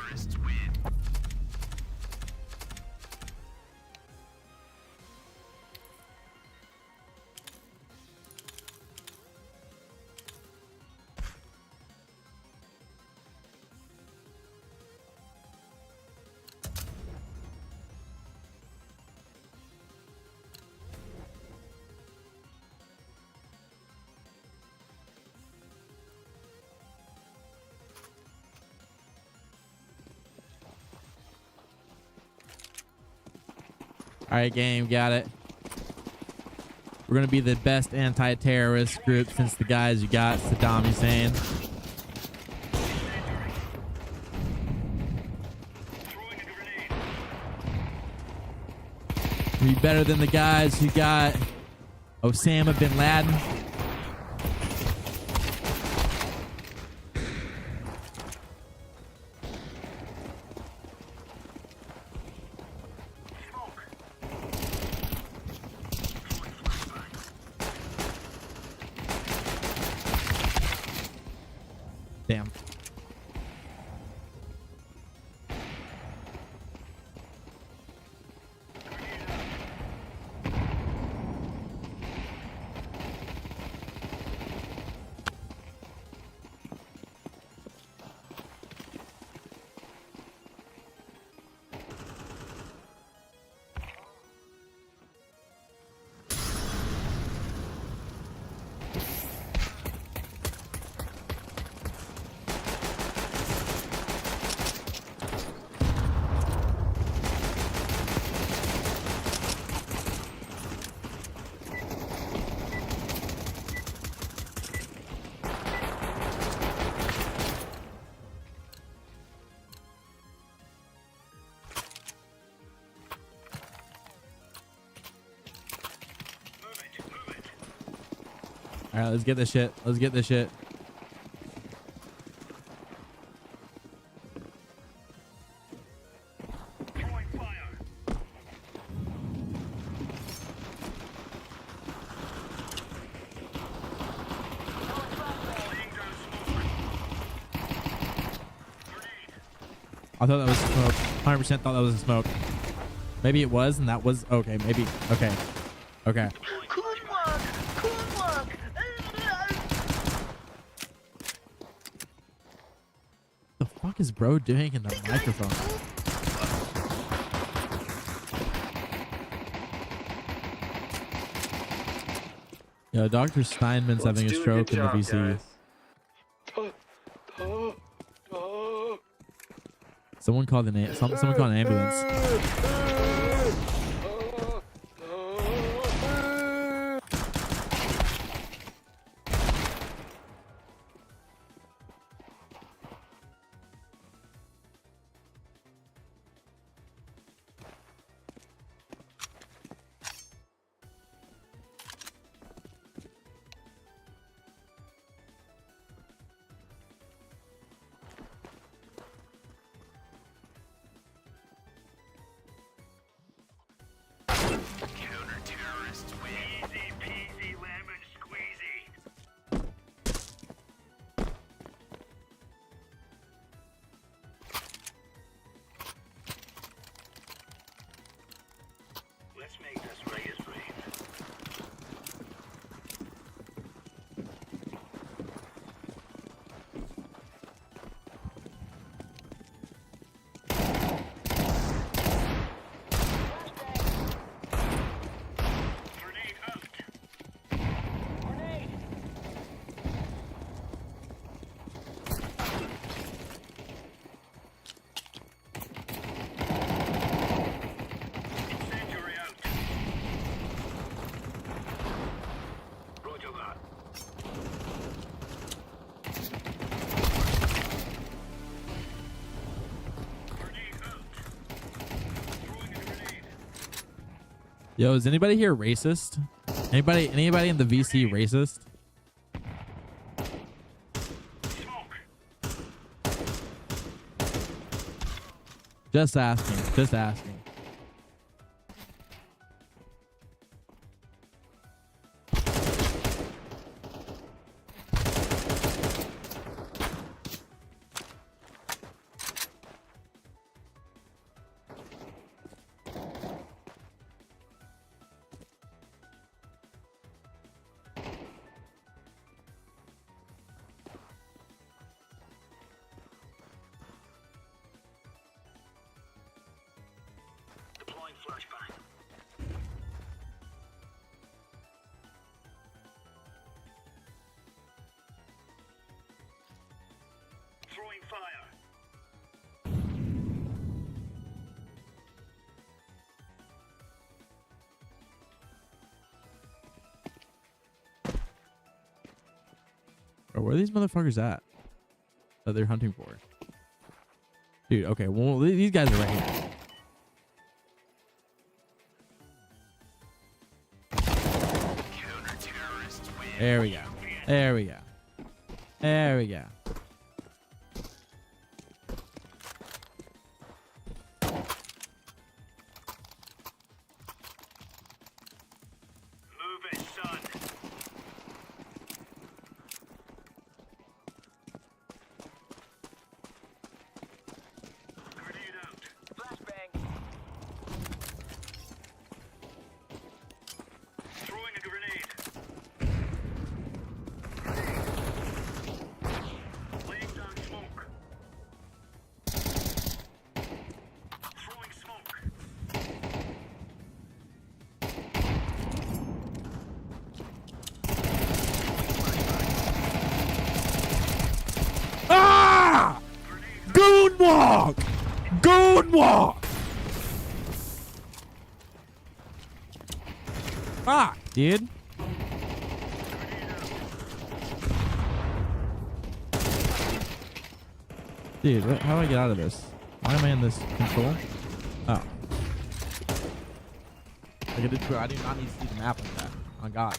All right, game, got it. We're gonna be the best anti-terrorist group since the guys you got Saddam Hussein. Be better than the guys who got Osama bin Laden. Damn. All right, let's get this shit. Let's get this shit. I thought that was smoke. 100% thought that was a smoke. Maybe it was, and that was okay. Maybe okay. Okay. The fuck is bro doing in the microphone? Yo, Dr. Steinman's having a stroke in the VC. Someone called someone called an ambulance. Let's make this Reyes rain. Grenade out. Grenade. Incendiary Yo, is anybody here racist? Anybody in the VC racist? Just asking. Just asking. Deploying flashbang. Throwing fire. Bro, where are these motherfuckers at? That they're hunting for? Dude, okay, well, these guys are right here. There we go. There we go. There we go. Move it, son. Grenade out. Flashbang. Throwing a grenade. Laying down smoke. Throwing smoke. Ah! Goonwalk! Goonwalk! Fuck, dude. Dude, how do I get out of this? Why am I in this control? Oh. I do not need to see the map like that. Oh god.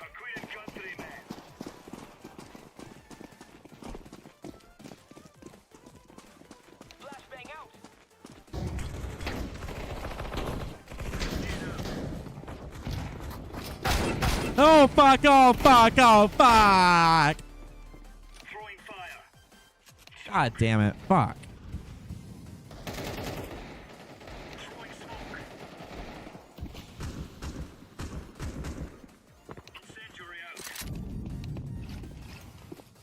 Acquitted countryman. Flashbang out. Oh fuck, oh fuck, oh fuck! Throwing fire. God damn it, fuck. Throwing smoke. Incendiary out.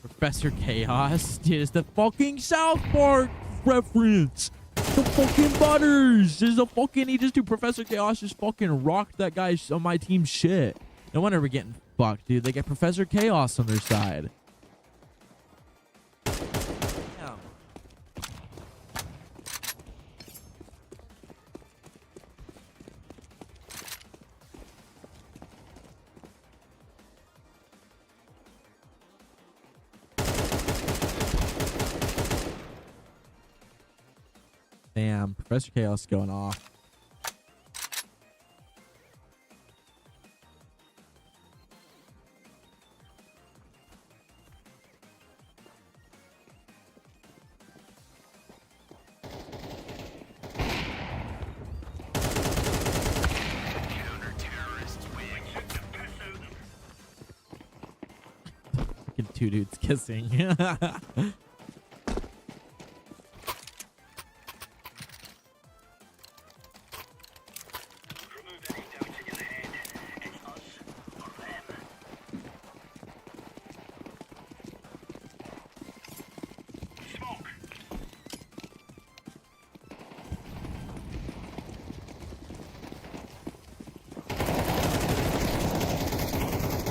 Professor Chaos? Dude, it's the fucking South Park reference! The fucking Butters! There's a fucking, he just do Professor Chaos just fucking rocked that guy's on my team shit. No wonder we're getting fucked, dude. They get Professor Chaos on their side. Damn. Damn, Professor Chaos is going off. Fucking two dudes kissing. Remove any doubts in your head. It's us or them. Smoke.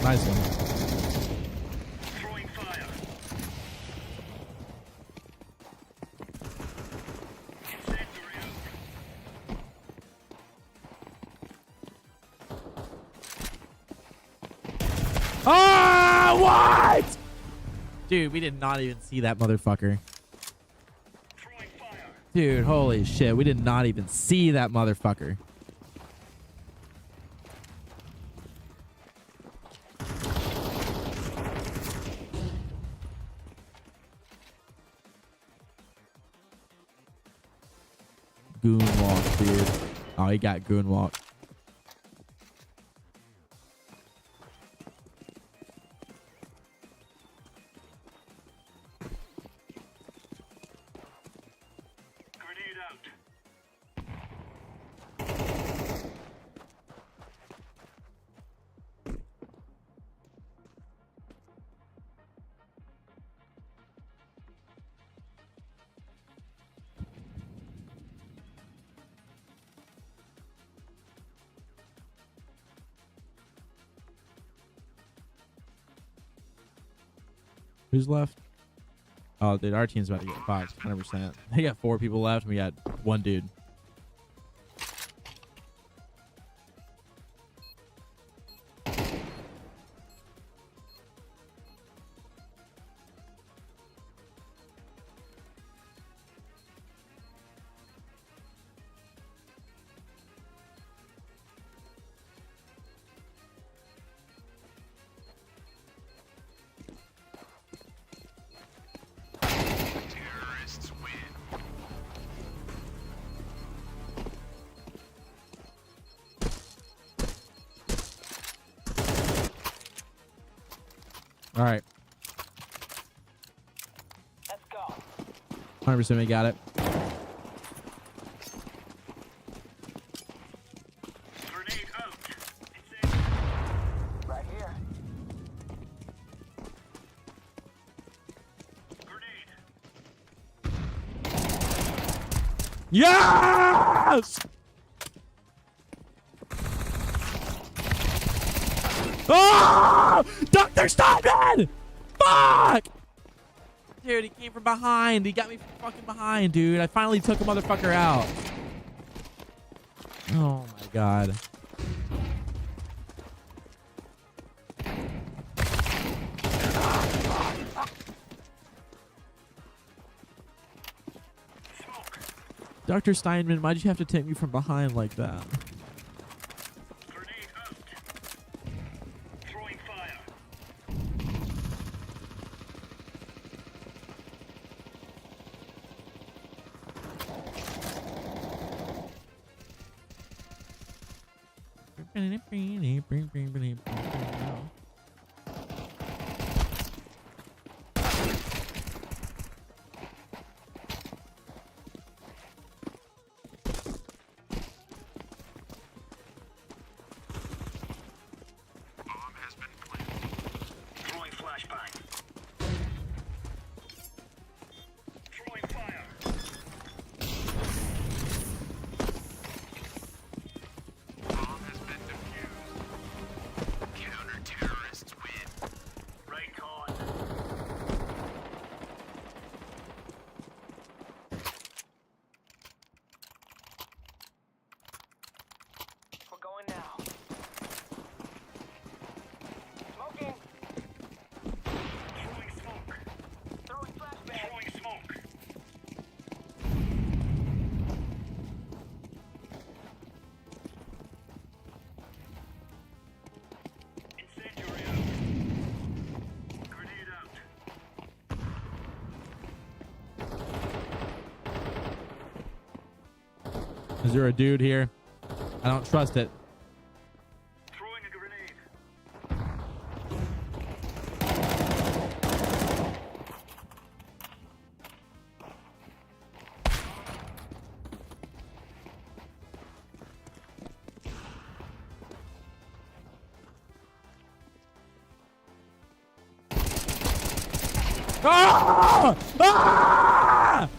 Nice one. Throwing fire. Ah, what? Dude, we did not even see that motherfucker. Throwing fire. Dude, holy shit. We did not even see that motherfucker. Goon walk, dude. Oh, he got goon walk. Grenade out. Who's left? Oh, dude, our team's about to get fucked. 100%. They got 4 people left, and we got 1 dude. Terrorists win. All right. Let's go. 100% we got it. Grenade out. Incendiary. Right here. Grenade. Yes! Oh! Dr. Steinman! Fuck! Dude, he came from behind. He got me from fucking behind, dude. I finally took a motherfucker out. Oh my god. Smoke. Dr. Steinman, why'd you have to take me from behind like that? Grenade out. Throwing fire. Bomb has been planted. Throwing flashbang. Throwing fire. Bomb has been defused. Counter-terrorists win. Right on. We're going now. Smoking. Throwing smoke. Throwing flashbang. Throwing smoke. Incendiary out. Grenade out. Is there a dude here? I don't trust it. Throwing a grenade. Ah! Ah!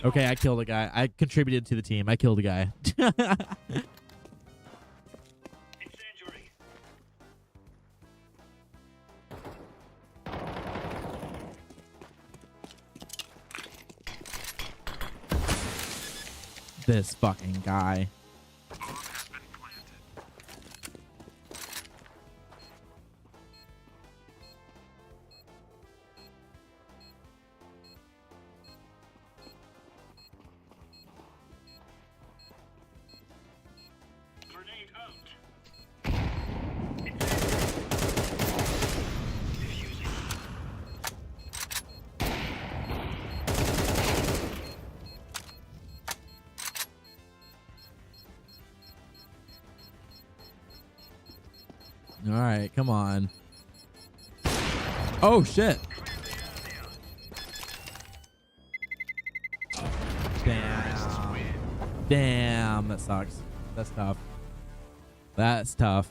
Okay, I killed a guy. I contributed to the team. I killed a guy. Incendiary. This fucking guy. Bomb has been planted. All right, come on. Oh shit. Damn. Damn, that sucks. That's tough. That's tough.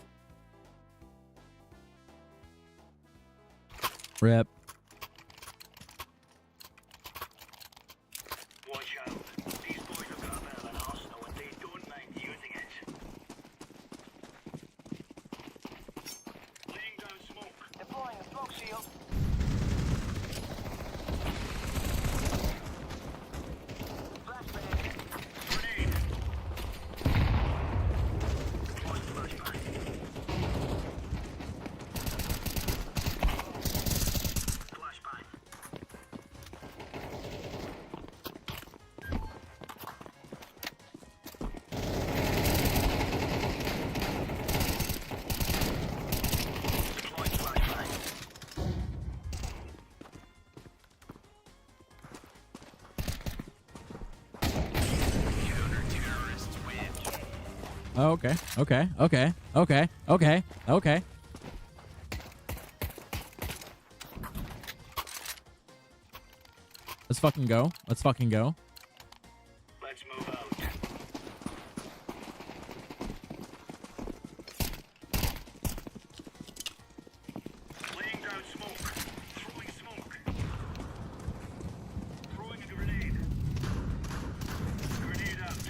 Rip. Watch out. These boys have got a bit of an arsenal and they don't mind using it. Laying down smoke. Deploying a smoke shield. Flashbang. Grenade. Deploying flashbang. Flashbang. Deploying flashbang. Counter-terrorists win. Oh, okay. Okay. Okay. Okay. Okay. Okay. Let's fucking go. Let's fucking go. Let's move out. Laying down smoke. Throwing smoke. Throwing a grenade. Grenade out.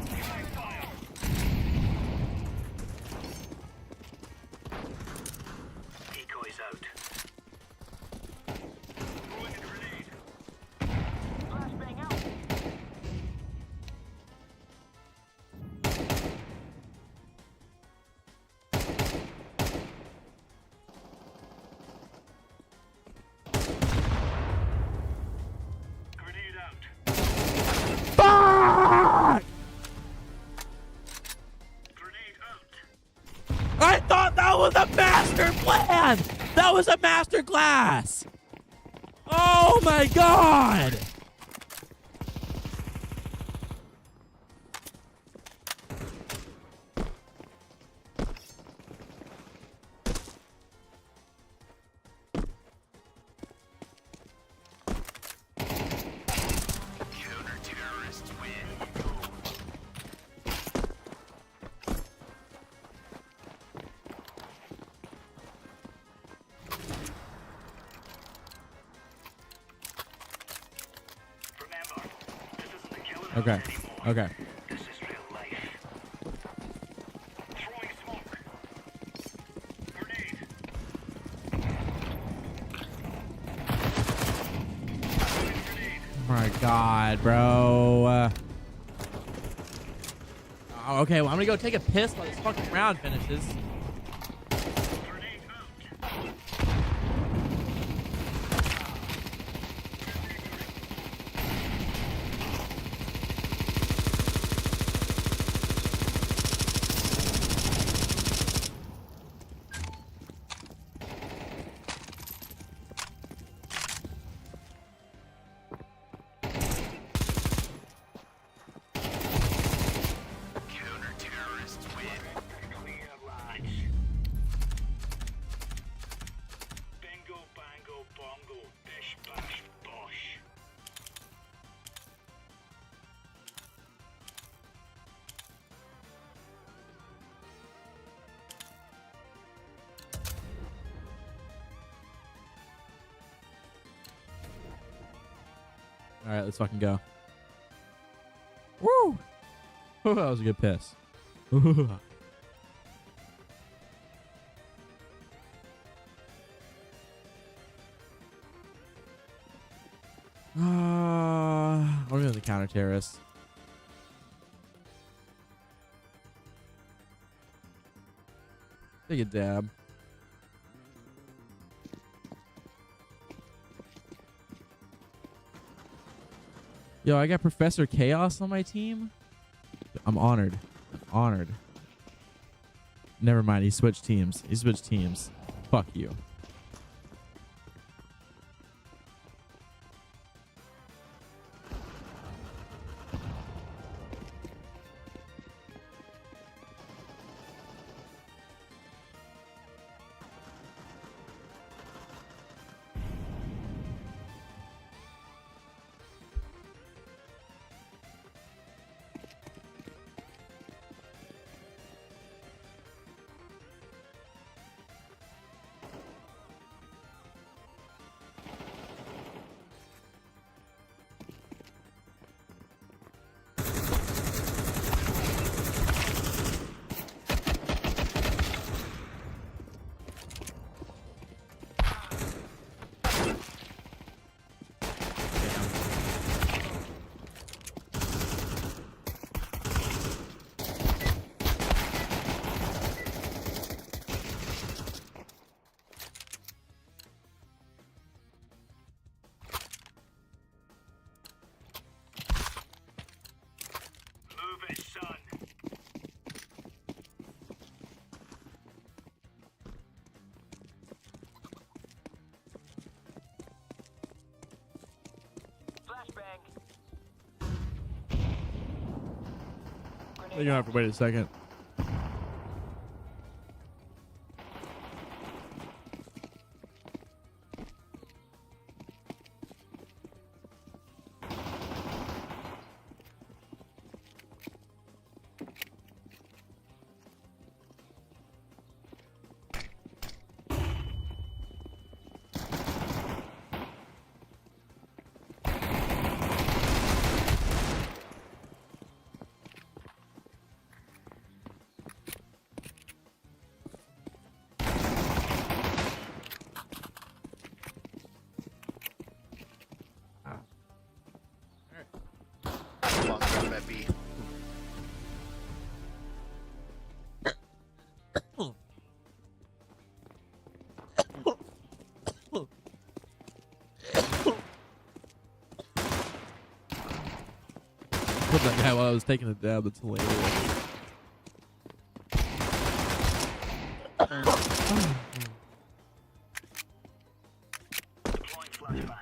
Throwing fire. Decoys out. Throwing a grenade. Flashbang out. Grenade out. Fuck! Grenade out. I thought that was a master plan. That was a master class. Oh my god. Counter-terrorists win. Remember, this isn't the killing house Okay. anymore. Okay. This is real life. Throwing smoke. Grenade. Throwing grenade. Oh my god, bro. Oh, okay, well, I'm gonna go take a piss while this fucking round finishes. Grenade out. Counter-terrorists win. Clear lads. Bingo, bango, bongo, bish, bash, bosh. All right, let's fucking go. Woo! That was a good piss. We're gonna the counter terrorists. Take a dab. Yo, I got Professor Chaos on my team. I'm honored. Honored. Never mind. He switched teams. He switched teams. Fuck you. You're gonna have to wait a second. Come on, grab that B. Put that guy while I was taking a dab. That's hilarious. Deploying flashbang.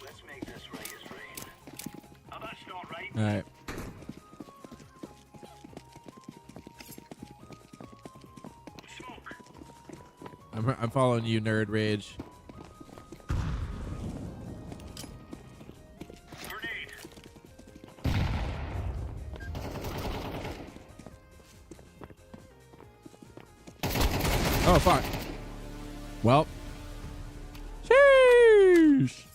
Let's make this right as rain. Oh, that's not right. All right. Smoke. I'm following you, Nerd Rage. Grenade. Oh fuck. Well. Sheesh.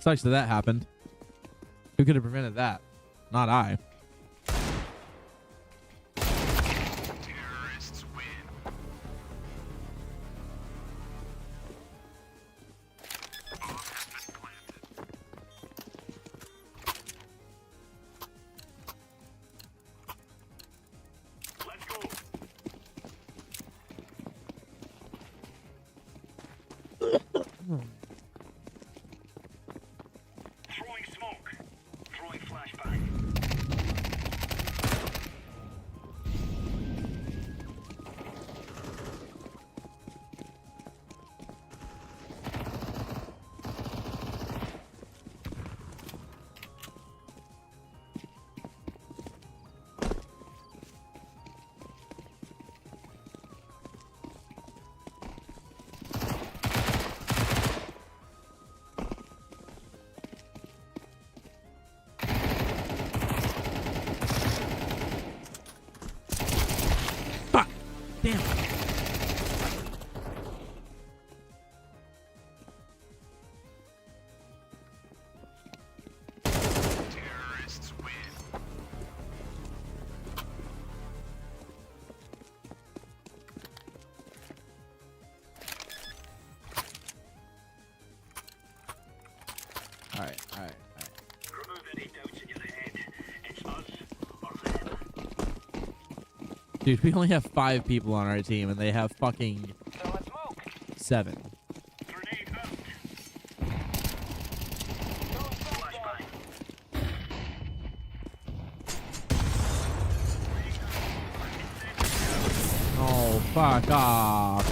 Sucks that happened. Who could have prevented that? Not I. Terrorists win. Bomb has been planted. Let's go. Throwing smoke. Throwing flashbang. Fuck. Damn. Terrorists win. All right. All right. Remove any doubts in your head. It's us or them. Dude, we only have 5 people on our team, and they have fucking 7. Grenade out. Flashbang. Oh, fuck off.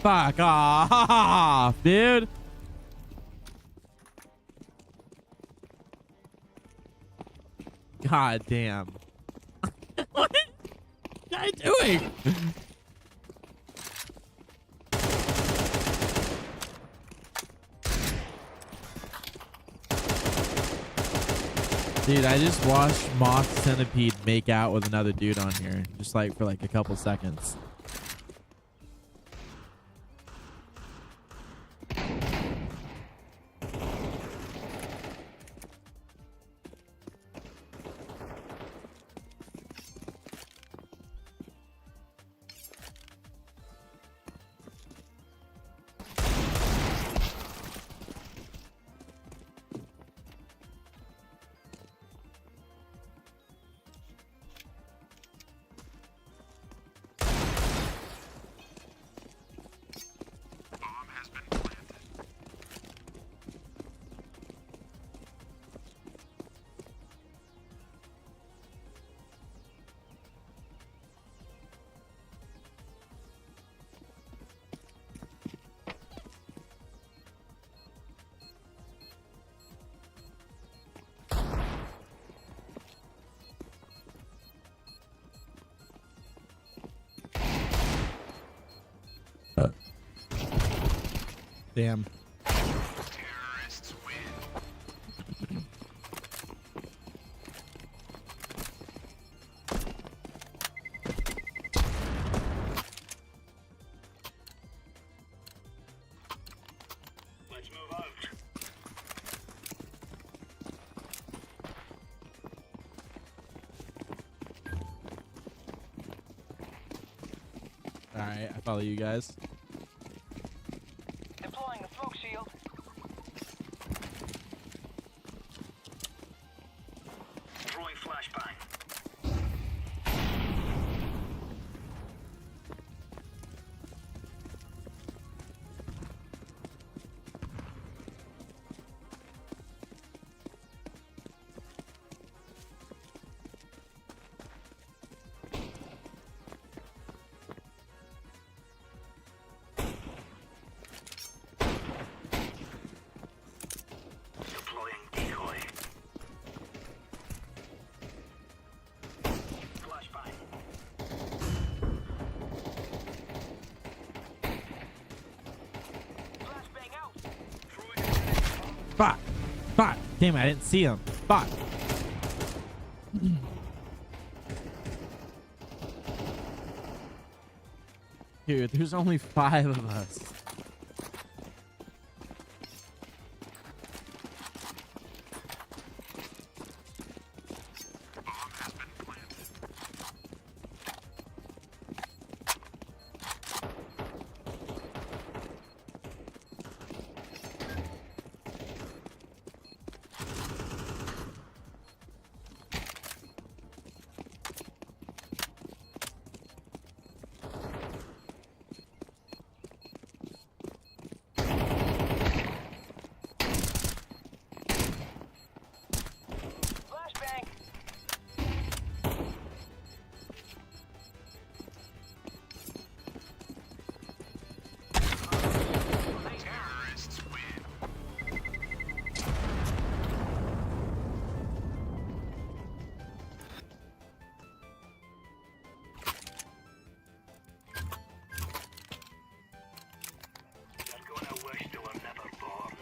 Fuck off, dude. God damn. What is this guy doing? Dude, I just watched Moth Centipede make out with another dude on here. Just like for like a couple seconds. Damn. Let's move out. All right, I follow you guys. Deploying a smoke shield. Throwing flashbang. Deploying decoy. Flashbang. Flashbang out. Fuck. Fuck. Damn, I didn't see him. Fuck. Dude, there's only 5 of us. Flashbang. They're gonna wish they were never born.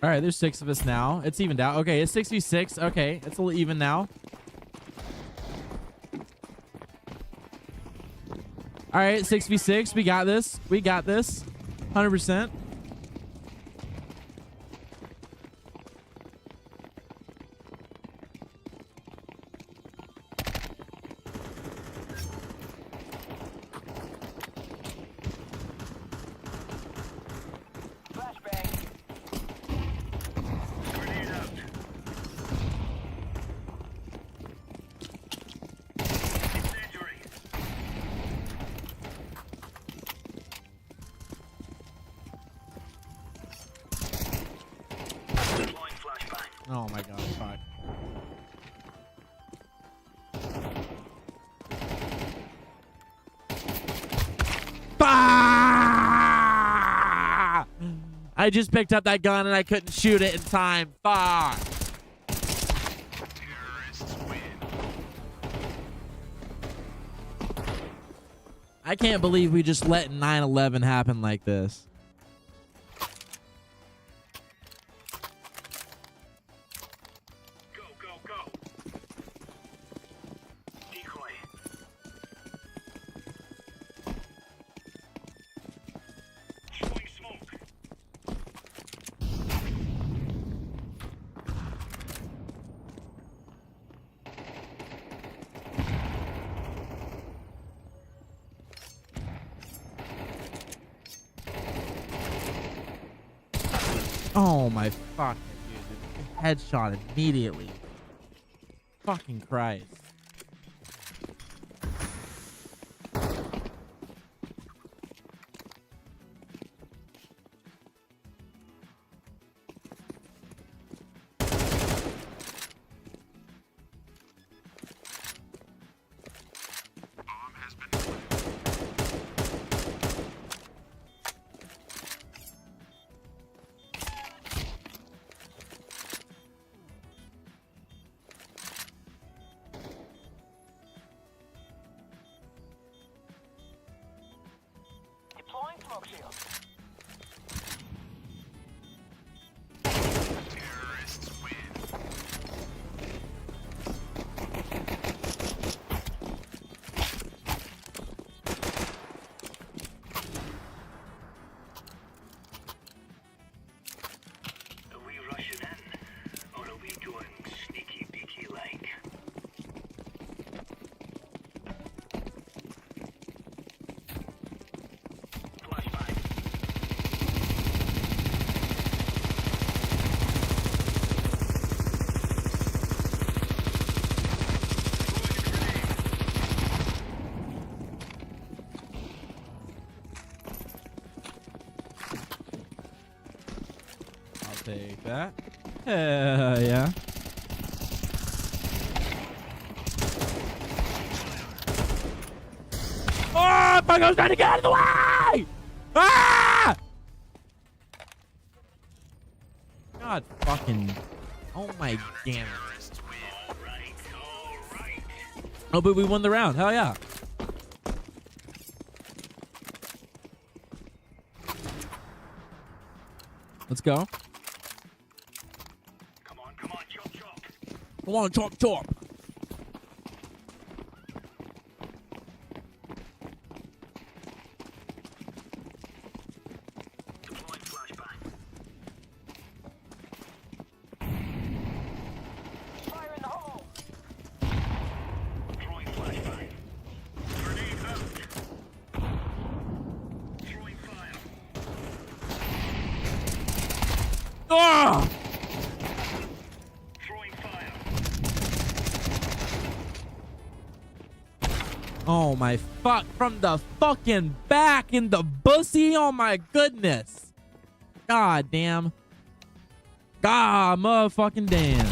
All right, there's 6 of us now. It's evened out. Okay, it's 6v6. Okay, it's a little even now. All right, 6v6. We got this. We got this. 100%. Flashbang. Grenade out. Incendiary. Deploying flashbang. Oh my god, fuck. Fuck! I just picked up that gun and I couldn't shoot it in time. Fuck. I can't believe we just let 9/11 happen like this. Go, go, go. Decoy. Throwing smoke. Oh my fucking dude. Headshot immediately. Fucking Christ. take that. Hell yeah. Oh, fuck, I was trying to get out of the way! Ah! God fucking. Oh my damn it. Oh, but we won the round. Hell yeah. Let's go. Come on, chop, chop. Come on, chop, chop. Deploying flashbang. Fire in the hole. Throwing flashbang. Grenade out. Throwing fire. Ah! Throwing fire. Oh my fuck, from the fucking back in the bussy. Oh my goodness. God damn. God motherfucking damn.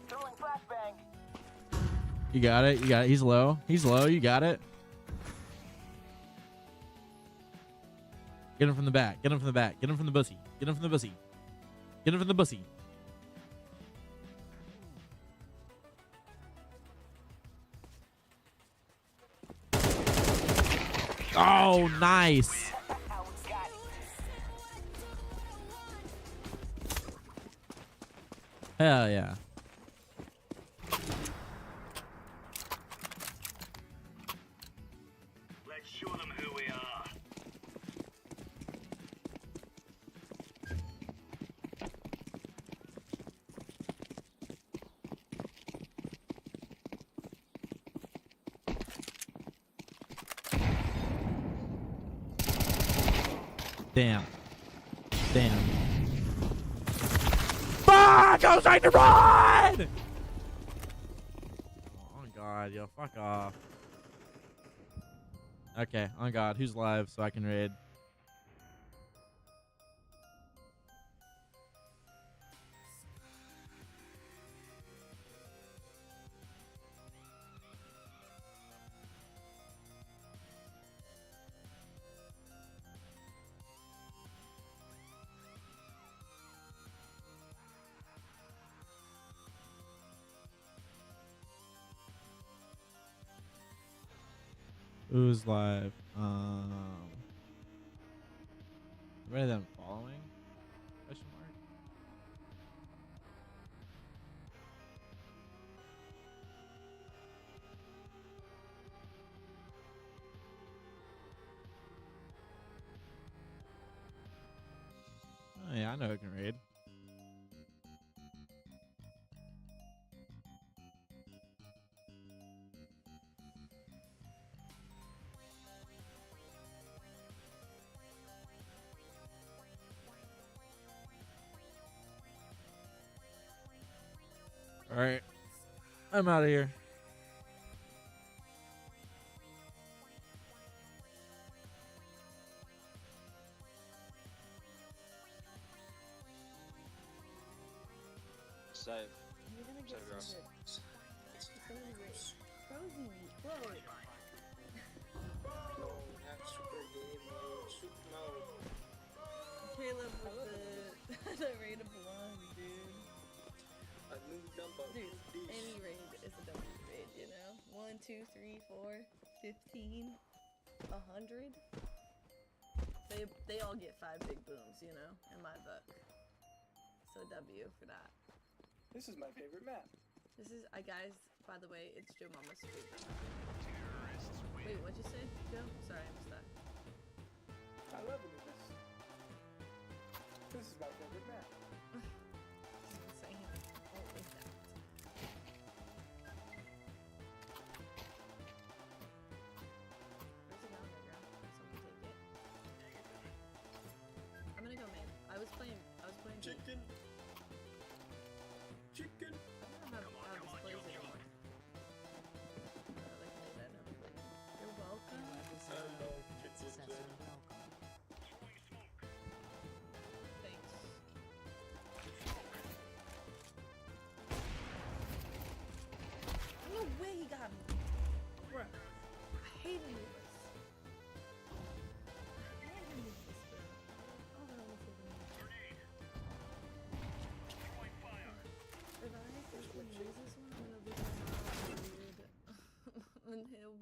Throwing flashbang. You got it. You got it. He's low. He's low. You got it. Get him from the back. Get him from the back. Get him from the bussy. Get him from the bussy. Get him from the bussy. Oh, nice. Hell yeah. Let's show them who we are. Damn. Damn. Fuck! I was trying to run! Oh, God. Yo, fuck off. Okay, on God. Who's live so I can raid? Who's live? Ready them following? Question mark. Oh yeah, I know who can raid. All right, I'm out of here. Save. You're gonna Save get your some ass. It's totally great. Frozy, whoa. No, not super game mode. Super mode. Caleb with the rate of one, dude. A new number. Dude, any raid is a W raid, you know? 1, 2, 3, 4, 15, 100. They all get 5 big booms, you know, in my book. So W for that. This is my favorite map. This is, guys, by the way, it's Joe Mama's favorite map. Wait, what'd you say, Joe? Sorry, I missed that. I love it in this. This is my favorite map. Insane.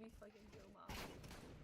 be fucking Joe Mama.